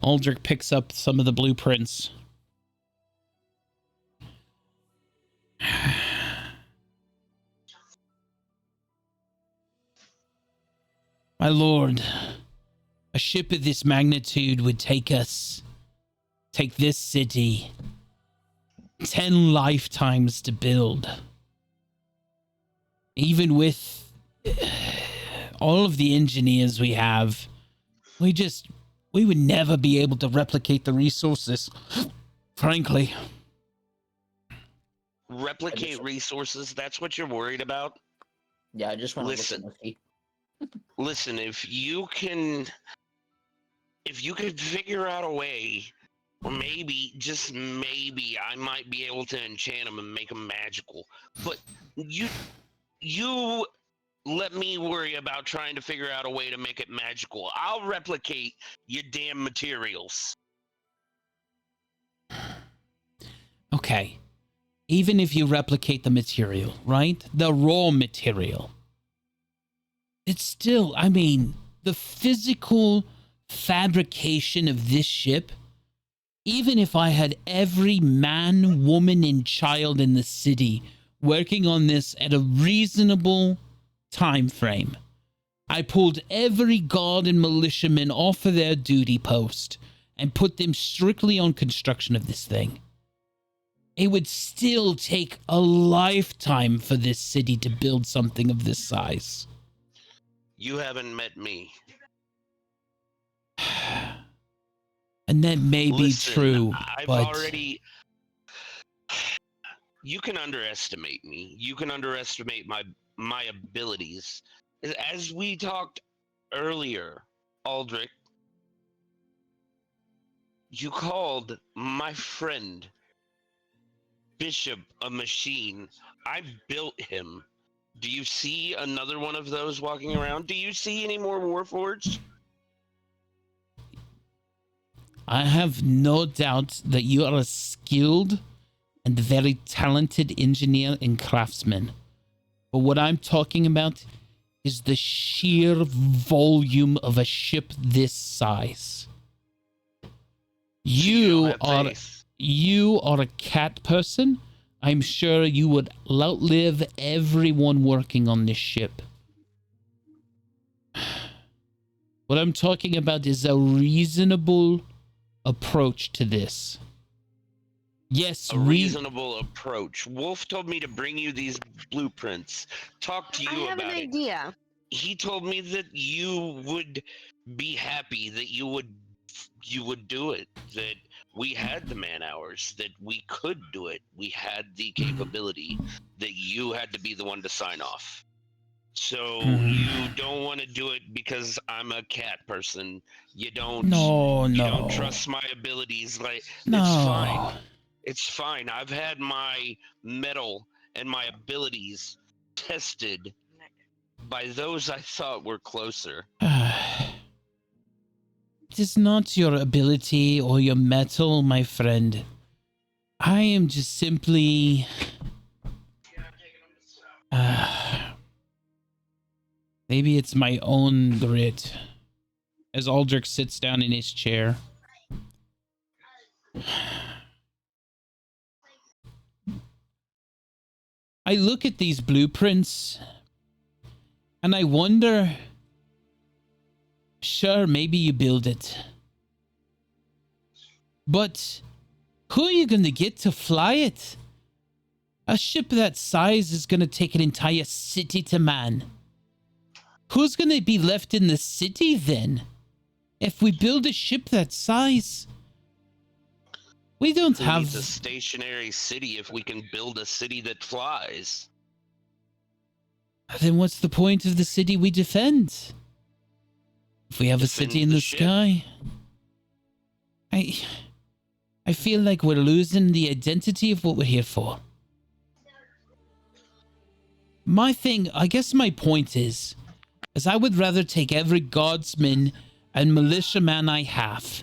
Aldrich picks up some of the blueprints. My lord, a ship of this magnitude would take this city 10 lifetimes to build. Even with all of the engineers we have, we would never be able to replicate the resources, frankly. Replicate resources, that's what you're worried about? Yeah, I just want to Listen. look at my feet. Listen, if you could figure out a way, or maybe, just maybe, I might be able to enchant them and make them magical. But you let me worry about trying to figure out a way to make it magical. I'll replicate your damn materials. Okay. Even if you replicate the material, right? The raw material. It's still, I mean, the physical fabrication of this ship, even if I had every man, woman, and child in the city working on this at a reasonable time frame, I pulled every guard and militiaman off of their duty post and put them strictly on construction of this thing. It would still take a lifetime for this city to build something of this size. You haven't met me. And that may be Listen, true, I've but already you can underestimate me. You can underestimate my abilities. As we talked earlier, Aldrich, you called my friend Bishop a machine. I built him. Do you see another one of those walking around? Do you see any more Warforged? I have no doubt that you are a skilled and very talented engineer and craftsman. But what I'm talking about is the sheer volume of a ship this size. You You are a cat person. I'm sure you would outlive everyone working on this ship. What I'm talking about is a reasonable approach to this. Yes, a reasonable approach. Wolf told me to bring you these blueprints. Talk to I you have an about it. idea. He told me that you would be happy, that you would do it, that we had the man hours, that we could do it, we had the capability, that you had to be the one to sign off. So you don't want to do it because I'm a cat person. You don't trust my abilities. Like, it's fine. It's fine. I've had my metal and my abilities tested by those I thought were closer. It is not your ability or your metal, my friend. I am just simply... maybe it's my own grit. As Aldrich sits down in his chair. I look at these blueprints and I wonder... Sure, maybe you build it. But who are you going to get to fly it? A ship that size is going to take an entire city to man. Who's going to be left in the city then? If we build a ship that size, we don't Who have... needs a stationary city if we can build a city that flies? Then what's the point of the city we defend? If we have a city in the ship. sky, I feel like we're losing the identity of what we're here for. I guess my point is I would rather take every guardsman and militiaman I have,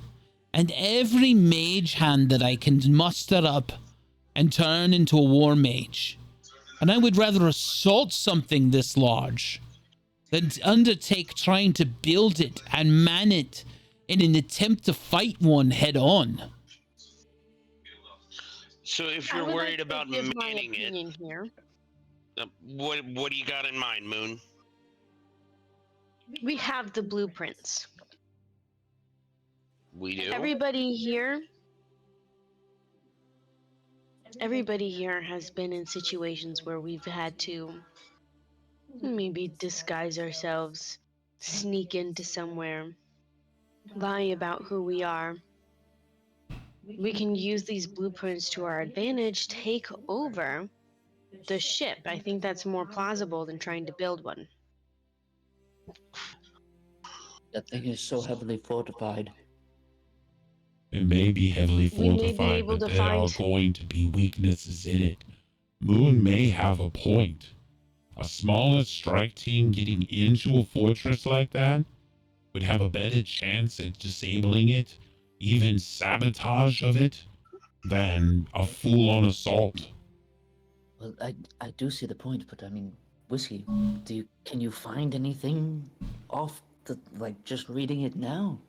and every mage hand that I can muster up and turn into a war mage. And I would rather assault something this large than undertake trying to build it and man it in an attempt to fight one head on. So if I you're would worried like to about give my manning it, opinion here. what do you got in mind, Moon? We have the blueprints. We do. Everybody here has been in situations where we've had to maybe disguise ourselves, sneak into somewhere, lie about who we are. We can use these blueprints to our advantage, take over the ship. I think that's more plausible than trying to build one. That thing is so heavily fortified. It may be heavily We may be fortified, able but to there are find- going to be weaknesses in it. Moon may have a point. A smaller strike team getting into a fortress like that would have a better chance at disabling it, even sabotage of it, than a full-on assault. Well, I do see the point, but I mean, Whiskey, can you find anything off the, like, just reading it now?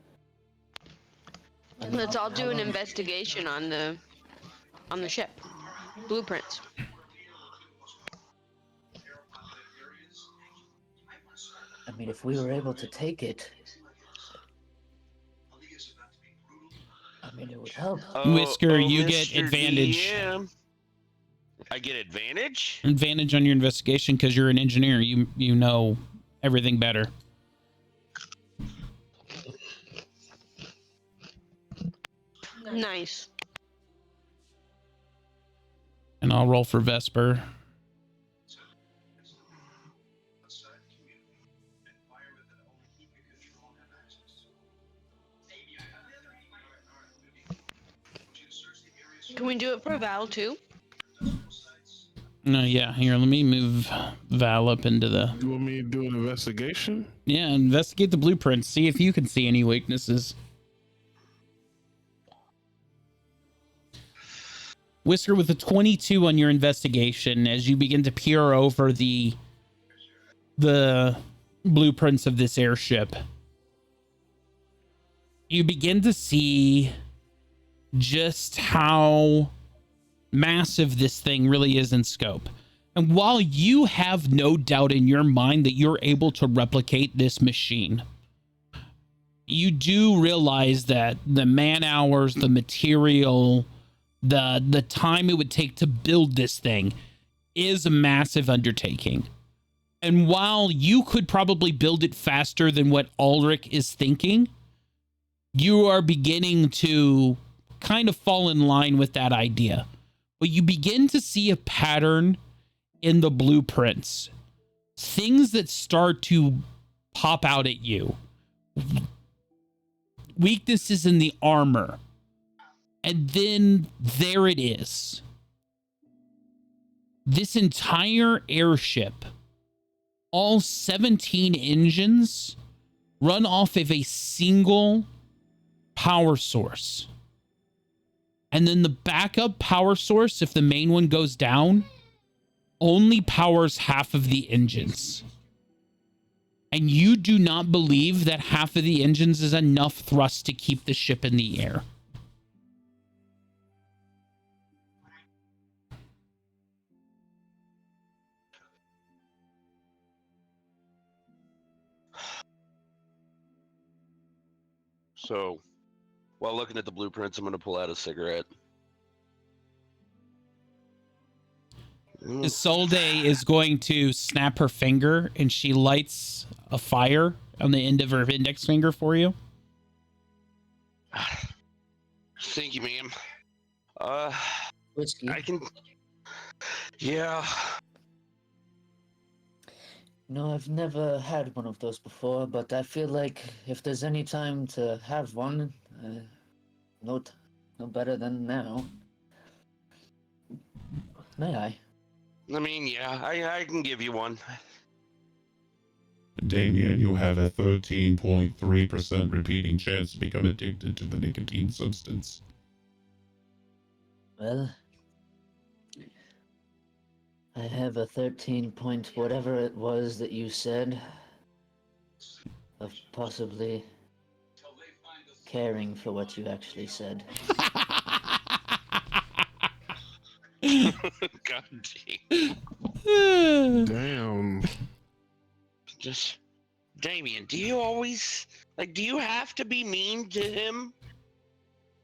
I mean, Let's all how do an long- investigation on the ship. Blueprints. I mean, if we were able to take it, I mean, it would help. Whisker, you get Mr. advantage. DM. I get advantage? Advantage on your investigation because you're an engineer. You know everything better. Nice. And I'll roll for Vesper. Can we do it for Val too? No, yeah, here, let me move Val up into the... You want me to do an investigation? Yeah, investigate the blueprints. See if you can see any weaknesses. Whisker, with a 22 on your investigation, as you begin to peer over the blueprints of this airship, you begin to see just how massive this thing really is in scope. And while you have no doubt in your mind that you're able to replicate this machine, you do realize that the man hours, the material, the time it would take to build this thing is a massive undertaking. And while you could probably build it faster than what Ulrich is thinking, you are beginning to kind of fall in line with that idea. But you begin to see a pattern in the blueprints. Things that start to pop out at you. Weaknesses in the armor. And then there it is. This entire airship, all 17 engines, run off of a single power source. And then the backup power source, if the main one goes down, only powers half of the engines. And you do not believe that half of the engines is enough thrust to keep the ship in the air. So, while looking at the blueprints, I'm going to pull out a cigarette. Isolde is going to snap her finger, and she lights a fire on the end of her index finger for you. Thank you, ma'am. Whiskey. I can... Yeah. No, I've never had one of those before, but I feel like if there's any time to have one, no better than now. May I? I mean, yeah, I can give you one. Damien, you have a 13.3% repeating chance to become addicted to the nicotine substance. Well, I have a 13 point whatever it was that you said of possibly caring for what you actually said. God damn. Damn. Just, Damien, do you always, do you have to be mean to him?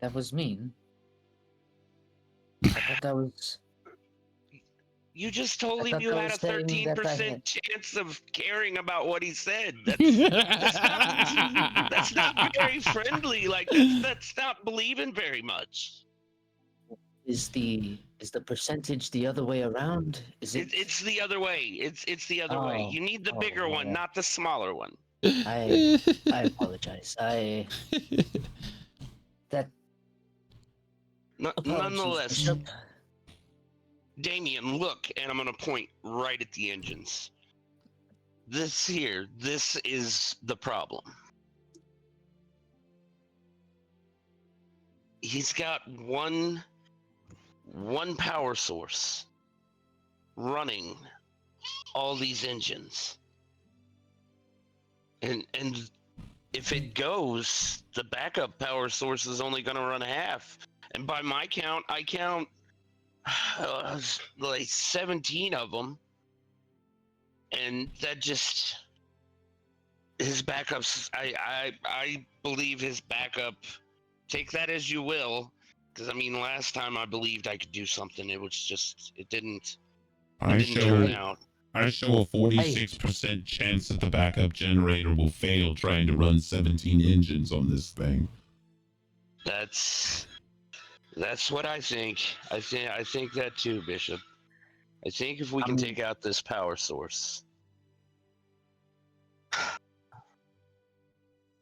That was mean. I thought that was... You just told him thought you that had a was saying that I 13% had- chance of caring about what he said. That's not very friendly. That's not believing very much. Is the percentage the other way around? Is it? It's the other way. It's the other way. Oh. You need the Oh, bigger one, yeah. not the smaller one. I apologize. Apologies, Nonetheless, Bishop. Damien, look, and I'm gonna point right at the engines. This is the problem. He's got one power source running all these engines. And if it goes, the backup power source is only going to run half. And by my count, I count like 17 of them. And that just, his backups, I believe his backup, take that as you will. Because, I mean, last time I believed I could do something, it was just, it didn't turn out. I show a 46% chance that the backup generator will fail trying to run 17 engines on this thing. That's That's what I think. I think that too, Bishop. I think if we can take out this power source.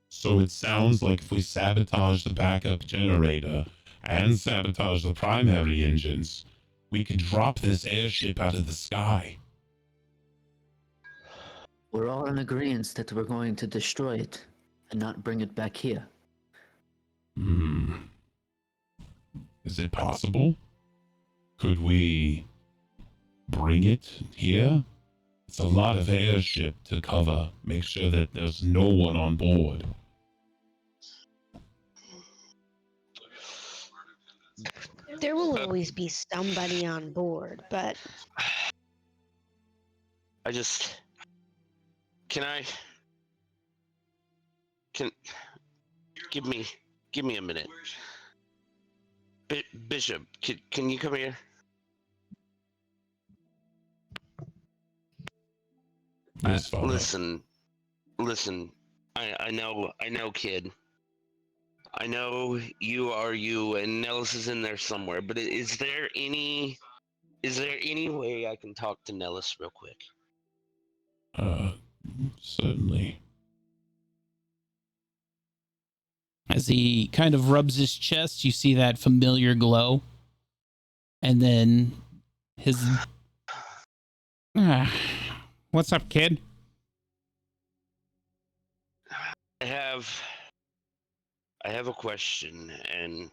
So it sounds like if we sabotage the backup generator and sabotage the primary engines, we could drop this airship out of the sky. We're all in agreement that we're going to destroy it and not bring it back here. Is it possible? Could we bring it here? It's a lot of airship to cover. Make sure that there's no one on board. There will always be somebody on board, but I just can give me a minute. Bishop, can you come here? Yes, Father. Listen. I know, kid. I know you are you, and Nellis is in there somewhere. But is there any way I can talk to Nellis real quick? Certainly. As he kind of rubs his chest, you see that familiar glow. And then his... What's up, kid? I have a question, and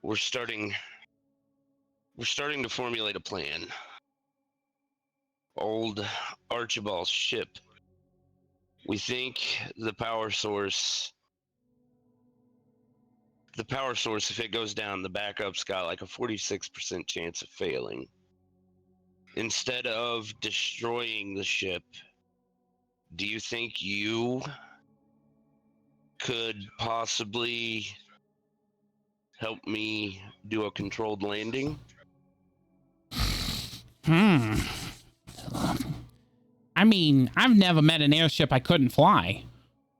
we're starting to formulate a plan. Old Archibald's ship. We think the power source, if it goes down, the backup's got like a 46% chance of failing. Instead of destroying the ship, do you think you could possibly help me do a controlled landing? I mean, I've never met an airship I couldn't fly.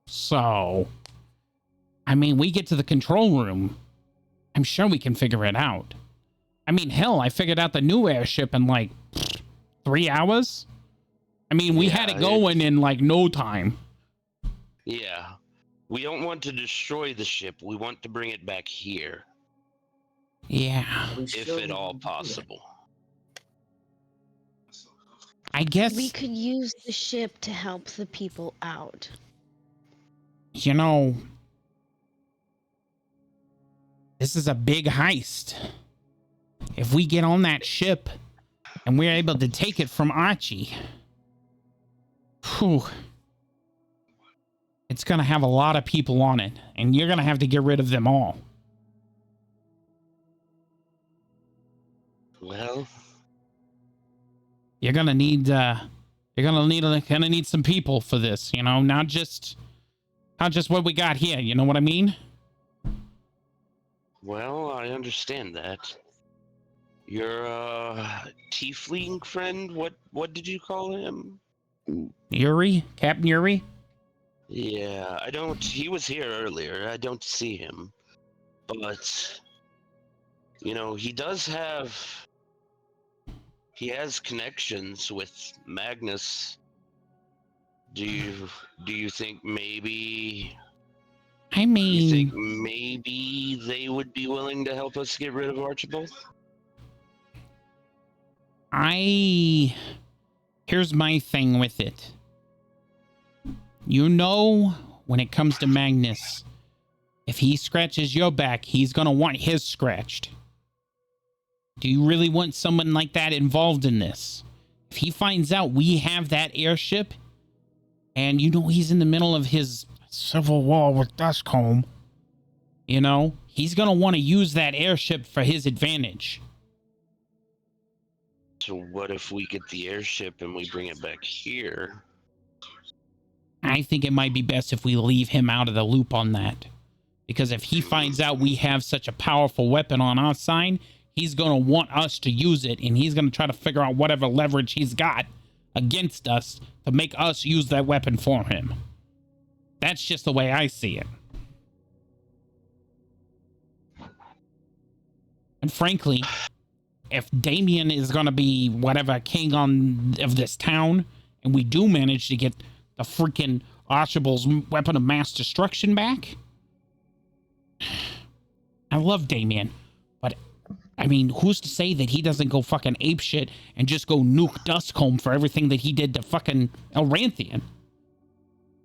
So, I mean, we get to the control room. I'm sure we can figure it out. I mean, hell, I figured out the new airship in like 3 hours. I mean, we had it going in like no time. Yeah. We don't want to destroy the ship. We want to bring it back here. Yeah. If at all possible. I guess... we could use the ship to help the people out. You know... this is a big heist. If we get on that ship and we're able to take it from Archie... whew... it's gonna have a lot of people on it, and you're gonna have to get rid of them all. Well, you're gonna need some people for this, you know, not just what we got here, you know what I mean? Well, I understand that. Your tiefling friend, what did you call him? Yuri? Captain Yuri? Yeah, he was here earlier. I don't see him. But, you know, he has connections with Magnus. Do you think maybe... I mean... you think maybe they would be willing to help us get rid of Archibald? Here's my thing with it. You know, when it comes to Magnus, if he scratches your back, he's gonna want his scratched. Do you really want someone like that involved in this? If he finds out we have that airship, and you know he's in the middle of his civil war with Duskholm, you know, he's gonna want to use that airship for his advantage. So what if we get the airship and we bring it back here? I think it might be best if we leave him out of the loop on that. Because if he finds out we have such a powerful weapon on our side, he's going to want us to use it, and he's going to try to figure out whatever leverage he's got against us to make us use that weapon for him. That's just the way I see it. And frankly, if Damien is going to be whatever king of this town, and we do manage to get the freaking Archibald's weapon of mass destruction back, I love Damien, but I mean, who's to say that he doesn't go fucking apeshit and just go nuke Duskholm for everything that he did to fucking Elranthian?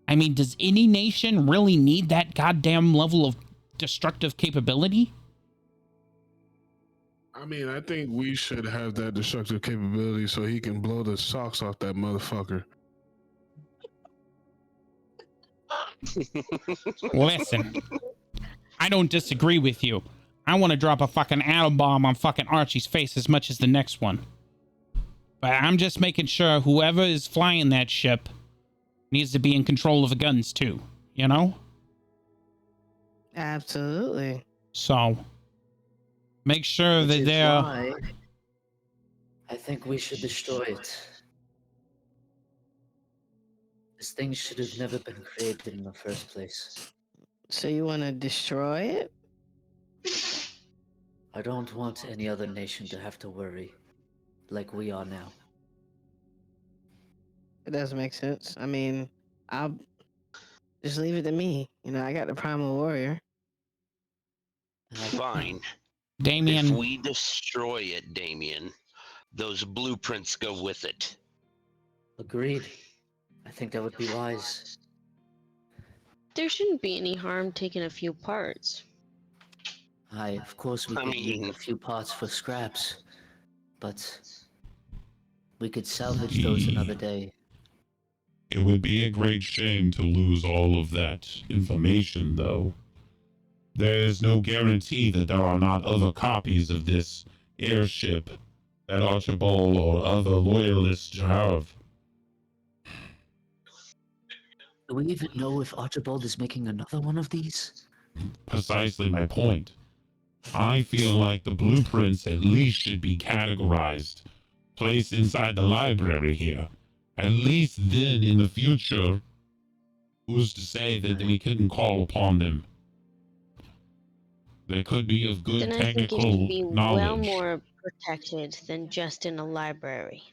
I mean, does any nation really need that goddamn level of destructive capability? I mean, I think we should have that destructive capability so he can blow the socks off that motherfucker. Listen, I don't disagree with you. I want to drop a fucking atom bomb on fucking Archie's face as much as the next one. But I'm just making sure whoever is flying that ship needs to be in control of the guns too, you know? Absolutely. So, make sure Which that is they're... why I think we should destroy it. This thing should have never been created in the first place. So you want to destroy it? I don't want any other nation to have to worry like we are now. It does make sense. I mean, I'll just leave it to me. You know, I got the primal warrior. And I- Fine. If Damien, we destroy it, Damien, those blueprints go with it. Agreed. I think that would be wise. There shouldn't be any harm taking a few parts. Of course, we I could use mean- a few parts for scraps, but we could salvage those another day. It would be a great shame to lose all of that information, though. There is no guarantee that there are not other copies of this airship that Archibald or other loyalists have. Do we even know if Archibald is making another one of these? Precisely my point. I feel like the blueprints at least should be categorized, placed inside the library here. At least then, in the future, who's to say that we couldn't call upon them? They could be of good Then I think it technical should be knowledge. well more protected than just in a library.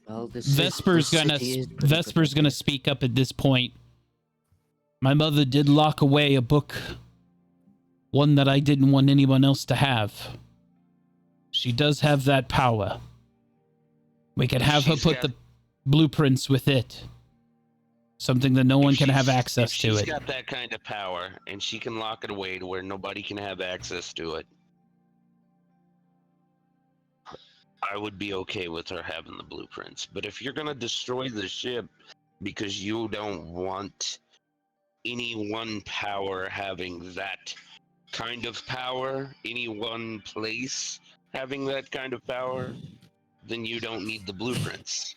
Well, Vesper's gonna speak up at this point. My mother did lock away a book, one that I didn't want anyone else to have. She does have that power. We could have her She's put got- the blueprints with it. Something that no one can have access to She's it. got that kind of power, and she can lock it away to where nobody can have access to it. I would be okay with her having the blueprints. But if you're gonna destroy the ship because you don't want any one power having that kind of power, any one place having that kind of power, then you don't need the blueprints.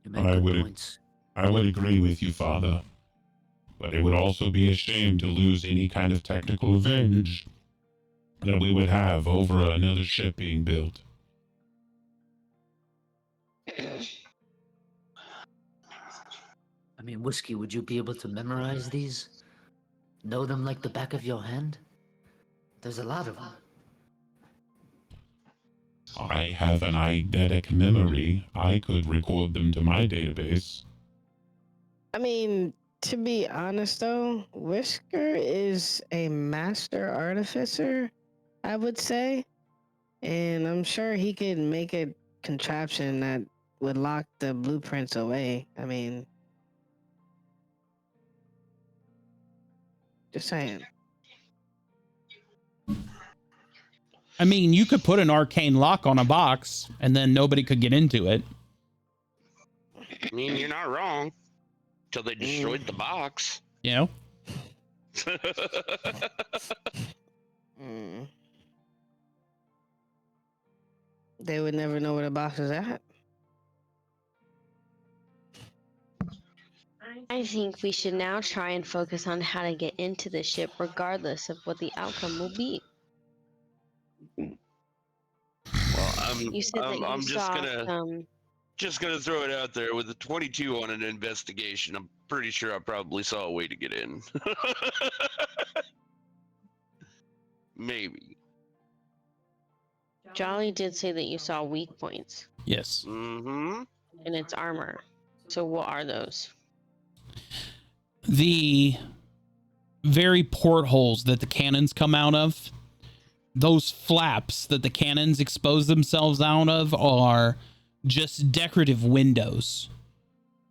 You make I good would- points. I would agree with you, Father. But it would also be a shame to lose any kind of technical advantage that we would have over another ship being built. I mean, Whiskey, would you be able to memorize these? Know them like the back of your hand? There's a lot of them. I have an eidetic memory. I could record them to my database. I mean, to be honest though, Whisker is a master artificer, I would say. And I'm sure he could make a contraption that would lock the blueprints away. I mean, just saying. I mean, you could put an arcane lock on a box and then nobody could get into it. I mean, you're not wrong. Till they destroyed the box. You know? Mm. They would never know where the box is at. I think we should now try and focus on how to get into the ship regardless of what the outcome will be. Well, You said that you I'm just saw gonna. some Just gonna throw it out there with a 22 on an investigation. I'm pretty sure I probably saw a way to get in. Maybe. Jolly did say that you saw weak points Yes. Mm-hmm. in its armor. So what are those? The very portholes that the cannons come out of, those flaps that the cannons expose themselves out of are just decorative windows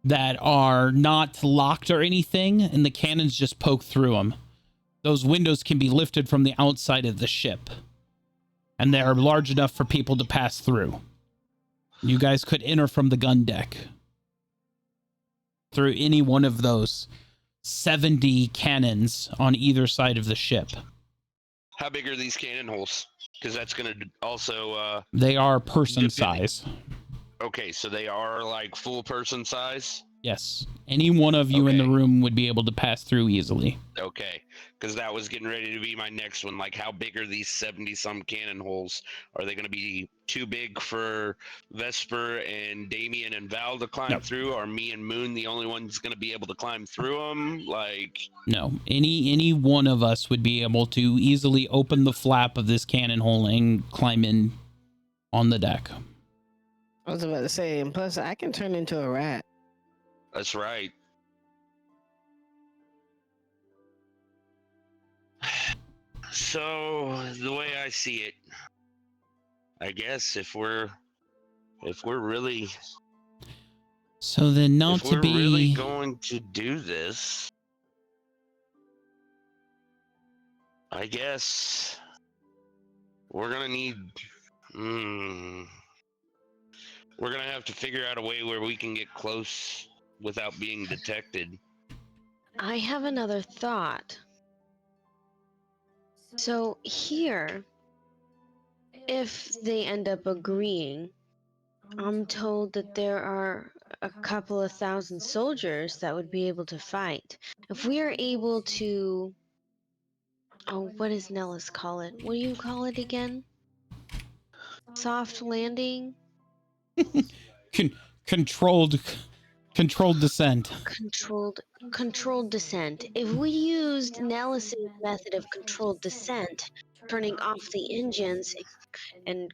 that are not locked or anything, and the cannons just poke through them. Those windows can be lifted from the outside of the ship, and they are large enough for people to pass through. You guys could enter from the gun deck through any one of those 70 cannons on either side of the ship. How big are these cannon holes? Because that's gonna also. They are person Depending- size. Okay, so they are like full person size. Yes. Any one of you in the Okay. room would be able to pass through easily. Okay, because that was getting ready to be my next one. Like, how big are these 70-some cannon holes? Are they going to be too big for Vesper and Damien and Val to climb No. through? Are me and Moon the only ones going to be able to climb through them? Like, No. Any one of us would be able to easily open the flap of this cannon hole and climb in on the deck. I was about to say, and plus I can turn into a rat. that's right. So the way I see it, I guess if we're really So then not if to we're be really going to do this, I guess we're gonna need. We're gonna have to figure out a way where we can get close without being detected. I have another thought. So here, if they end up agreeing, I'm told that there are a couple of thousand soldiers that would be able to fight. If we are able to, oh, what does Nellis call it? What do you call it again? Soft landing? controlled descent. Controlled descent. If we used Nellis's method of controlled descent, turning off the engines and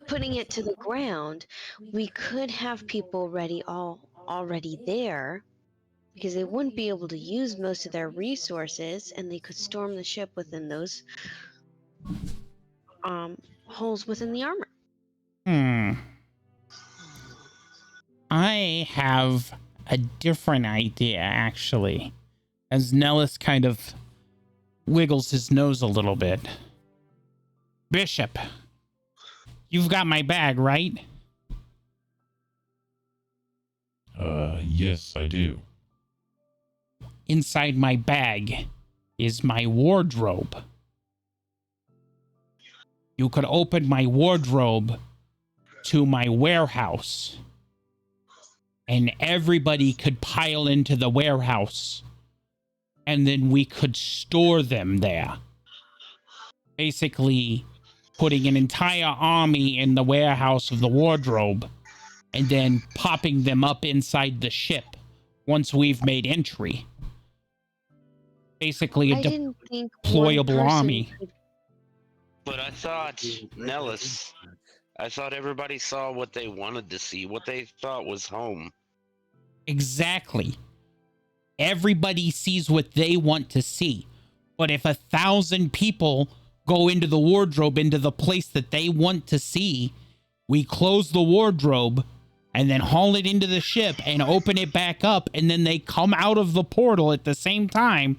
putting it to the ground, we could have people already there, because they wouldn't be able to use most of their resources, and they could storm the ship within those holes within the armor. I have a different idea, actually. As Nellis kind of wiggles his nose a little bit. Bishop, you've got my bag, right? Yes, I do. Inside my bag is my wardrobe. You could open my wardrobe to my warehouse, and everybody could pile into the warehouse, and then we could store them there. Basically, putting an entire army in the warehouse of the wardrobe, and then popping them up inside the ship once we've made entry. Basically, I a didn't think deployable one person army. could- But I thought, Nellis, I thought everybody saw what they wanted to see, what they thought was home. Exactly. Everybody sees what they want to see. But if 1,000 people go into the wardrobe, into the place that they want to see, we close the wardrobe and then haul it into the ship and open it back up, and then they come out of the portal at the same time.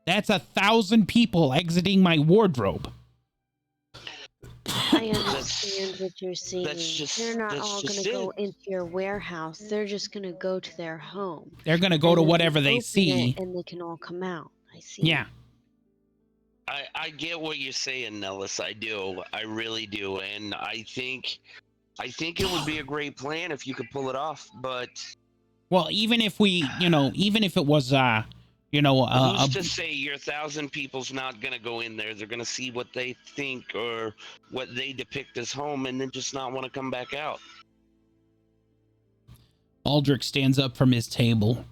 That's 1,000 people exiting my wardrobe. I understand what you're saying. They're not that's all going just to go it. into your warehouse. They're just going to go to their home. They're going to go And to then whatever they open see. it and they can all come out. I see. Yeah. I get what you're saying, Nellis. I do. I really do. And I think it would be a great plan if you could pull it off, but Well, even if we, even if it was, who's to say your 1,000 people's not gonna go in there? They're gonna see what they think or what they depict as home, and then just not want to come back out. Aldrich stands up from his table.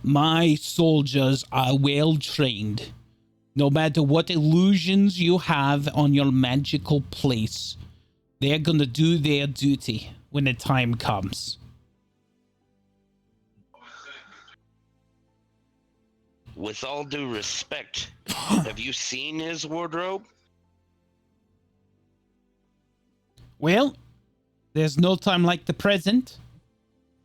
My soldiers are well trained. No matter what illusions you have on your magical place, they're gonna do their duty when the time comes. With all due respect, have you seen his wardrobe? Well, there's no time like the present.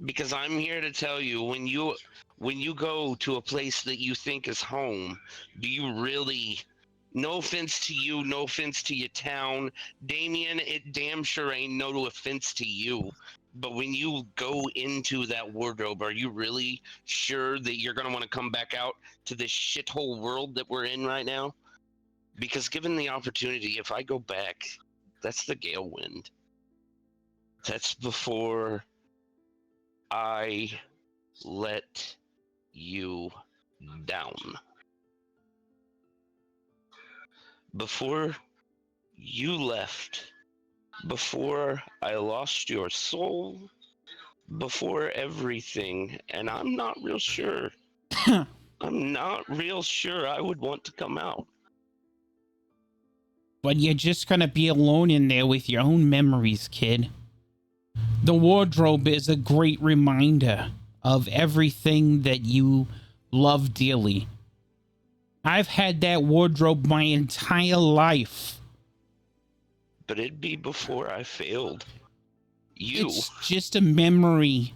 Because I'm here to tell you, when you go to a place that you think is home, do you really, no offense to you, no offense to your town, Damien, it damn sure ain't no offense to you, but when you go into that wardrobe, are you really sure that you're going to want to come back out to this shithole world that we're in right now? Because given the opportunity, if I go back, that's the Gale Wind. That's before I let you down. Before you left, before I lost your soul, before everything, and I'm not real sure. I'm not real sure I would want to come out. But you're just gonna be alone in there with your own memories, kid. The wardrobe is a great reminder of everything that you love dearly. I've had that wardrobe my entire life. But it'd be before I failed you. It's just a memory.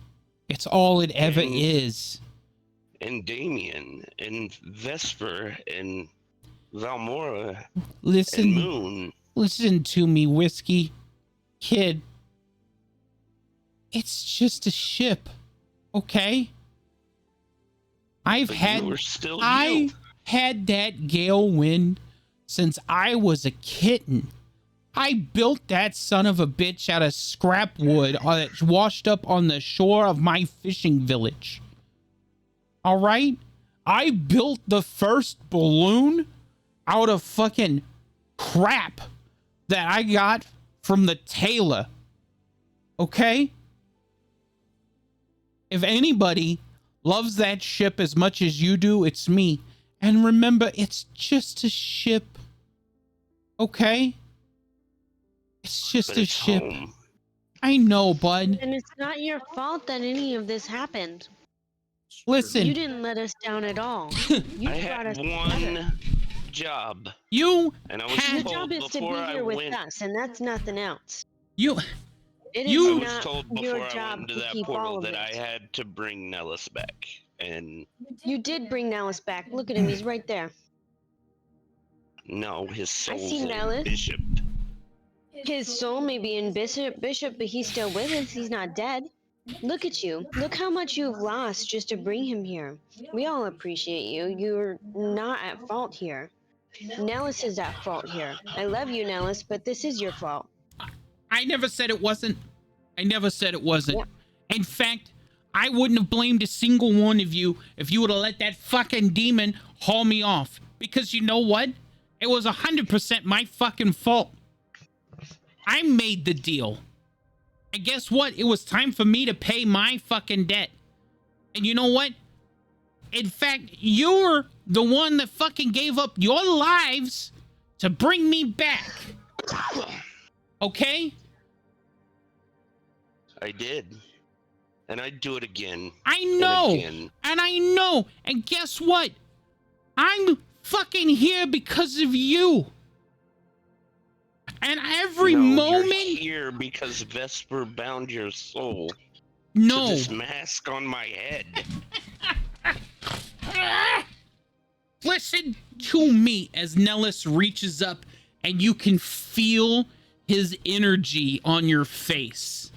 It's all it ever And- is. And Damien, and Vesper, and Valmora, and Listen, Moon. listen to me, Whiskey. Kid. It's just a ship, okay? But you were still you. had that Gale Wind since I was a kitten. I built that son of a bitch out of scrap wood that washed up on the shore of my fishing village. All right? I built the first balloon out of fucking crap that I got from the tailor. Okay? If anybody loves that ship as much as you do, it's me. And remember, it's just a ship. Okay? It's just But a it's ship. home. I know, bud. And it's not your fault that any of this happened. Listen, You didn't let us down at all. You I brought had us together. one job, you and I was had- Your told job is to be before I here with went. us, and that's nothing else. you It You- is I was not told your before I job went into to that keep all portal of that I this. had to bring Nellis back, and You did bring Nellis back. Look at him. He's right there. no, his I soul's see in Nellis. Bishop. His soul may be in Bishop, but he's still with us. He's not dead. Look at you. Look how much you've lost just to bring him here. We all appreciate you. You're not at fault here. Nellis is at fault here. I love you, Nellis, but this is your fault. I never said it wasn't. I never said it wasn't. Yeah. In fact, I wouldn't have blamed a single one of you if you would have let that fucking demon haul me off. Because you know what? It was 100% my fucking fault. I made the deal. And guess what? It was time for me to pay my fucking debt. And you know what? In fact, you're the one that fucking gave up your lives to bring me back. Okay? I did, and I'd do it again. I know. And again. And I know. And guess what? I'm fucking here because of you. And every No, moment. You're here because Vesper bound your soul No. to this mask on my head. Listen to me as Nellis reaches up and you can feel his energy on your face.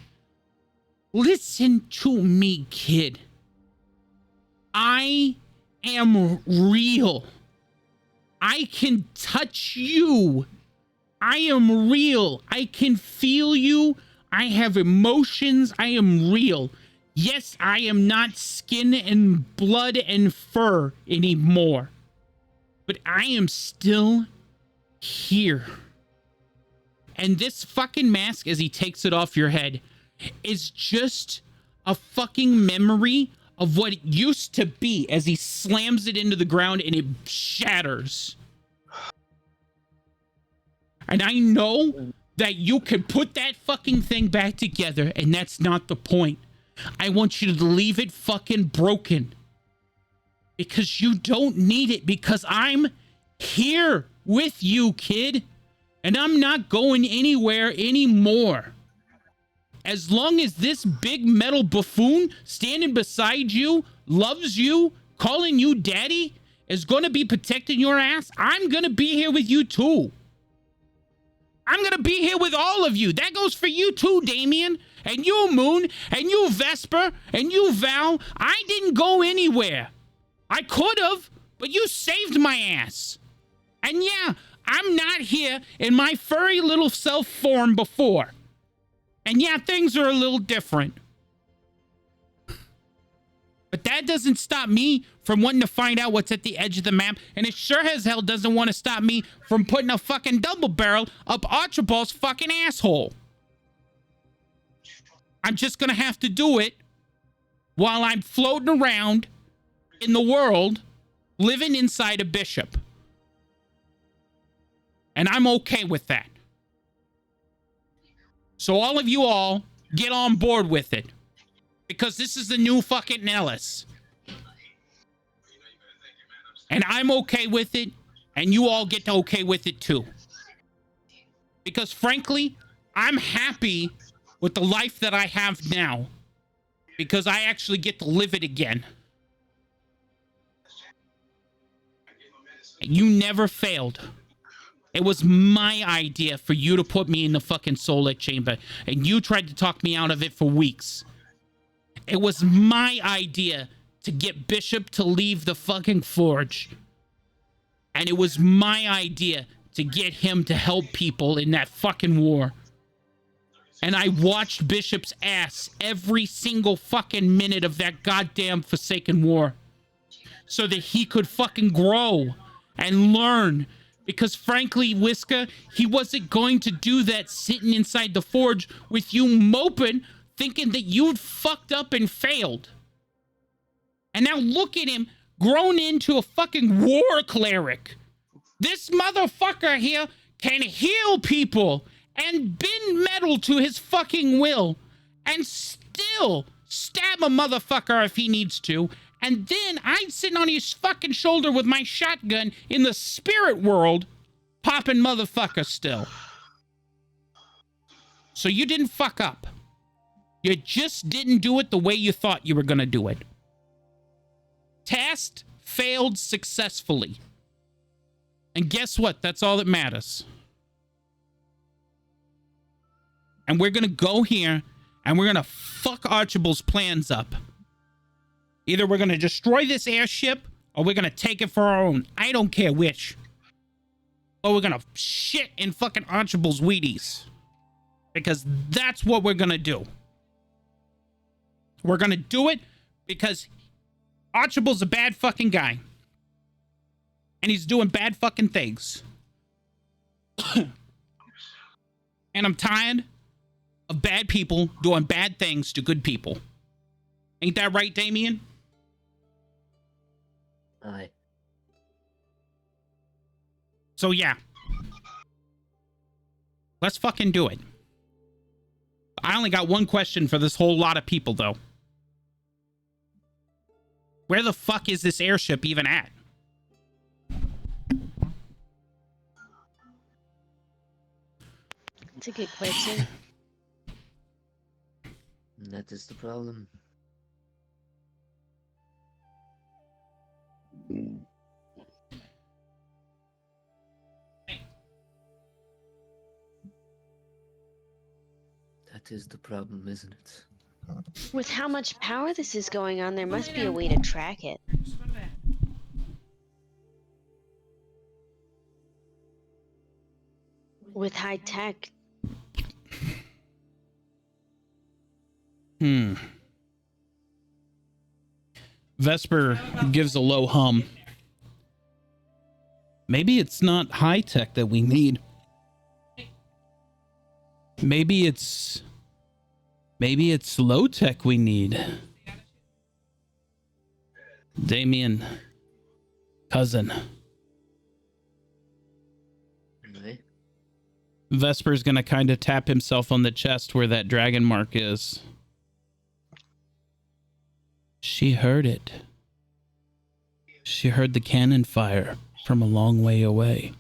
Listen to me, kid. I am real. I can touch you. I am real. I can feel you. I have emotions. I am real. Yes, I am not skin and blood and fur anymore. But I am still here. And this fucking mask, as he takes it off your head, is just a fucking memory of what it used to be as he slams it into the ground and it shatters. And I know that you can put that fucking thing back together, and that's not the point. I want you to leave it fucking broken. Because you don't need it, because I'm here with you, kid. And I'm not going anywhere anymore. As long as this big metal buffoon standing beside you loves you, calling you daddy, is going to be protecting your ass, I'm going to be here with you too. I'm going to be here with all of you. That goes for you too, Damien. And you, Moon. And you, Vesper. And you, Val. I didn't go anywhere. I could have, but you saved my ass. And yeah, I'm not here in my furry little self form before. And yeah, things are a little different. But that doesn't stop me from wanting to find out what's at the edge of the map. And it sure as hell doesn't want to stop me from putting a fucking double barrel up Archibald's fucking asshole. I'm just going to have to do it while I'm floating around in the world living inside a bishop. And I'm okay with that. So all of you all get on board with it. Because this is the new fucking Nellis. And I'm okay with it. And you all get okay with it too. Because frankly, I'm happy with the life that I have now. Because I actually get to live it again. And you never failed. It was my idea for you to put me in the fucking Soulite chamber. And you tried to talk me out of it for weeks. It was my idea to get Bishop to leave the fucking forge. And it was my idea to get him to help people in that fucking war. And I watched Bishop's ass every single fucking minute of that goddamn Forsaken war. So that he could fucking grow and learn. Because frankly, Whisker, he wasn't going to do that sitting inside the forge with you moping, thinking that you'd fucked up and failed. And now look at him, grown into a fucking war cleric. This motherfucker here can heal people and bend metal to his fucking will and still stab a motherfucker if he needs to. And then I'm sitting on his fucking shoulder with my shotgun in the spirit world, popping motherfucker still. So you didn't fuck up. You just didn't do it the way you thought you were going to do it. Test failed successfully. And guess what? That's all that matters. And we're going to go here and we're going to fuck Archibald's plans up. Either we're going to destroy this airship or we're going to take it for our own. I don't care which. Or we're going to shit in fucking Archibald's Wheaties. Because that's what we're going to do. We're going to do it because Archibald's a bad fucking guy. And he's doing bad fucking things. And I'm tired of bad people doing bad things to good people. Ain't that right, Damien? Aye. So yeah. Let's fucking do it. I only got one question for this whole lot of people, though. Where the fuck is this airship even at? That's a good question. That is the problem. That is the problem, isn't it? With how much power this is going on, there must be a way to track it. With high tech. Vesper gives a low hum. Maybe it's not high tech that we need. Maybe it's Maybe it's low tech we need. Damien, cousin. Right? Vesper's gonna kind of tap himself on the chest where that dragon mark is. She heard it. She heard the cannon fire from a long way away.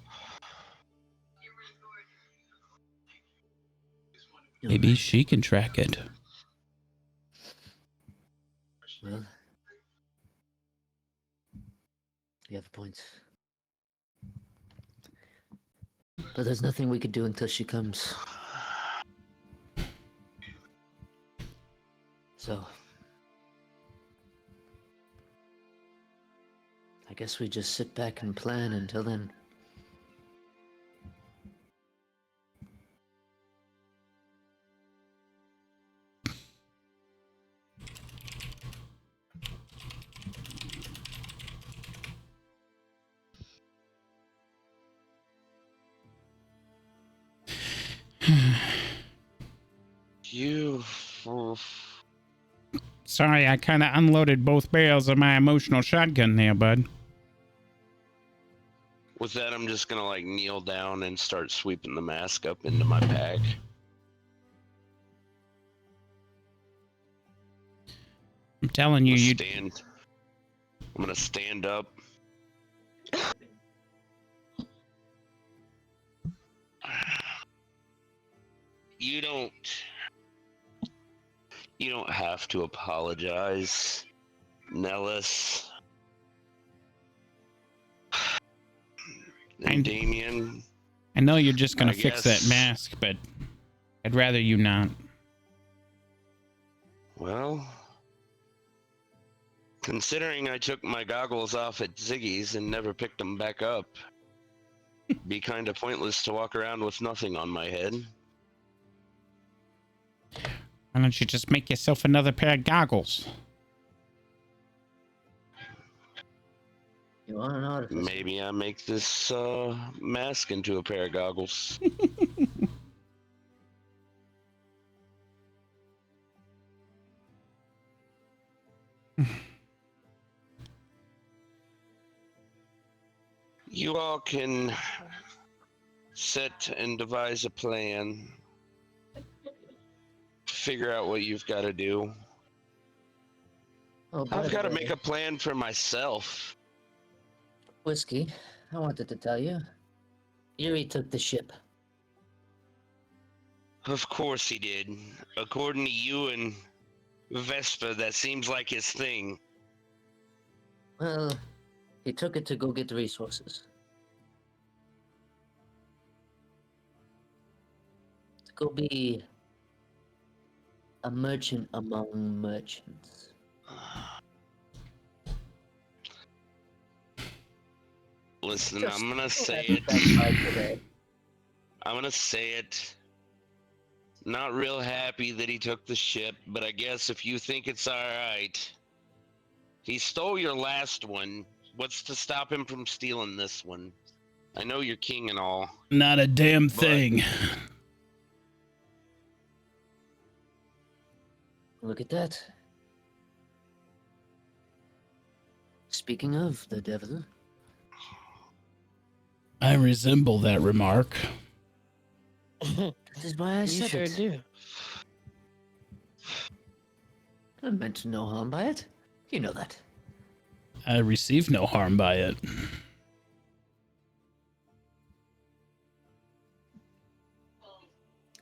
Maybe she can track it. Well, you have a point. But there's nothing we could do until she comes. So, I guess we just sit back and plan until then. You. Sorry, I kind of unloaded both barrels of my emotional shotgun there, bud. With that, I'm just gonna like kneel down and start sweeping the mask up into my bag. I'm telling you, you I'm gonna stand up. You don't have to apologize, Nellis. And Damien. I know you're just gonna I fix guess- that mask, but I'd rather you not. Well, considering I took my goggles off at Ziggy's and never picked them back up, be kind of pointless to walk around with nothing on my head. Why don't you just make yourself another pair of goggles? You want an artificer? Maybe I make this mask into a pair of goggles. You all can set and devise a plan. Figure out what you've got to do. Oh, by I've the got to way, make a plan for myself. Whiskey, I wanted to tell you. Yuri took the ship. Of course he did. According to you and Vesper, that seems like his thing. Well, he took it to go get the resources. To go be a merchant among merchants. Listen, Just I'm gonna say that's it. that vibe today. I'm gonna say it. Not real happy that he took the ship, but I guess if you think it's alright. He stole your last one. What's to stop him from stealing this one? I know you're king and all. Not a damn thing. Look at that. Speaking of the devil, I resemble that remark. that is why I You said sure it. do. I meant no harm by it. You know that. I receive no harm by it.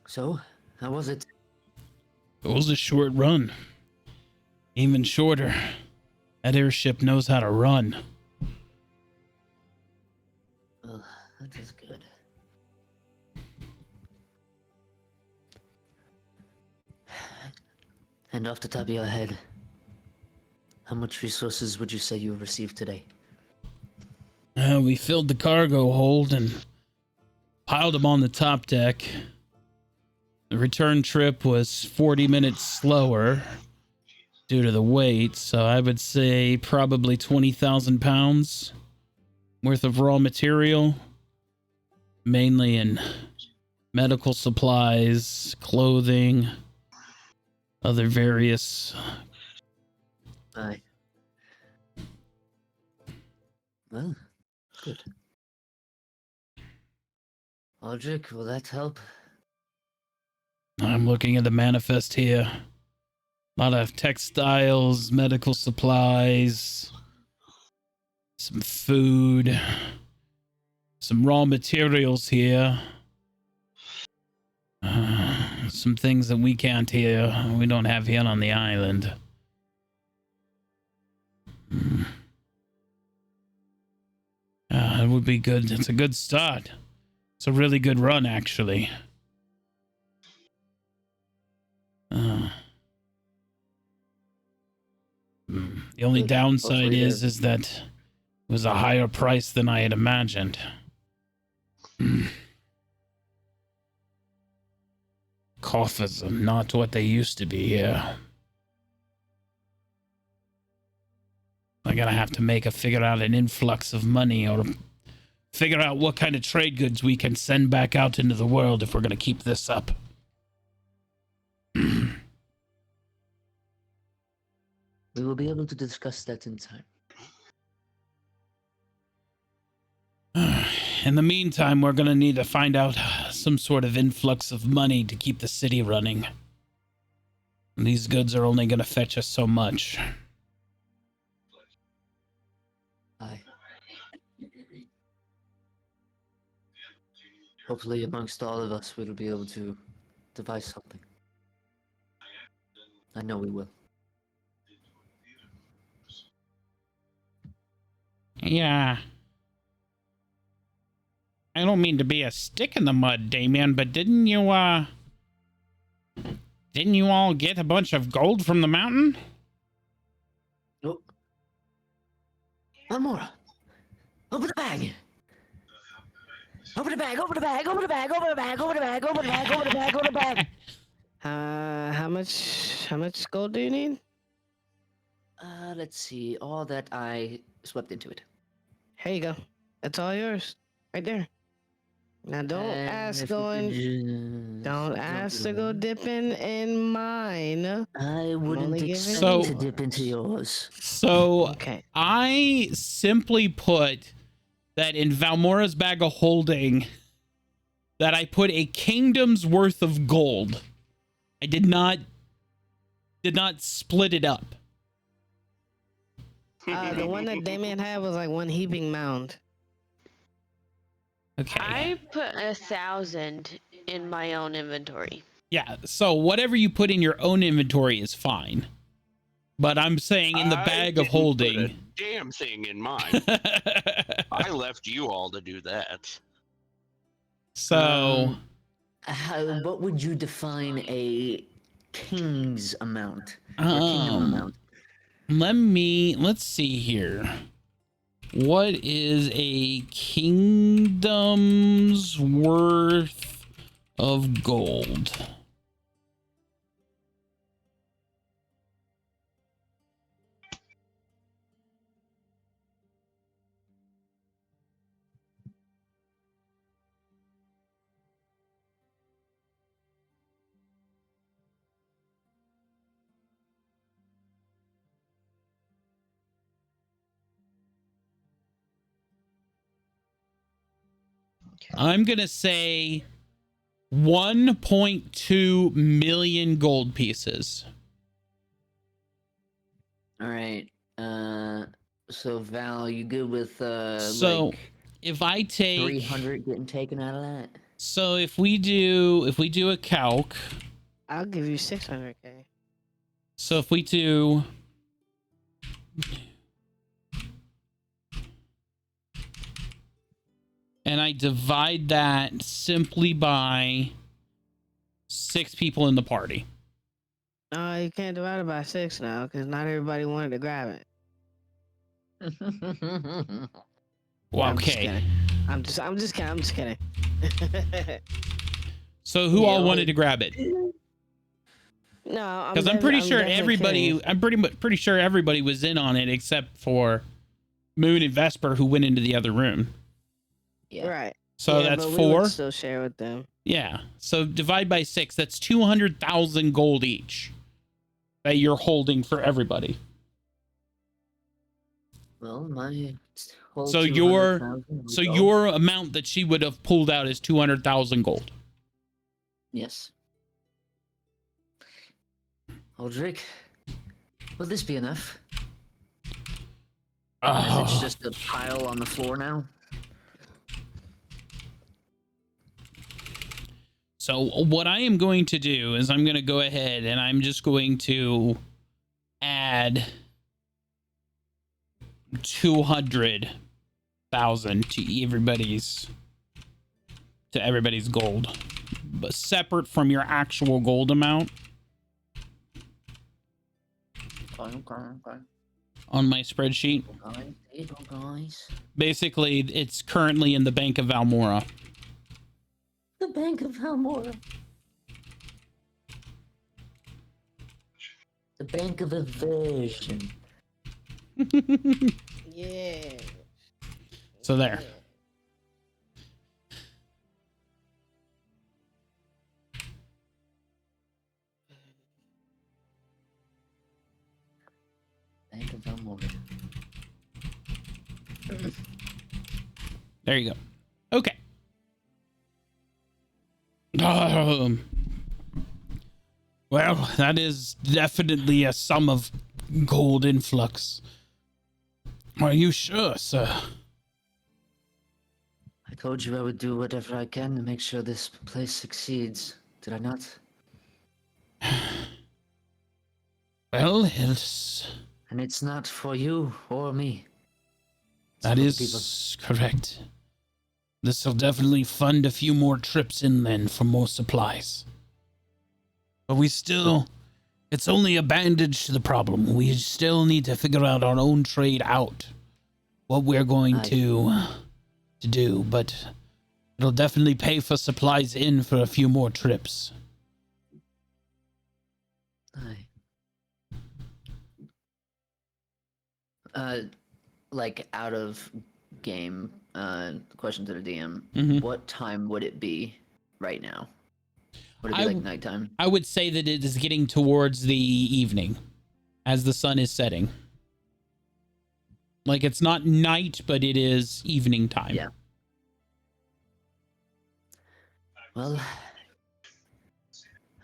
So, how was it? It was a short run. Even shorter. That airship knows how to run. Well, that is good. And off the top of your head, how much resources would you say you received today? We filled the cargo hold and piled them on the top deck. The return trip was 40 minutes slower due to the weight, so I would say probably 20,000 pounds worth of raw material, mainly in medical supplies, clothing, other various. Aye. Well, good. Aldrich, will that help? I'm looking at the manifest here. A lot of textiles, medical supplies, some food, some raw materials here. Some things that we don't have here on the island. It would be good. It's a good start. It's a really good run, actually. The only Good. downside Hopefully, is that it was a higher price than I had imagined. Coffers are not what they used to be here. I'm gonna have to figure out an influx of money or figure out what kind of trade goods we can send back out into the world if we're gonna keep this up. We will be able to discuss that in time. In the meantime, we're gonna need to find out some sort of influx of money to keep the city running. These goods are only gonna fetch us so much. Aye. Hopefully, amongst all of us, we'll be able to devise something. I know we will. Yeah. I don't mean to be a stick in the mud, Damien, but didn't you all get a bunch of gold from the mountain? Oh. Amora! Open the bag! Open the bag, open the bag, open the bag, open the bag, open the bag, open the bag, open the bag, open the bag! How much gold do you need? Let's see. All that I swept into it. Here you go. That's all yours. Right there. Now don't ask to go dipping in mine. I wouldn't only expect giving- to dip into yours. So Okay. I simply put that in Valmora's bag of holding that I put a kingdom's worth of gold. I did not split it up. The one that Damien had was like one heaping mound. Okay. I put 1,000 in my own inventory. Yeah, so whatever you put in your own inventory is fine. But I'm saying in the I bag of didn't put a holding. damn thing in mine. I left you all to do that. So What would you define a king's amount? Or kingdom amount? let's see here. What is a kingdom's worth of gold? I'm going to say 1.2 million gold pieces. All right. So Val, you good with So like if I take 300 getting taken out of that? So if we do a calc, I'll give you 600k. so if we do and I divide that simply by 6 people in the party. No, you can't divide it by 6 now, because not everybody wanted to grab it. Well, I'm just okay. kidding. I'm just kidding. So who Yeah, all well, wanted to grab it? No, Because I'm pretty sure definitely kidding. I'm pretty sure everybody was in on it except for Moon and Vesper, who went into the other room. Yeah. Right. So Yeah, that's but we 4. would still share with them. Yeah. So divide by 6. That's 200,000 gold each. that you're holding for everybody. Well, my whole So 200,000 would So go. your amount that she would have pulled out is 200,000 gold. Yes. Aldrich, will this be enough? Is it just a pile on the floor now? So what I am going to do is I'm going to go ahead and I'm just going to add 200,000 to everybody's gold, but separate from your actual gold amount Okay. on my spreadsheet. Guys. Basically, it's currently in the Bank of Valmora. The Bank of Valmora. The Bank of Aversion. Yeah. So there. Bank of Valmora. There you go. Okay. Well, that is definitely a sum of gold influx. Are you sure, sir? I told you I would do whatever I can to make sure this place succeeds. Did I not? Well, it's... And it's not for you or me. It's That for the is correct. This will definitely fund a few more trips inland for more supplies. But we still... It's only a bandage to the problem. We still need to figure out our own trade out. What we're going to do, but it'll definitely pay for supplies in for a few more trips. Aye. Like out of game, question to the DM. Mhm. What time would it be right now? Would it be I like w- nighttime? I would say that it is getting towards the evening as the sun is setting. Like it's not night, but it is evening time. Yeah. Well, how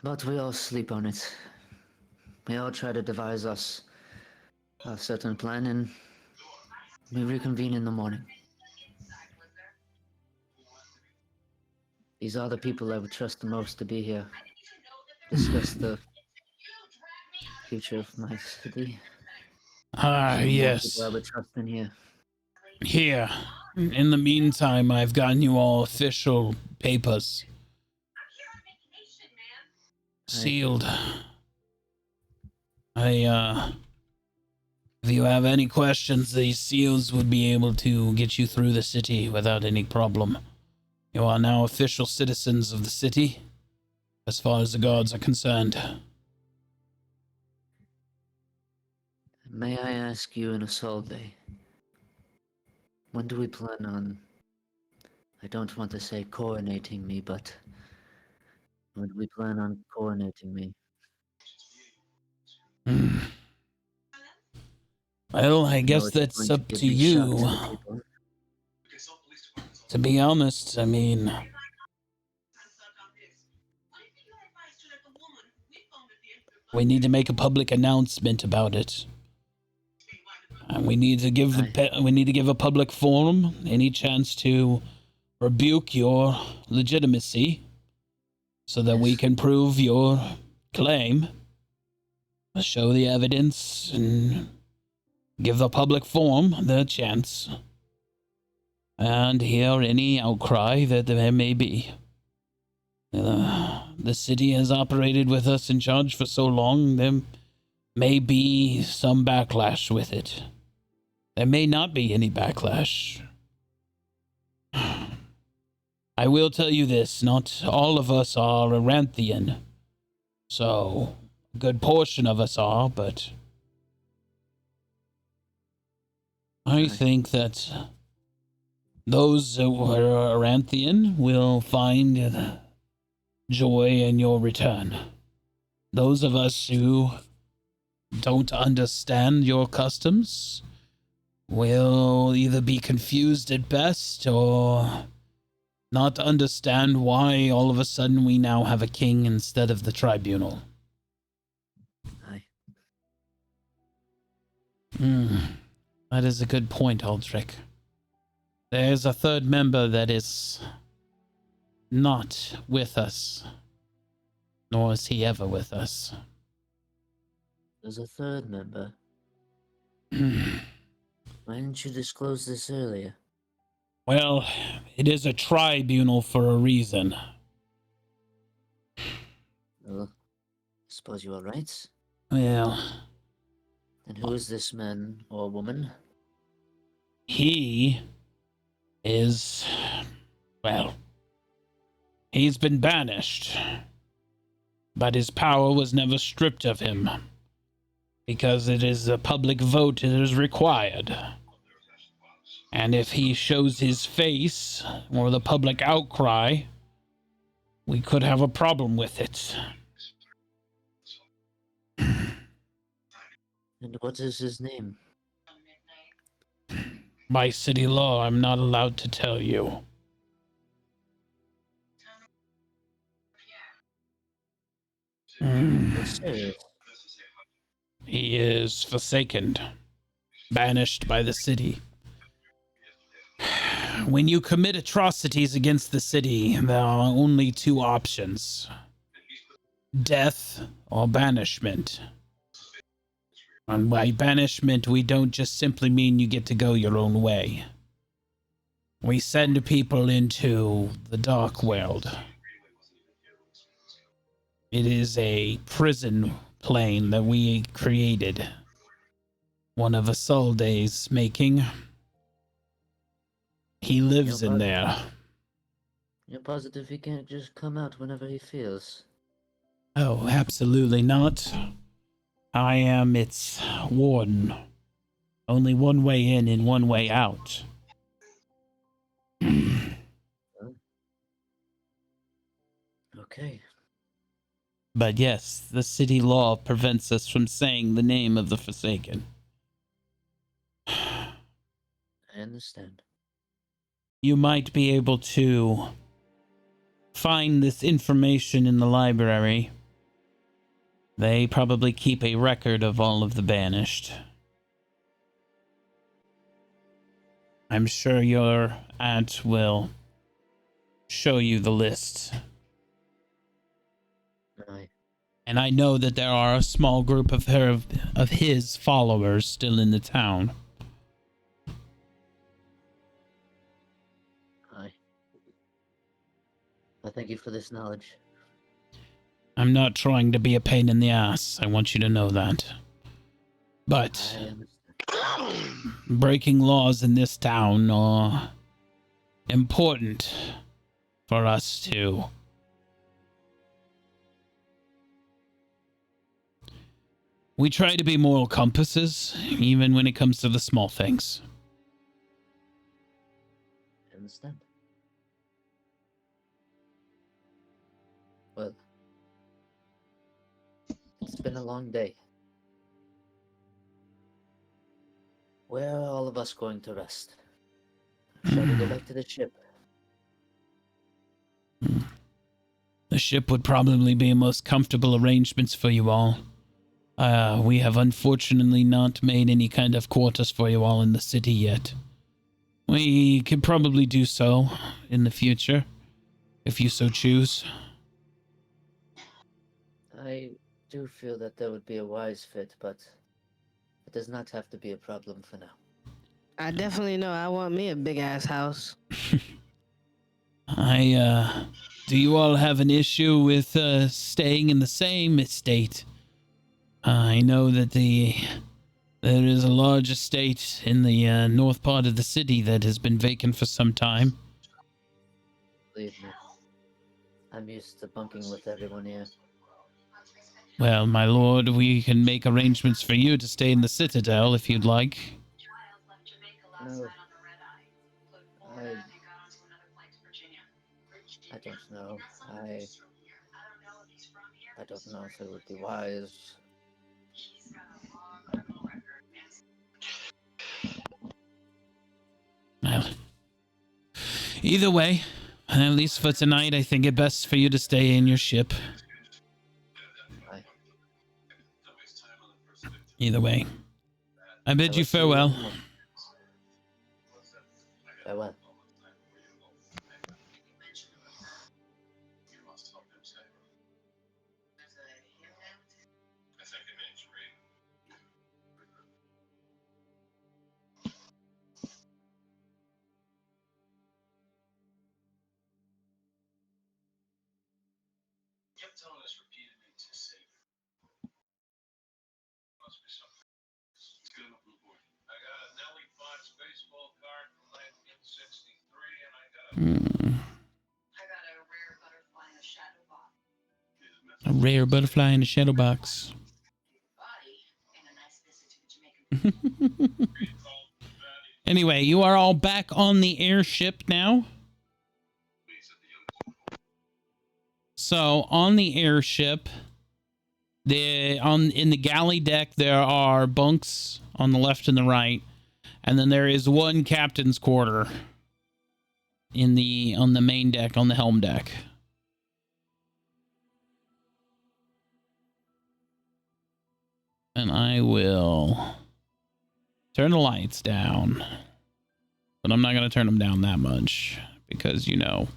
about we all sleep on it? We all try to devise us a certain plan and we reconvene in the morning. These are the people I would trust the most to be here. Discuss the future of my city. Ah, Some more yes. people I would trust in here. Here. In the meantime, I've gotten you all official papers. Sealed. If you have any questions, these seals would be able to get you through the city without any problem. You are now official citizens of the city, as far as the guards are concerned. May I ask you in a Solvay, when do we plan on, I don't want to say coronating me, but when do we plan on coronating me? Hmm. Well, I know guess it's that's going to up give to me shock you. to the people. To be honest, I mean, we need to make a public announcement about it. And we need to give a public forum any chance to rebuke your legitimacy so that we Yes. can prove your claim, show the evidence, and give the public forum the chance and hear any outcry that there may be. The city has operated with us in charge for so long, there may be some backlash with it. There may not be any backlash. I will tell you this, not all of us are Aranthian. So, a good portion of us are, but I think that those who are Aranthian will find joy in your return. Those of us who don't understand your customs will either be confused at best or not understand why all of a sudden we now have a king instead of the tribunal. Aye. That is a good point, Aldrich. There's a third member that is not with us, nor is he ever with us. There's a third member. Why didn't you disclose this earlier? Well, it is a tribunal for a reason. Well, suppose you are right. Well, And who is this man or woman? he is, well, he's been banished, but his power was never stripped of him, because it is a public vote that is required. And if he shows his face, or the public outcry, we could have a problem with it. And what is his name? By city law, I'm not allowed to tell you. Serious. He is forsaken, banished by the city. When you commit atrocities against the city, there are only two options: death or banishment. And by banishment, we don't just simply mean you get to go your own way. We send people into the dark world. It is a prison plane that we created. One of Isolde's making. He lives in there. You're positive he can't just come out whenever he feels? Oh, absolutely not. I am its warden. Only one way in and one way out. Okay. But yes, the city law prevents us from saying the name of the Forsaken. I understand. You might be able to find this information in the library. They probably keep a record of all of the banished. I'm sure your aunt will show you the list. Aye. And I know that there are a small group of his followers still in the town. Aye. I thank you for this knowledge. I'm not trying to be a pain in the ass. I want you to know that. But I understand. breaking laws in this town are important for us to. We try to be moral compasses, even when it comes to the small things. I understand. Well, it's been a long day. Where are all of us going to rest? Shall we go back to the ship? The ship would probably be most comfortable arrangements for you all. We have unfortunately not made any kind of quarters for you all in the city yet. We could probably do so in the future, if you so choose. I do feel that there would be a wise fit, but it does not have to be a problem for now. I definitely know I want me a big ass house. Do you all have an issue with staying in the same estate? I know that there is a large estate in the north part of the city that has been vacant for some time. Believe me, I'm used to bunking with everyone here. Well, my lord, we can make arrangements for you to stay in the Citadel if you'd like. No, I don't know. I don't know if it would be wise. Either way, at least for tonight, I think it best for you to stay in your ship. Aye. Either way, I I bid will you see farewell. tomorrow. Farewell. Hmm. A rare butterfly in a shadow box. Anyway, you are all back on the airship now. So on the airship, in the galley deck there are bunks on the left and the right, and then there is one captain's quarter on the main deck, on the helm deck. And I will turn the lights down. But I'm not going to turn them down that much because, you know,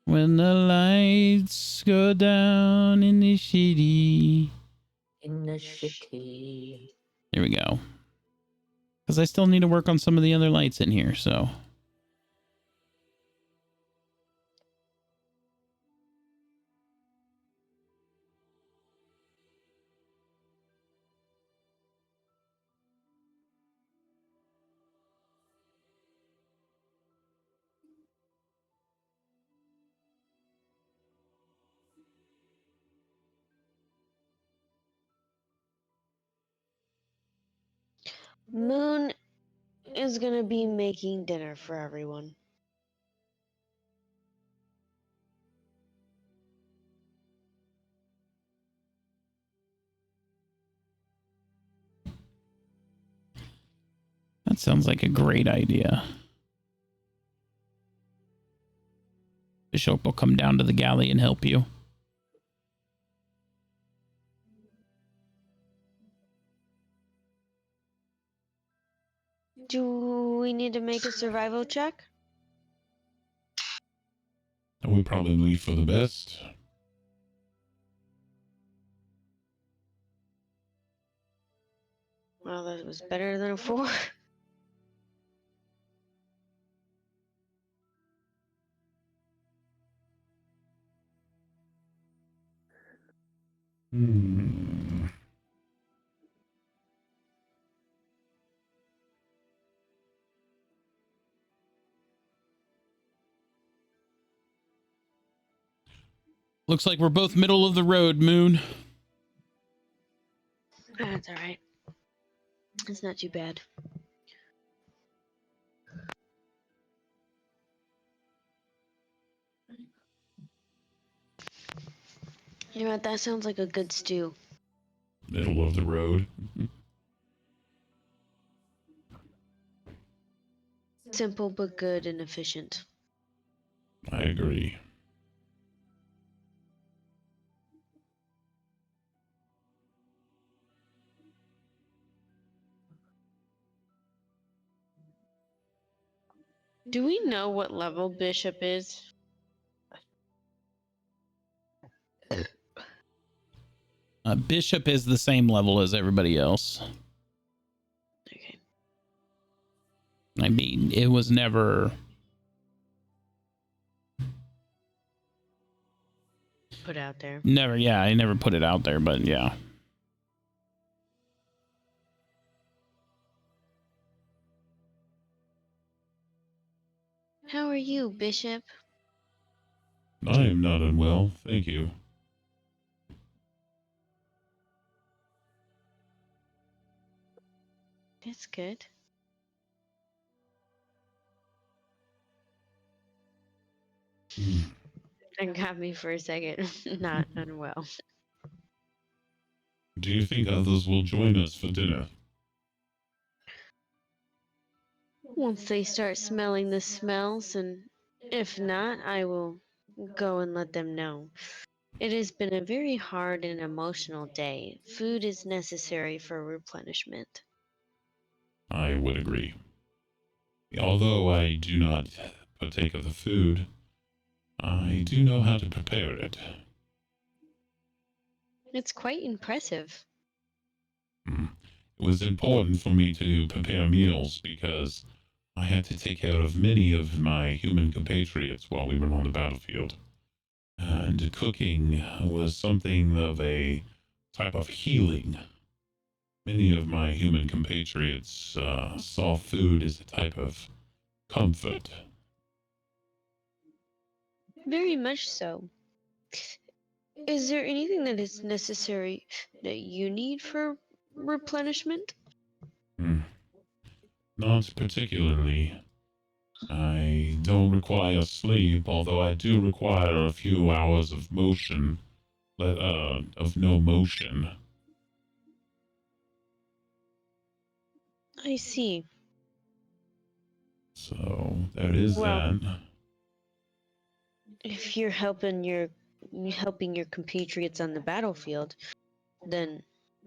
when the lights go down in the city. In the city. There we go. Because I still need to work on some of the other lights in here, so. Moon is gonna be making dinner for everyone. That sounds like a great idea. Bishop will come down to the galley and help you. Do we need to make a survival check? And we probably leave for the best. Well, that was better than a 4. Hmm. Looks like we're both middle of the road, Moon. That's alright. It's not too bad. You know what? That sounds like a good stew. Middle of the road. Simple but good and efficient. I agree. Do we know what level Bishop is? Bishop is the same level as everybody else. Okay. I mean, it was never... Put out there. Never, yeah, I never put it out there, but yeah. How are you, Bishop? I am not unwell, thank you. That's good. Hmm. That got me for a second. Not unwell. Do you think others will join us for dinner? once they start smelling the smells, and if not, I will go and let them know. It has been a very hard and emotional day. Food is necessary for replenishment. I would agree. Although I do not partake of the food, I do know how to prepare it. It's quite impressive. It was important for me to prepare meals because I had to take care of many of my human compatriots while we were on the battlefield. And cooking was something of a type of healing. Many of my human compatriots saw food as a type of comfort. Very much so. Is there anything that is necessary that you need for replenishment? Not particularly. I don't require sleep, although I do require a few hours of motion, of no motion. I see. So there is Well- that. If you're helping your compatriots on the battlefield, then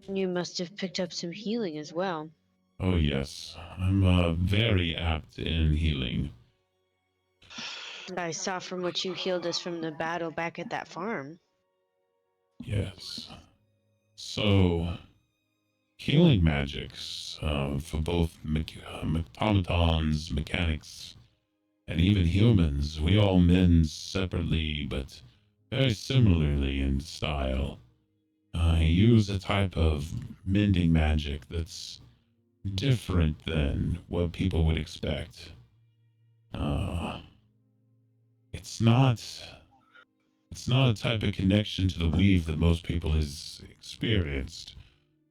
you must have picked up some healing as well. Oh yes, I'm very apt in healing. I saw from what you healed us from the battle back at that farm. Yes. So, healing magics for both automatons, mechanics, and even humans, we all mend separately but very similarly in style. I use a type of mending magic that's different than what people would expect. It's not a type of connection to the weave that most people has experienced.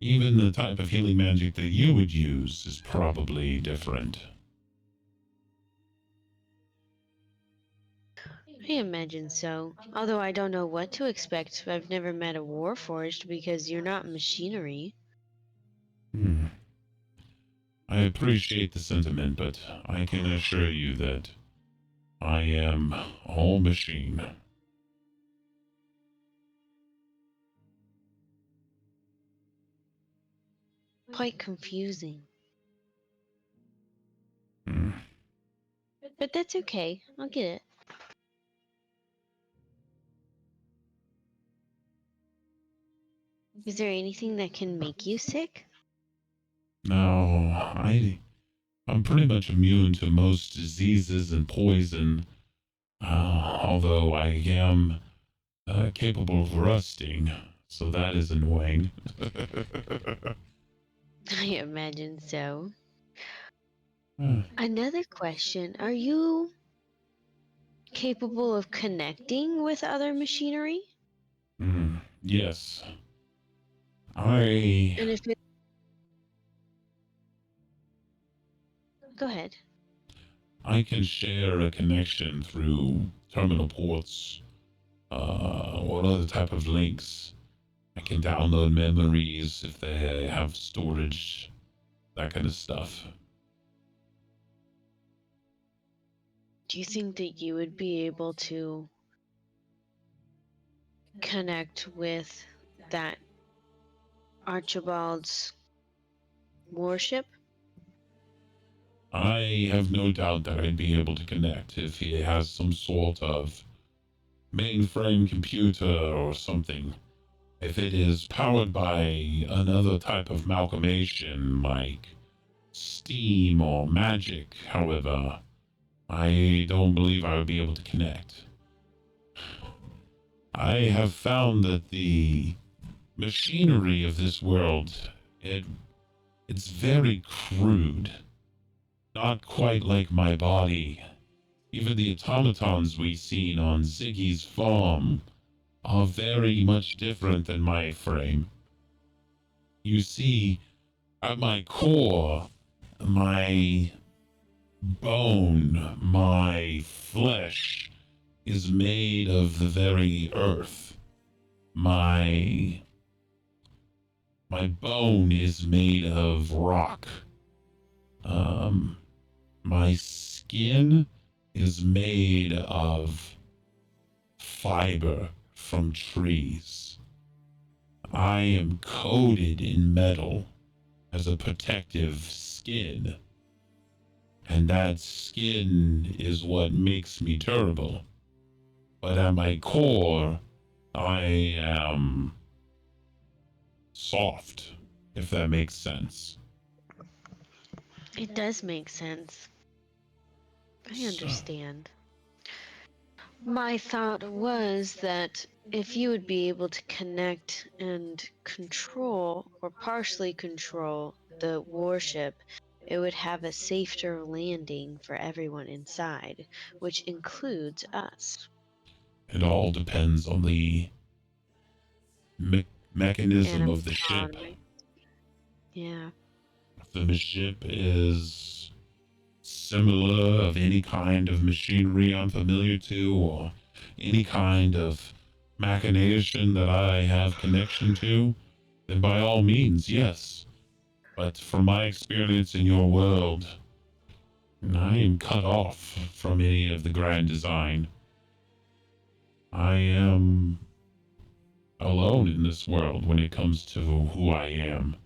Even the type of healing magic that you would use is probably different. I imagine so. Although I don't know what to expect. I've never met a warforged because you're not machinery. I appreciate the sentiment, but I can assure you that I am all machine. Quite confusing. Hmm. But that's okay. I'll get it. Is there anything that can make you sick? No, I'm pretty much immune to most diseases and poison, although I am capable of rusting, so that is annoying. I imagine so. Hmm. Another question. Are you capable of connecting with other machinery? Yes. And if it... Go ahead. I can share a connection through terminal ports, or other type of links. I can download memories if they have storage, that kind of stuff. Do you think that you would be able to connect with that Archibald's warship? I have no doubt that I'd be able to connect if he has some sort of mainframe computer or something. If it is powered by another type of amalgamation like steam or magic, however, I don't believe I would be able to connect. I have found that the machinery of this world, it's very crude. Not quite like my body. Even the automatons we've seen on Ziggy's farm are very much different than my frame. You see, at my core, my bone, my flesh is made of the very earth. My bone is made of rock. My skin is made of fiber from trees. I am coated in metal as a protective skin. And that skin is what makes me durable. But at my core, I am soft, if that makes sense. It does make sense. I So- understand. My thought was that if you would be able to connect and control, or partially control, the warship, it would have a safer landing for everyone inside, which includes us. It all depends on the mechanism of the ship. Animatronic. Yeah. If the ship is similar of any kind of machinery I'm familiar to, or any kind of machination that I have connection to, then by all means, yes. But from my experience in your world, I am cut off from any of the grand design. I am alone in this world when it comes to who I am,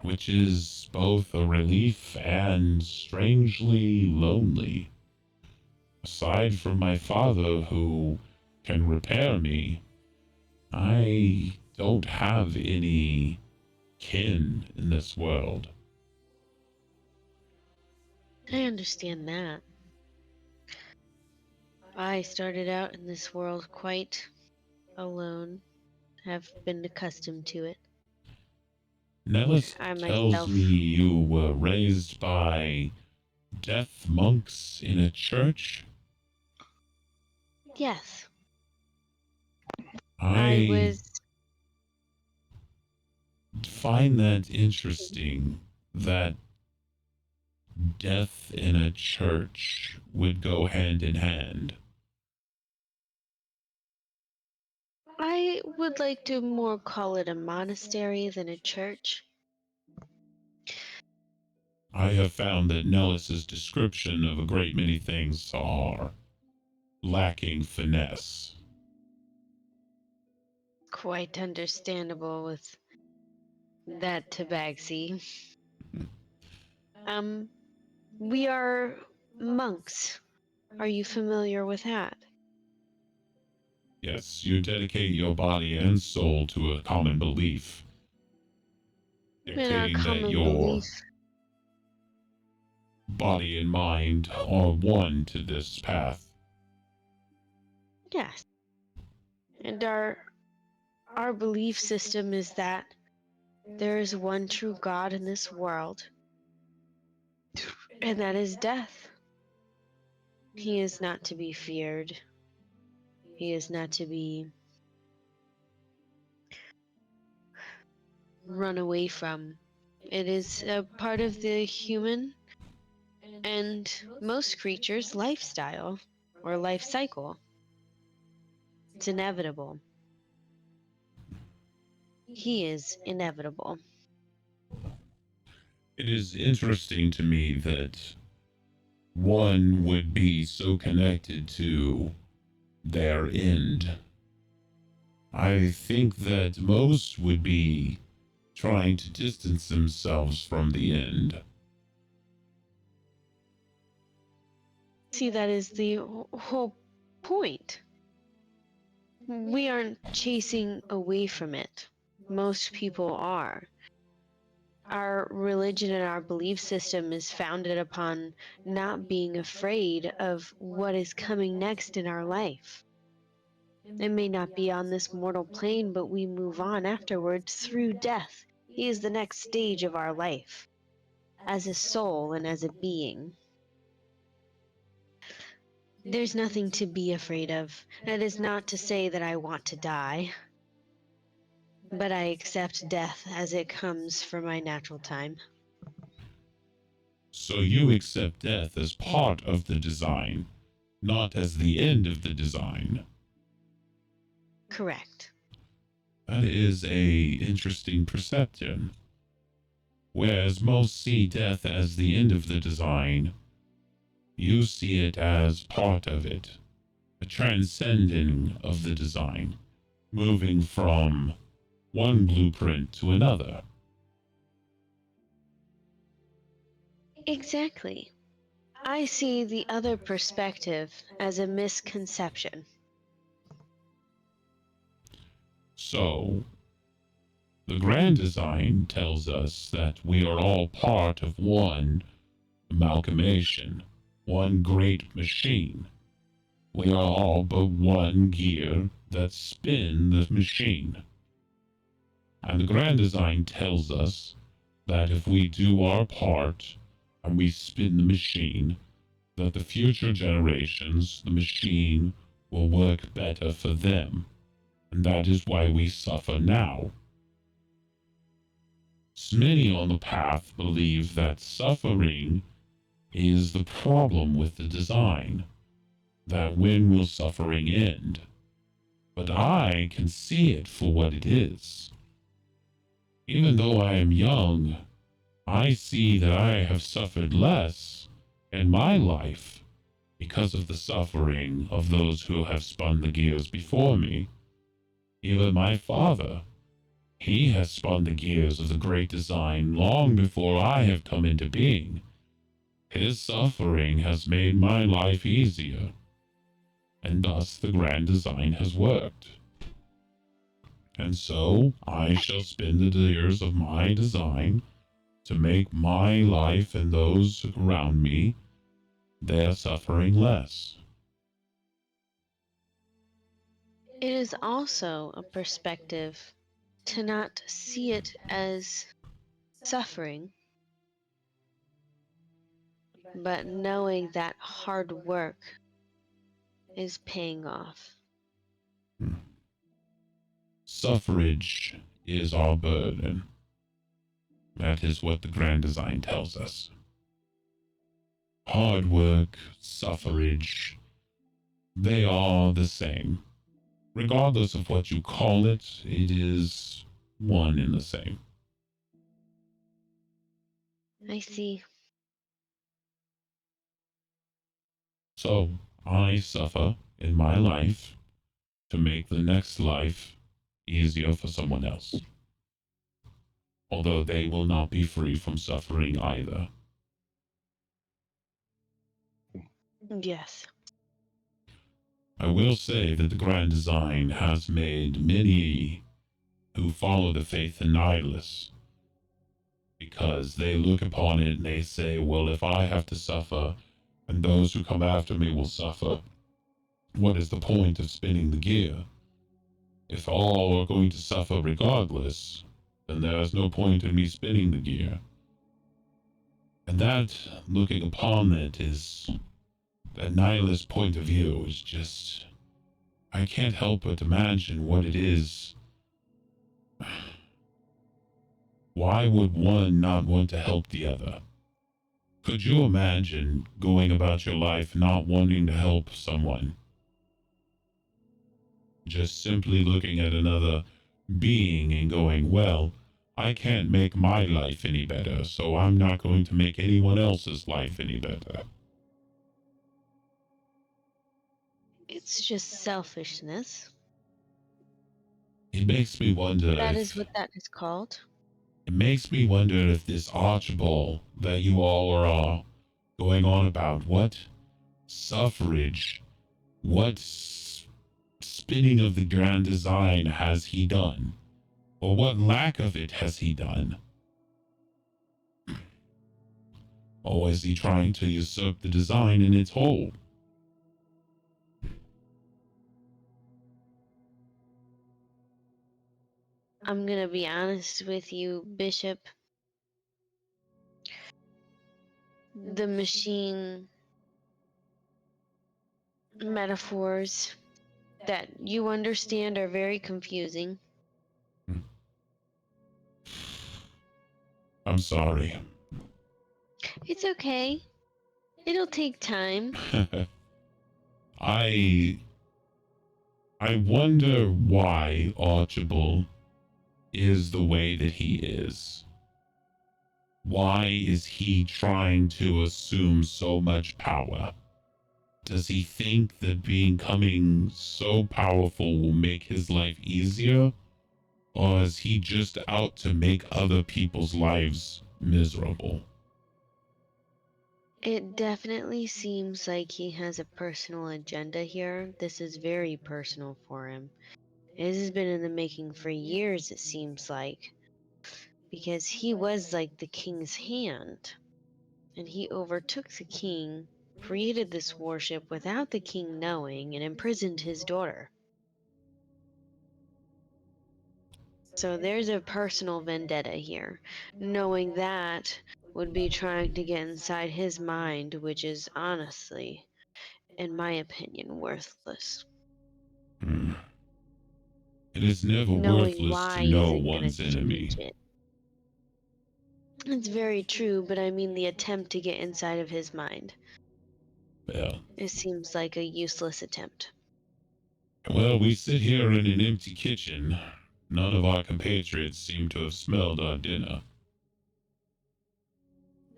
which is both a relief and strangely lonely. Aside from my father, who can repair me, I don't have any kin in this world. I understand that. I started out in this world quite alone, have been accustomed to it. Nellis I tells myself- me you were raised by deaf monks in a church. Yes, I I was. find that interesting that death in a church would go hand in hand. I would like to more call it a monastery than a church. I have found that Nellis's description of a great many things are lacking finesse. Quite understandable with that tabaxi. We are monks. Are you familiar with that? Yes, you dedicate your body and soul to a common belief, In our dictating that common your belief. body and mind are one to this path. Yes. And our belief system is that there is one true God in this world, and that is death. He is not to be feared. He is not to be run away from. It is a part of the human and most creatures' lifestyle or life cycle. It's inevitable. He is inevitable. It is interesting to me that one would be so connected to their end. I think that most would be trying to distance themselves from the end. See, that is the whole point. We aren't chasing away from it. Most people are. Our religion and our belief system is founded upon not being afraid of what is coming next in our life. It may not be on this mortal plane, but we move on afterwards through death. He is the next stage of our life, as a soul and as a being. There's nothing to be afraid of. That is not to say that I want to die, but I accept death as it comes for my natural time. So you accept death as part of the design, not as the end of the design. Correct. That is a interesting perception. Whereas most see death as the end of the design, you see it as part of it, a transcending of the design, moving from one blueprint to another. Exactly. I see the other perspective as a misconception. So, the grand design tells us that we are all part of one amalgamation, one great machine. We are all but one gear that spin the machine. And the grand design tells us that if we do our part and we spin the machine, that the future generations, the machine will work better for them. And that is why we suffer now. Many on the path believe that suffering is the problem with the design, that when will suffering end? But I can see it for what it is. Even though I am young, I see that I have suffered less in my life because of the suffering of those who have spun the gears before me. Even my father, he has spun the gears of the great design long before I have come into being. His suffering has made my life easier, and thus the grand design has worked. And so I shall spin the gears of my design to make my life and those around me, their suffering less. It is also a perspective to not see it as suffering, but knowing that hard work is paying off. Suffrage is our burden. That is what the grand design tells us. Hard work, suffrage, they are the same. Regardless of what you call it, it is one and the same. I see. So, I suffer in my life to make the next life easier for someone else. Although they will not be free from suffering either. Yes. I will say that the grand design has made many who follow the faith in nihilists, because they look upon it and they say, well, if I have to suffer and those who come after me will suffer, what is the point of spinning the gear? If all are going to suffer regardless, then there is no point in me spinning the gear. And that, looking upon it, is that nihilist point of view is just, I can't help but imagine what it is. Why would one not want to help the other? Could you imagine going about your life not wanting to help someone? Just simply looking at another being and going, well, I can't make my life any better, so I'm not going to make anyone else's life any better. It's just selfishness. It makes me wonder That if... is what that is called. It makes me wonder if this Archibald that you all are going on about, what suffrage, what spinning of the grand design has he done? Or what lack of it has he done? Or is he trying to usurp the design in its whole? I'm gonna be honest with you, Bishop. The machine metaphors that you understand are very confusing. I'm sorry. It's okay. It'll take time. I wonder why Archibald is the way that he is. Why is he trying to assume so much power? Does he think that becoming so powerful will make his life easier? Or is he just out to make other people's lives miserable? It definitely seems like he has a personal agenda here. This is very personal for him. This has been in the making for years, it seems like, because he was like the king's hand, and he overtook the king, created this warship without the king knowing, and imprisoned his daughter. So there's a personal vendetta here. Knowing that would be trying to get inside his mind, which is honestly, in my opinion, worthless. Hmm. It is never Knowing worthless to why know isn't going one's to enemy. change it. It's very true, but I mean the attempt to get inside of his mind. Well, It seems like a useless attempt. well, we sit here in an empty kitchen. None of our compatriots seem to have smelled our dinner.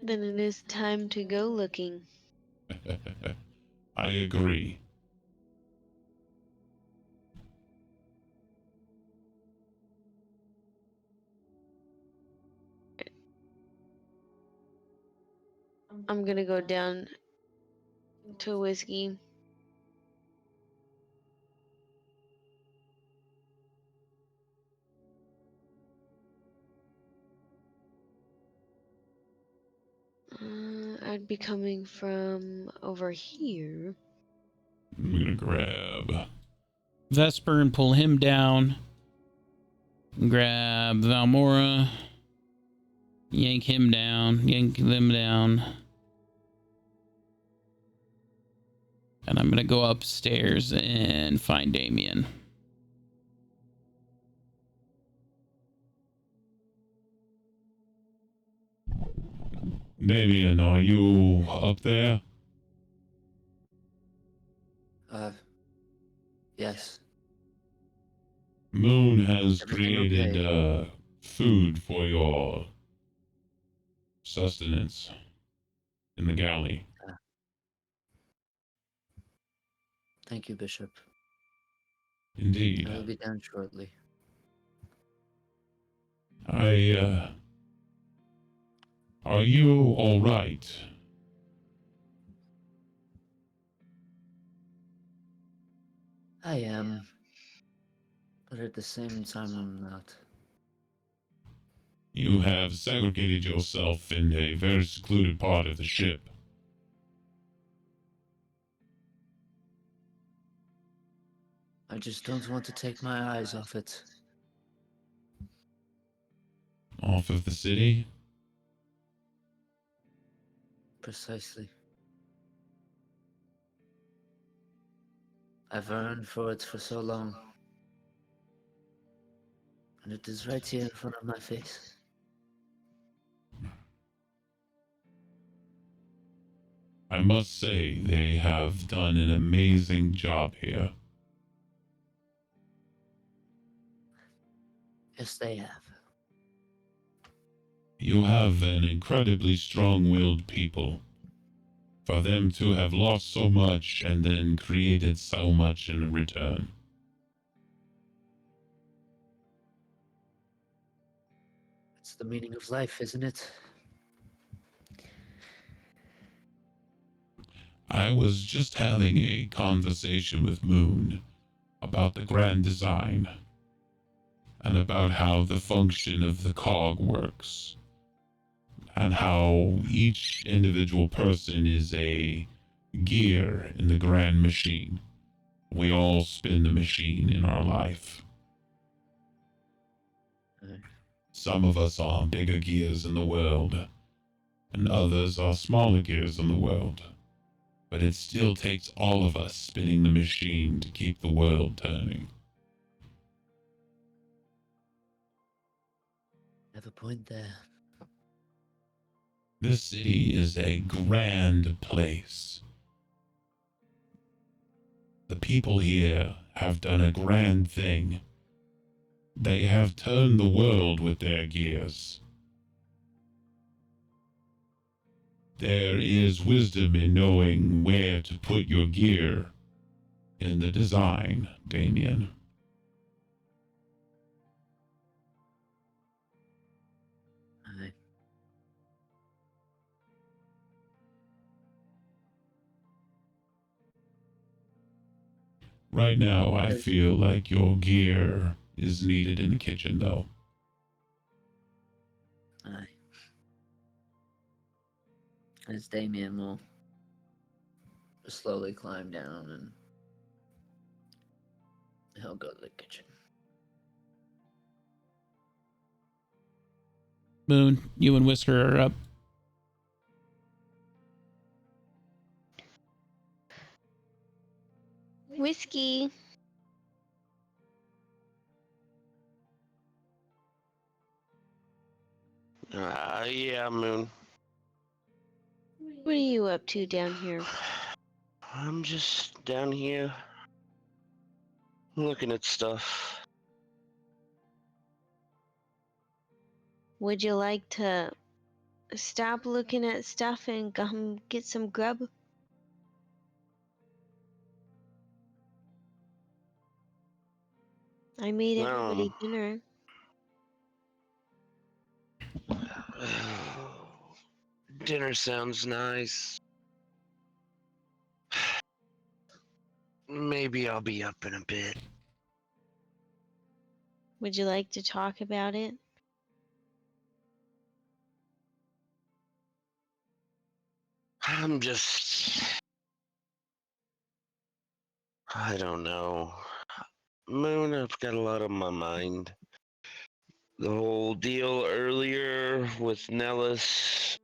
Then it is time to go looking. I agree. I'm gonna go down to whiskey. I'd be coming from over here. I'm gonna grab. Vesper and pull him down. Grab Valmora. Yank him down. Yank them down. And I'm going to go upstairs and find Damien. Damien, are you up there? Yes. Moon has Everything created okay? food for your sustenance in the galley. Thank you, Bishop. Indeed. I will be down shortly. Are you all right? I am, but at the same time, I'm not. You have segregated yourself in a very secluded part of the ship. I just don't want to take my eyes off it. Off of the city? Precisely. I've earned for it for so long. And it is right here in front of my face. I must say, they have done an amazing job here. Yes, they have. You have an incredibly strong-willed people. For them to have lost so much and then created so much in return. It's the meaning of life, isn't it? I was just having a conversation with Moon about the grand design and about how the function of the cog works and how each individual person is a gear in the grand machine. We all spin the machine in our life. Some of us are bigger gears in the world, and others are smaller gears in the world. But it still takes all of us spinning the machine to keep the world turning. Have a point there. This city is a grand place. The people here have done a grand thing. They have turned the world with their gears. There is wisdom in knowing where to put your gear in the design, Damien. Aye. Right now, I feel like your gear is needed in the kitchen, though. Aye. As Damien will slowly climb down and he'll go to the kitchen. Moon, you and Whisker are up. Whiskey. Yeah, Moon. What are you up to down here? I'm just down here looking at stuff. Would you like to stop looking at stuff and come get some grub? I made everybody dinner. Dinner sounds nice. Maybe I'll be up in a bit. Would you like to talk about it? I'm just... I don't know. Moon, I've got a lot on my mind. The whole deal earlier with Nellis.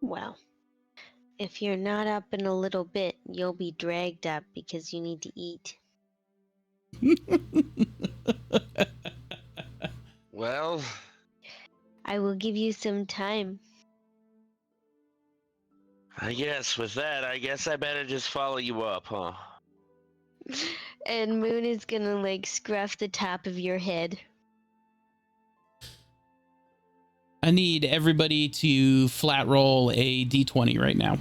Well, if you're not up in a little bit, you'll be dragged up because you need to eat. Well, I will give you some time. I guess with that, I guess I better just follow you up, huh? And Moon is gonna like scruff the top of your head. I need everybody to flat roll a d20 right now.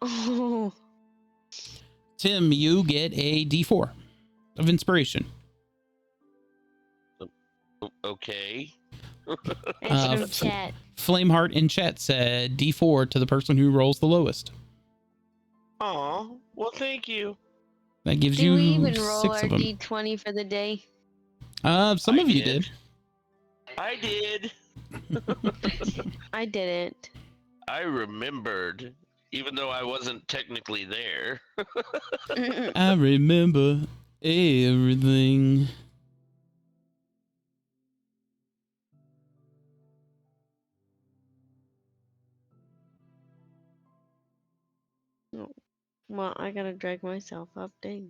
Oh, Tim, you get a d4 of inspiration. Okay. that's from chat. Flameheart in chat said d4 to the person who rolls the lowest. Aw, well, thank you. That gives Did you we even roll 6 our of them. d20 for the day? Some I of you did. did. I did. I didn't. I remembered, even though I wasn't technically there. I remember everything. Well, I gotta drag myself up, dang.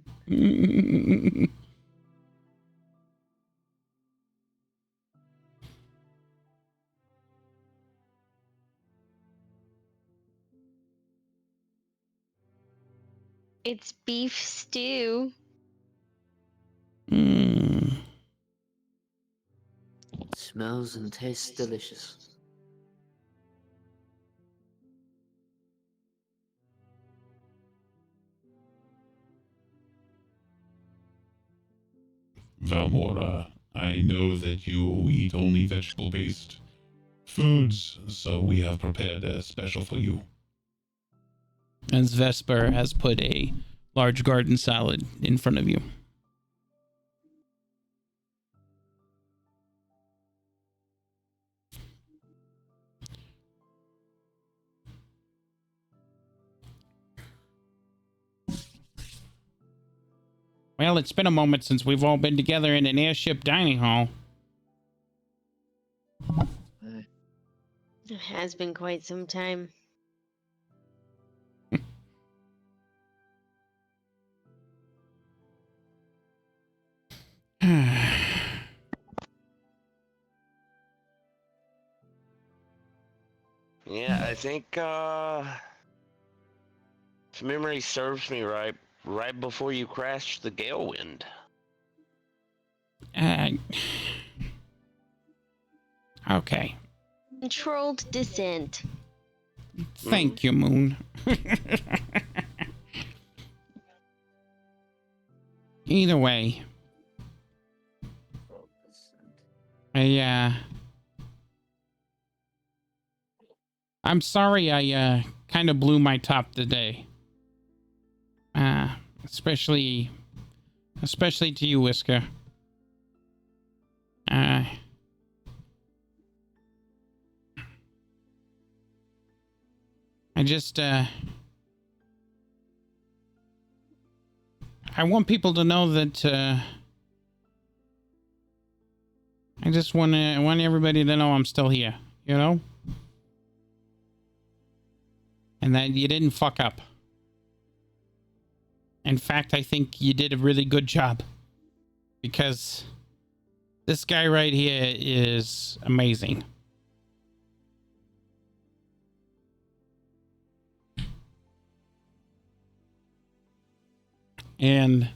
It's beef stew. Smells and tastes delicious. Valmora, I know that you eat only vegetable-based foods, so we have prepared a special for you. As Vesper has put a large garden salad in front of you. Well, it's been a moment since we've all been together in an airship dining hall. It has been quite some time. Yeah, I think If memory serves me right before you crashed the Galewind. Okay. Controlled descent. Thank you, Moon. Either way, I'm sorry I kind of blew my top today. Especially to you, Whisker. I just I want people to know that I just want everybody to know I'm still here, you know? And that you didn't fuck up. In fact, I think you did a really good job. Because this guy right here is amazing. And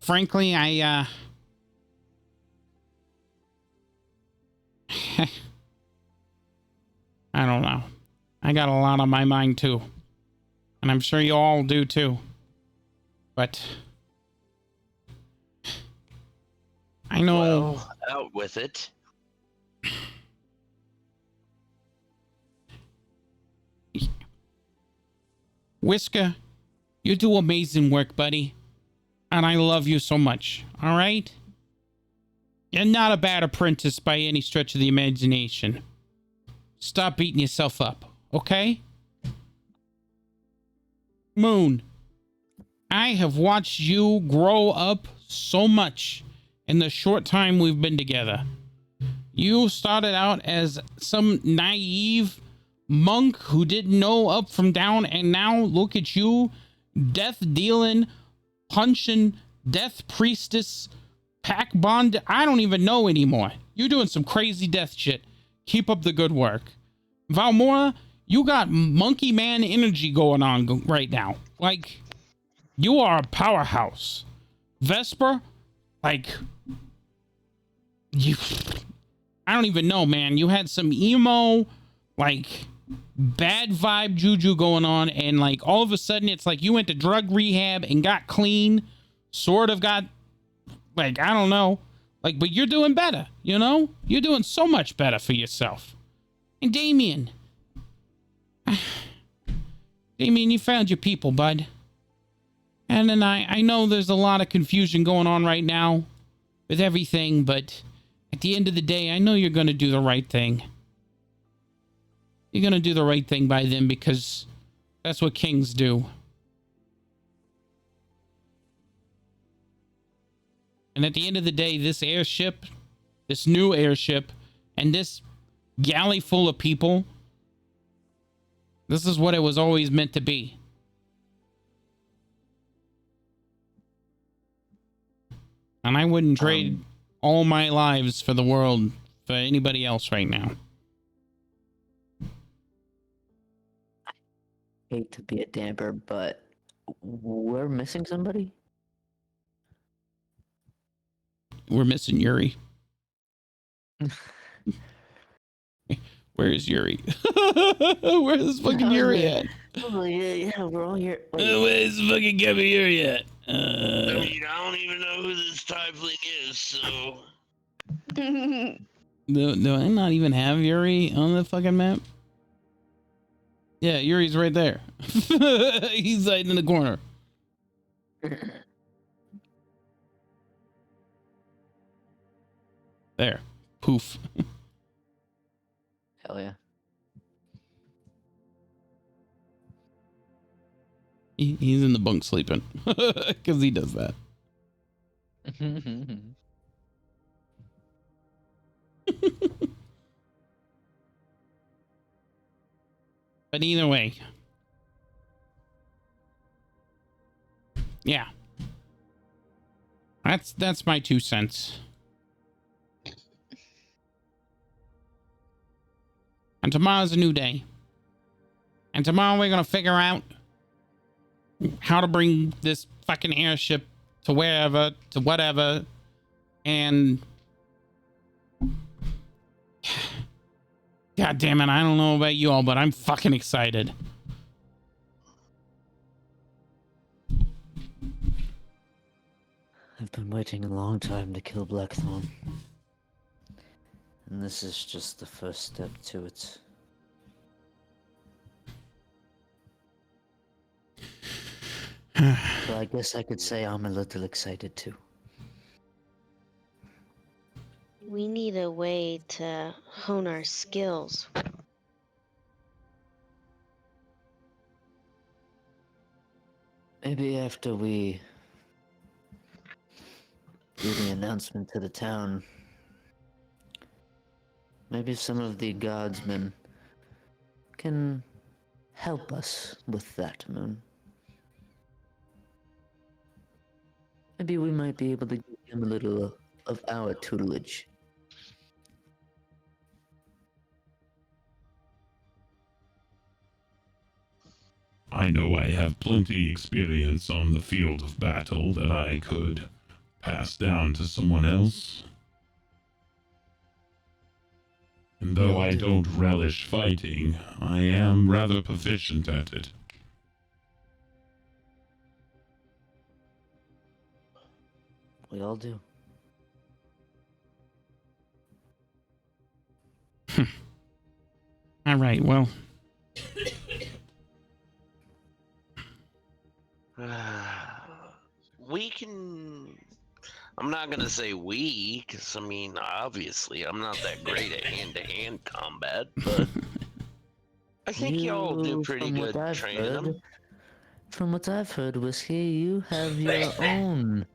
frankly, I don't know. I got a lot on my mind too. And I'm sure you all do too. But I know. Well, out with it. Whisker, you do amazing work, buddy. And I love you so much. All right? You're not a bad apprentice by any stretch of the imagination. Stop beating yourself up, okay? Moon, I have watched you grow up so much in the short time we've been together. You started out as some naive monk who didn't know up from down, and now look at you, death dealing, punching, death priestess, pack bond. I don't even know anymore. You're doing some crazy death shit. Keep up the good work. Valmora, you got monkey man energy going on right now. Like, you are a powerhouse. Vesper, like, you, I don't even know, man. You had some emo, like, bad vibe juju going on, and like all of a sudden it's like you went to drug rehab and got clean, sort of got, like, I don't know, like, but you're doing better, you know? You're doing so much better for yourself. And Damien, you found your people, bud. And then I know there's a lot of confusion going on right now with everything, but at the end of the day, I know you're going to do the right thing. You're going to do the right thing by them because that's what kings do. And at the end of the day, this airship, this new airship, and this galley full of people, this is what it was always meant to be. And I wouldn't trade all my lives for the world for anybody else right now. Hate to be a damper, but we're missing somebody. We're missing Yuri. Where is Yuri? Where's fucking Yuri at? Oh yeah, we're all here. Where's fucking Yuri at? I mean, I don't even know who this tiefling is, so. Do I not even have Yuri on the fucking map? Yeah, Yuri's right there. He's hiding in the corner. There. Poof. Hell yeah. He's in the bunk sleeping. Because he does that. But either way. Yeah. That's my 2 cents. And tomorrow's a new day. And tomorrow we're gonna figure out how to bring this fucking airship to wherever, to whatever, and God damn it, I don't know about you all, but I'm fucking excited. I've been waiting a long time to kill Blackthorn. And this is just the first step to it. So I guess I could say I'm a little excited too. We need a way to hone our skills. Maybe after we do the announcement to the town, maybe some of the guardsmen can help us with that, Moon. Maybe we might be able to give him a little of our tutelage. I know I have plenty experience on the field of battle that I could pass down to someone else. And though I don't relish fighting, I am rather proficient at it. We all do. All right, well, We can. I'm not gonna say we, because I mean, obviously, I'm not that great at hand-to-hand combat, but I think y'all do pretty from what good I've training heard, them. From what I've heard, Whiskey, you have your own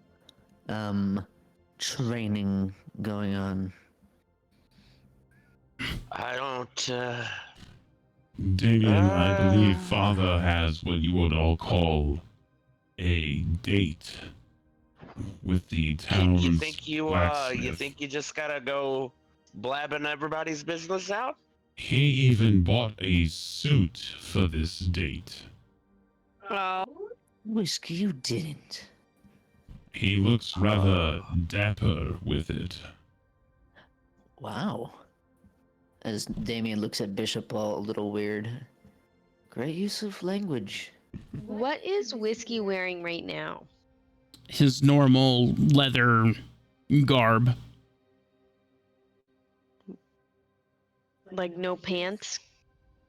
training going on. I don't. Damien, I believe Father has what you would all call a date with the town's You think you blacksmith. think you just gotta go blabbing everybody's business out? He even bought a suit for this date. Whiskey, you didn't. He looks rather dapper with it. Wow. As Damien looks at Bishop all a little weird. Great use of language. What is Whiskey wearing right now? his normal leather garb. Like no pants?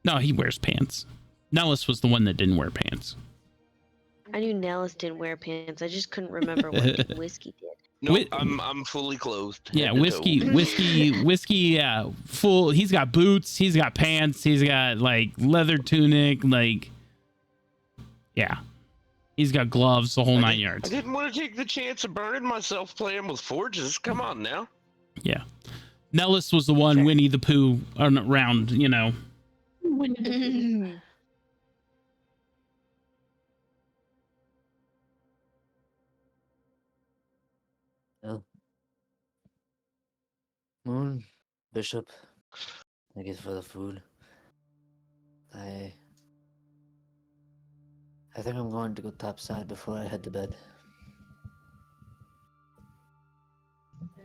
No, he wears pants. Nellis was the one that didn't wear pants. I knew Nellis didn't wear pants. I just couldn't remember what Whiskey did. No, Whi- I'm fully clothed. Yeah, head to whiskey. Yeah, full. He's got boots. He's got pants. He's got like leather tunic. Like, yeah, he's got gloves. The whole toe. nine I yards. didn't want to take the chance of burning myself playing with forges. Come on now. Yeah, Nellis was the one Winnie the Pooh around. You know. Well, Moon, Bishop, thank you for the food. I think I'm going to go topside before I head to bed.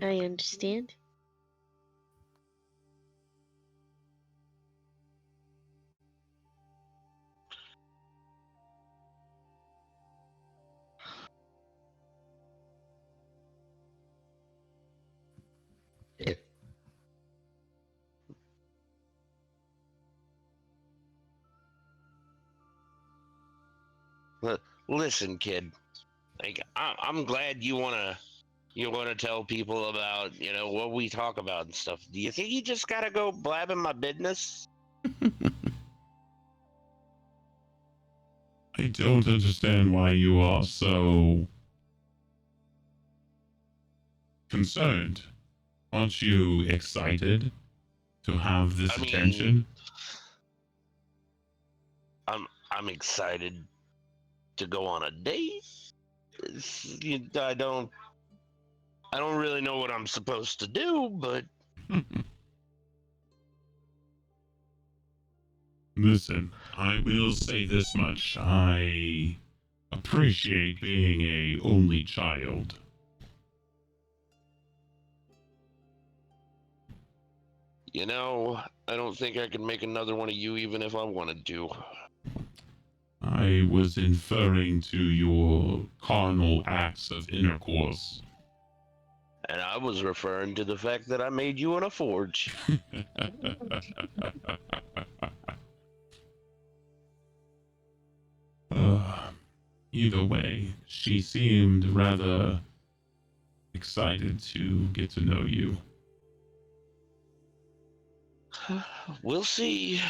I understand. Listen, kid. Like I'm glad you wanna tell people about what we talk about and stuff. Do you think you just gotta go blabbing my business? I don't understand why you are so concerned. Aren't you excited to have this I mean, attention? I'm excited to go on a date. I don't really know what I'm supposed to do, but Listen, I will say this much. I appreciate being a only child. You know, I don't think I could make another one of you even if I wanted to. I was inferring to your carnal acts of intercourse. And I was referring to the fact that I made you in a forge. Either way, she seemed rather excited to get to know you. We'll see.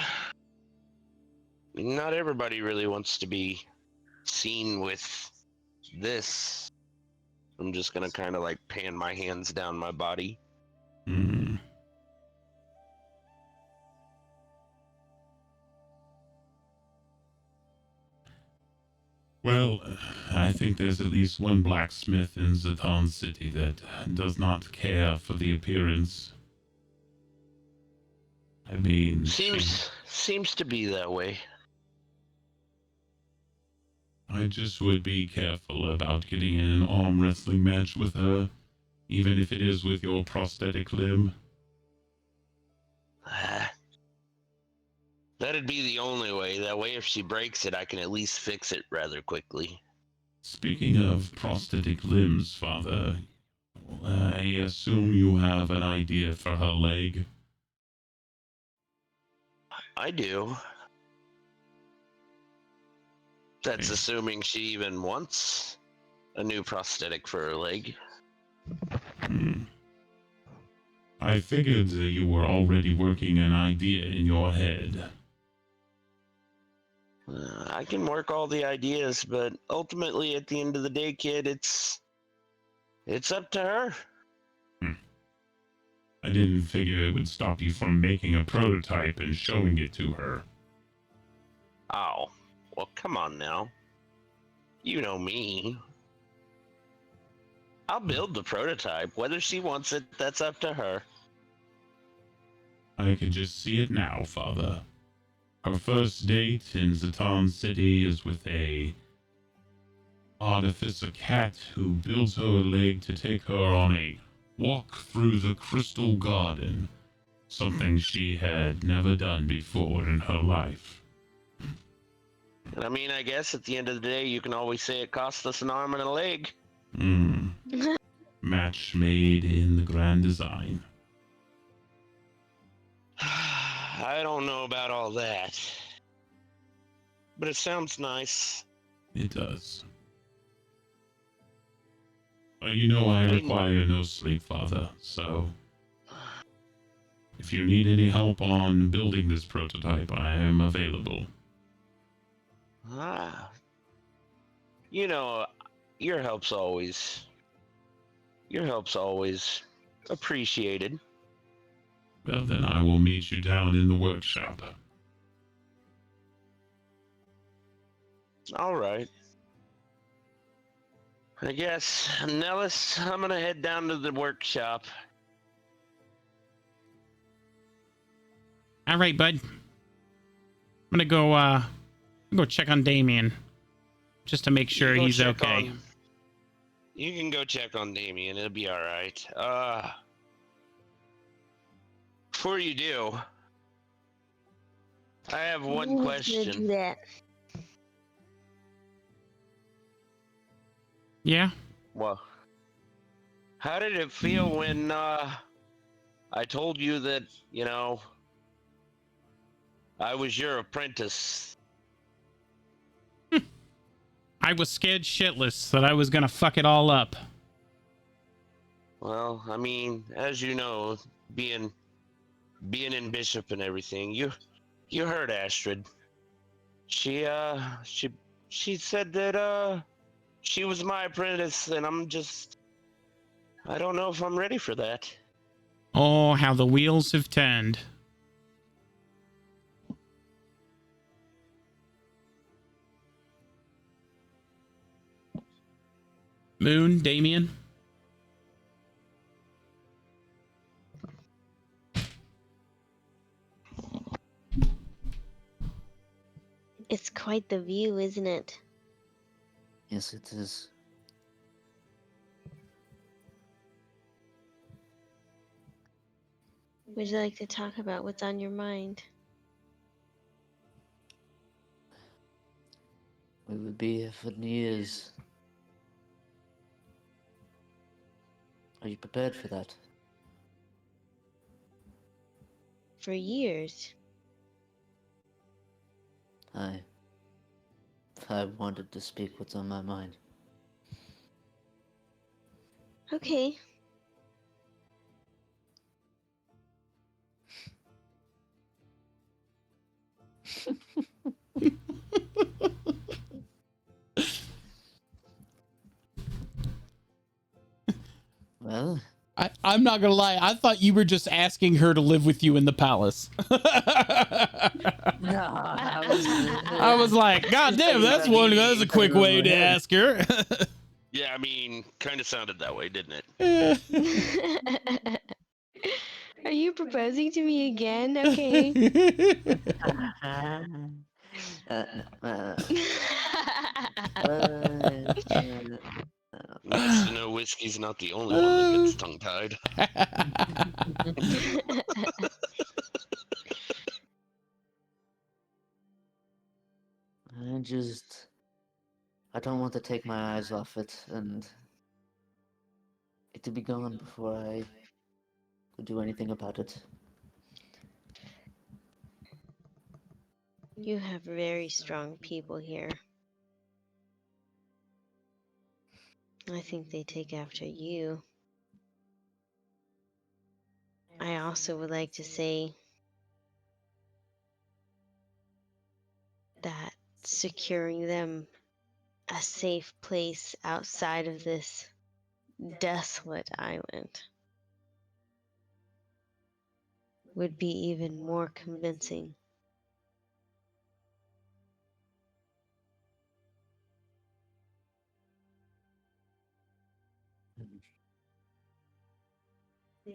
Not everybody really wants to be seen with this. I'm just gonna kind of like pan my hands down my body. Hmm. Well, I think there's at least one blacksmith in Zatan City that does not care for the appearance. I mean, Seems to be that way. I just would be careful about getting in an arm wrestling match with her, even if it is with your prosthetic limb. That'd be the only way. That way, if she breaks it, I can at least fix it rather quickly. Speaking of prosthetic limbs, Father, I assume you have an idea for her leg. I do. That's assuming she even wants a new prosthetic for her leg. I figured that you were already working an idea in your head. I can work all the ideas, but ultimately, at the end of the day, kid, it's up to her. I didn't figure it would stop you from making a prototype and showing it to her. Oh, well, come on now. You know me. I'll build the prototype. Whether she wants it, that's up to her. I can just see it now, Father. Her first date in Zatan City is with a artificer cat who builds her a leg to take her on a walk through the Crystal Garden, something she had never done before in her life. And I mean, I guess at the end of the day, you can always say it cost us an arm and a leg. Match made in the grand design. I don't know about all that. But it sounds nice. It does. You know I require no sleep, Father, so if you need any help on building this prototype, I am available. You know, your help's always appreciated. Well, then I will meet you down in the workshop. All right. I guess, Nellis, I'm gonna head down to the workshop. All right, bud. I'm gonna go check on Damien, just to make sure he's okay. You can go check on Damien. It'll be all right. Before you do, I have one question. Do that. Yeah. Well, how did it feel when I told you that, you know, I was your apprentice? I was scared shitless that I was gonna fuck it all up. Well, I mean, as you know, being in Bishop and everything, you heard Astrid. She said that she was my apprentice, and I don't know if I'm ready for that. Oh, how the wheels have turned. Moon, Damien. It's quite the view, isn't it? Yes, it is. Would you like to talk about what's on your mind? We would be here for years. Are you prepared for that? For years. I wanted to speak what's on my mind. Okay. Well, I'm not gonna lie. I thought you were just asking her to live with you in the palace. no, I was like, God damn, that's a quick way to ask her. Yeah, I mean, kind of sounded that way, didn't it? Are you proposing to me again? Okay. Nice to know Whiskey's not the only one that gets tongue-tied. I don't want to take my eyes off it and it to be gone before I could do anything about it. You have very strong people here. I think they take after you. I also would like to say that securing them a safe place outside of this desolate island would be even more convincing.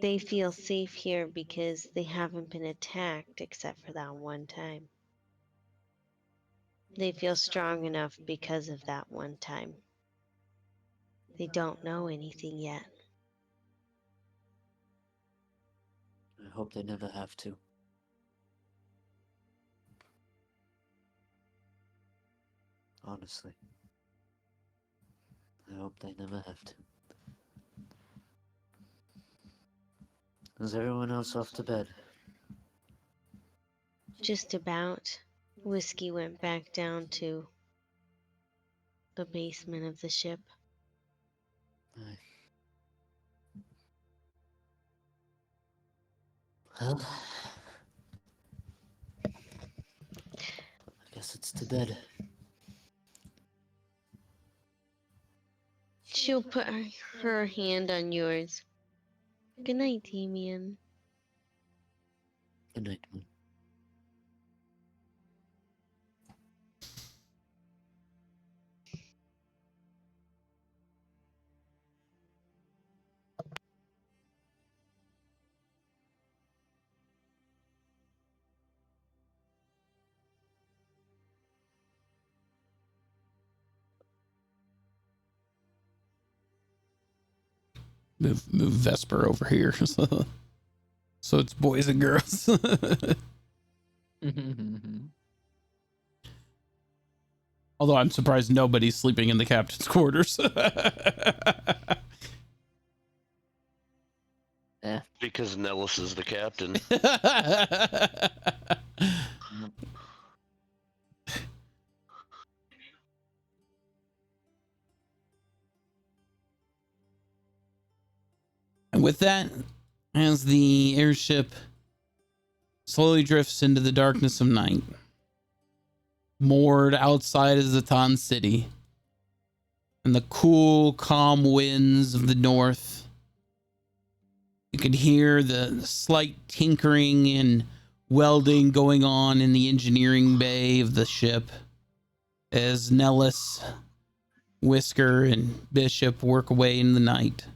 They feel safe here because they haven't been attacked except for that one time. They feel strong enough because of that one time. They don't know anything yet. I hope they never have to. Honestly. I hope they never have to. Is everyone else off to bed? Just about. Whiskey went back down to the basement of the ship. Aye. Well, I guess it's to bed. She'll put her hand on yours. Good night, Damien. Good night, Moon. Move Vesper over here. So it's boys and girls. Although I'm surprised nobody's sleeping in the captain's quarters. Yeah. Because Nellis is the captain. And with that, as the airship slowly drifts into the darkness of night, moored outside of Zatan City, and the cool, calm winds of the north, you can hear the slight tinkering and welding going on in the engineering bay of the ship as Nellis, Whisker, and Bishop work away in the night.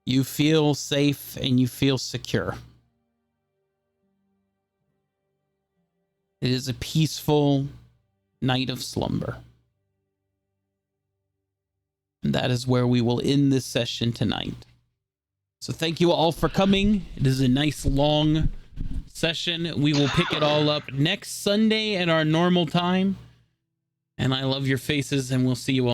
You feel safe and you feel secure. It is a peaceful night of slumber. And that is where we will end this session tonight. So thank you all for coming. It is a nice long session. We will pick it all up next Sunday at our normal time. And I love your faces, and we'll see you all.